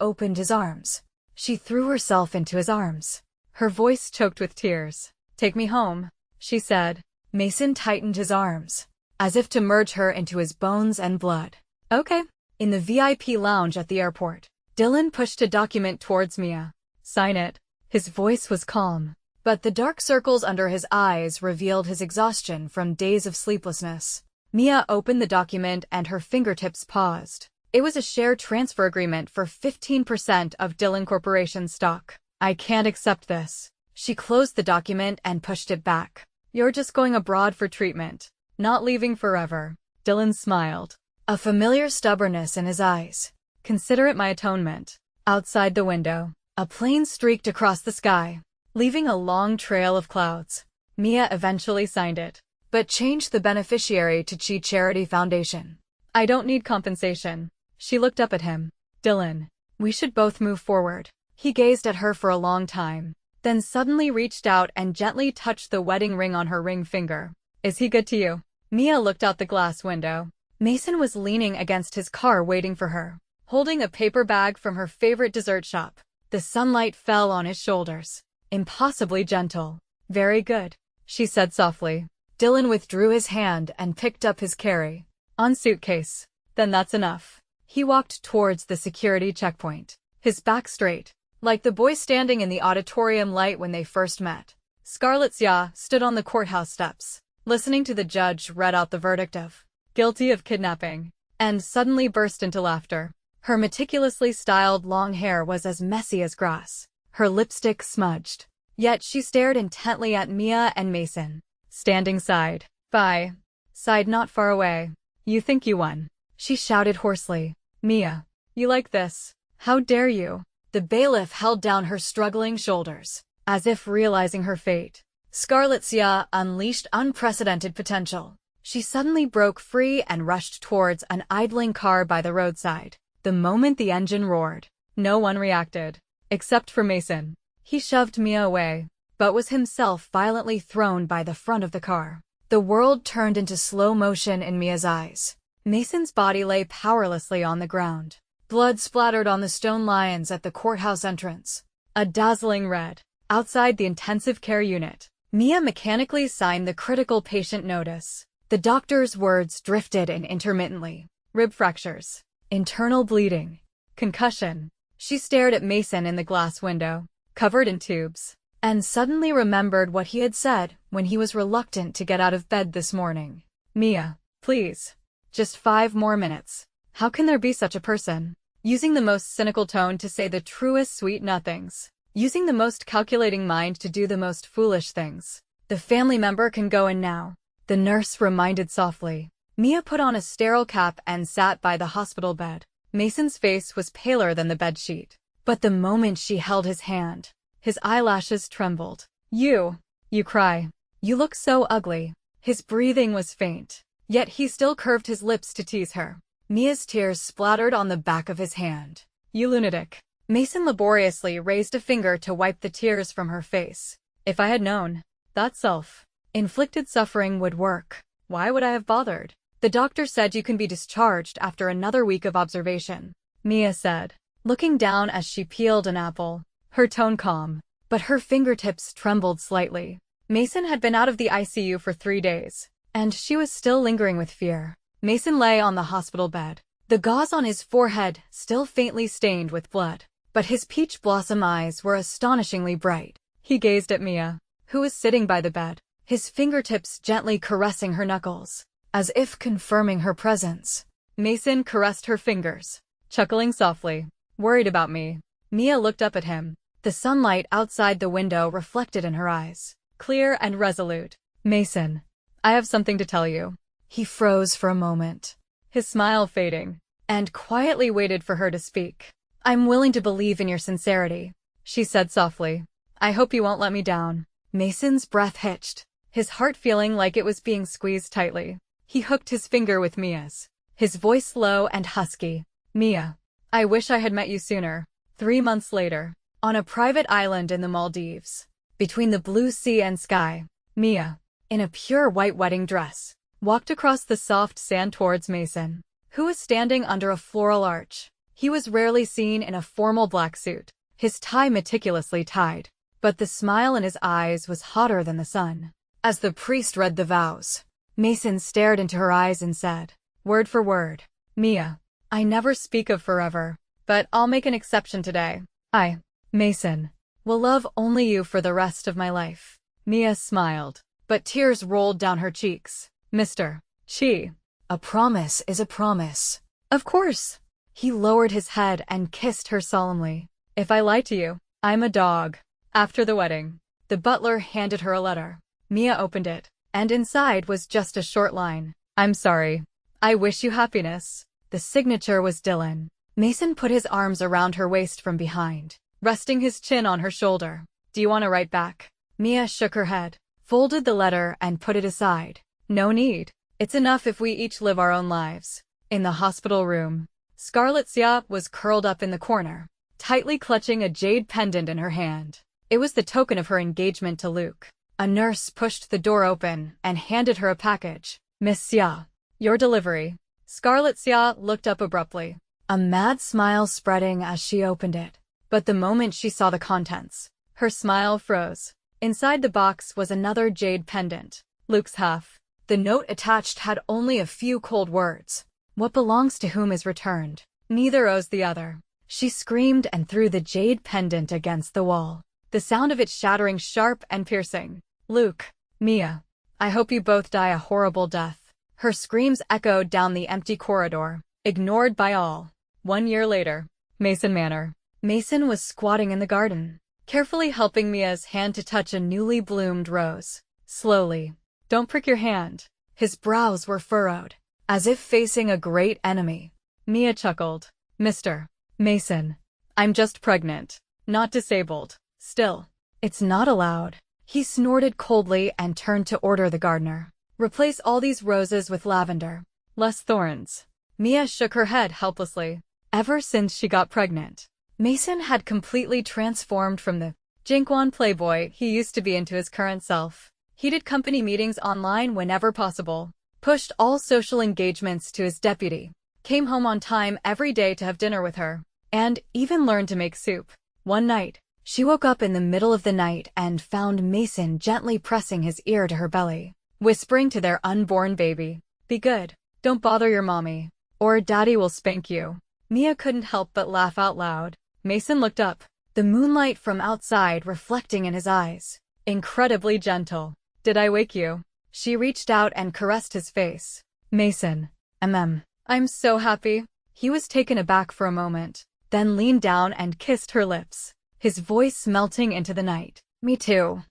opened his arms. She threw herself into his arms, her voice choked with tears. Take me home, she said. Mason tightened his arms, as if to merge her into his bones and blood. Okay. In the VIP lounge at the airport, Dylan pushed a document towards Mia. Sign it. His voice was calm, but the dark circles under his eyes revealed his exhaustion from days of sleeplessness. Mia opened the document and her fingertips paused. It was a share transfer agreement for 15% of Dylan Corporation stock. I can't accept this. She closed the document and pushed it back. You're just going abroad for treatment, not leaving forever. Dylan smiled, a familiar stubbornness in his eyes. Consider it my atonement. Outside the window, a plane streaked across the sky, leaving a long trail of clouds. Mia eventually signed it, but changed the beneficiary to Chi Charity Foundation. I don't need compensation. She looked up at him. Dylan, we should both move forward. He gazed at her for a long time, then suddenly reached out and gently touched the wedding ring on her ring finger. Is he good to you? Mia looked out the glass window. Mason was leaning against his car waiting for her, holding a paper bag from her favorite dessert shop. The sunlight fell on his shoulders, impossibly gentle. Very good, she said softly. Dylan withdrew his hand and picked up his carry-on suitcase. Then that's enough. He walked towards the security checkpoint, his back straight, like the boy standing in the auditorium light when they first met. Scarlet Xia stood on the courthouse steps, listening to the judge read out the verdict of guilty of kidnapping, and suddenly burst into laughter. Her meticulously styled long hair was as messy as grass, her lipstick smudged. Yet she stared intently at Mia and Mason, standing side by side not far away. You think you won, she shouted hoarsely. Mia, you like this? How dare you? The bailiff held down her struggling shoulders, as if realizing her fate. Scarlet Xia unleashed unprecedented potential. She suddenly broke free and rushed towards an idling car by the roadside. The moment the engine roared, no one reacted, except for Mason. He shoved Mia away, but was himself violently thrown by the front of the car. The world turned into slow motion in Mia's eyes. Mason's body lay powerlessly on the ground. Blood splattered on the stone lions at the courthouse entrance. A dazzling red. Outside the intensive care unit, Mia mechanically signed the critical patient notice. The doctor's words drifted in intermittently. Rib fractures. Internal bleeding. Concussion. She stared at Mason in the glass window, covered in tubes, and suddenly remembered what he had said when he was reluctant to get out of bed this morning. Mia, please. Just 5 more minutes. How can there be such a person? Using the most cynical tone to say the truest sweet nothings. Using the most calculating mind to do the most foolish things. The family member can go in now, the nurse reminded softly. Mia put on a sterile cap and sat by the hospital bed. Mason's face was paler than the bedsheet. But the moment she held his hand, his eyelashes trembled. You cry. You look so ugly. His breathing was faint, yet he still curved his lips to tease her. Mia's tears splattered on the back of his hand. You lunatic. Mason laboriously raised a finger to wipe the tears from her face. If I had known that self-inflicted suffering would work, why would I have bothered? The doctor said you can be discharged after another week of observation, Mia said, looking down as she peeled an apple, her tone calm, but her fingertips trembled slightly. Mason had been out of the ICU for 3 days, and she was still lingering with fear. Mason lay on the hospital bed, the gauze on his forehead still faintly stained with blood, but his peach blossom eyes were astonishingly bright. He gazed at Mia, who was sitting by the bed, his fingertips gently caressing her knuckles. as if confirming her presence. Mason caressed her fingers, chuckling softly. Worried about me? Mia looked up at him. The sunlight outside the window reflected in her eyes, clear and resolute. Mason, I have something to tell you. He froze for a moment, his smile fading, and quietly waited for her to speak. I'm willing to believe in your sincerity, she said softly. I hope you won't let me down. Mason's breath hitched, his heart feeling like it was being squeezed tightly. He hooked his finger with Mia's, his voice low and husky. Mia, I wish I had met you sooner. 3 months later, on a private island in the Maldives, between the blue sea and sky, Mia, in a pure white wedding dress, walked across the soft sand towards Mason, who was standing under a floral arch. He was rarely seen in a formal black suit, his tie meticulously tied, but the smile in his eyes was hotter than the sun. As the priest read the vows, Mason stared into her eyes and said, word for word, Mia, I never speak of forever, but I'll make an exception today. I, Mason, will love only you for the rest of my life. Mia smiled, but tears rolled down her cheeks. Mr. Chi, a promise is a promise. Of course. He lowered his head and kissed her solemnly. If I lie to you, I'm a dog. After the wedding, the butler handed her a letter. Mia opened it, and inside was just a short line. I'm sorry. I wish you happiness. The signature was Dylan. Mason put his arms around her waist from behind, resting his chin on her shoulder. Do you want to write back? Mia shook her head, folded the letter and put it aside. No need. It's enough if we each live our own lives. In the hospital room, Scarlett Xia was curled up in the corner, tightly clutching a jade pendant in her hand. It was the token of her engagement to Luke. A nurse pushed the door open and handed her a package. Miss Xia, your delivery. Scarlett Xia looked up abruptly, a mad smile spreading as she opened it. But the moment she saw the contents, her smile froze. Inside the box was another jade pendant, Luke's half. The note attached had only a few cold words. What belongs to whom is returned. Neither owes the other. She screamed and threw the jade pendant against the wall, the sound of it shattering sharp and piercing. Luke, Mia, I hope you both die a horrible death. Her screams echoed down the empty corridor, ignored by all. 1 year later, Mason Manor. Mason was squatting in the garden, carefully helping Mia's hand to touch a newly bloomed rose. Slowly. Don't prick your hand. His brows were furrowed, as if facing a great enemy. Mia chuckled. Mr. Mason, I'm just pregnant, not disabled. Still, it's not allowed. He snorted coldly and turned to order the gardener. Replace all these roses with lavender. Less thorns. Mia shook her head helplessly. Ever since she got pregnant, Mason had completely transformed from the Jinquan playboy he used to be into his current self. He did company meetings online whenever possible, pushed all social engagements to his deputy, came home on time every day to have dinner with her, and even learned to make soup. One night, she woke up in the middle of the night and found Mason gently pressing his ear to her belly, whispering to their unborn baby, "Be good, don't bother your mommy, or daddy will spank you." Mia couldn't help but laugh out loud. Mason looked up, the moonlight from outside reflecting in his eyes. Incredibly gentle. Did I wake you? She reached out and caressed his face. Mason, I'm so happy. He was taken aback for a moment, then leaned down and kissed her lips, his voice melting into the night. Me too.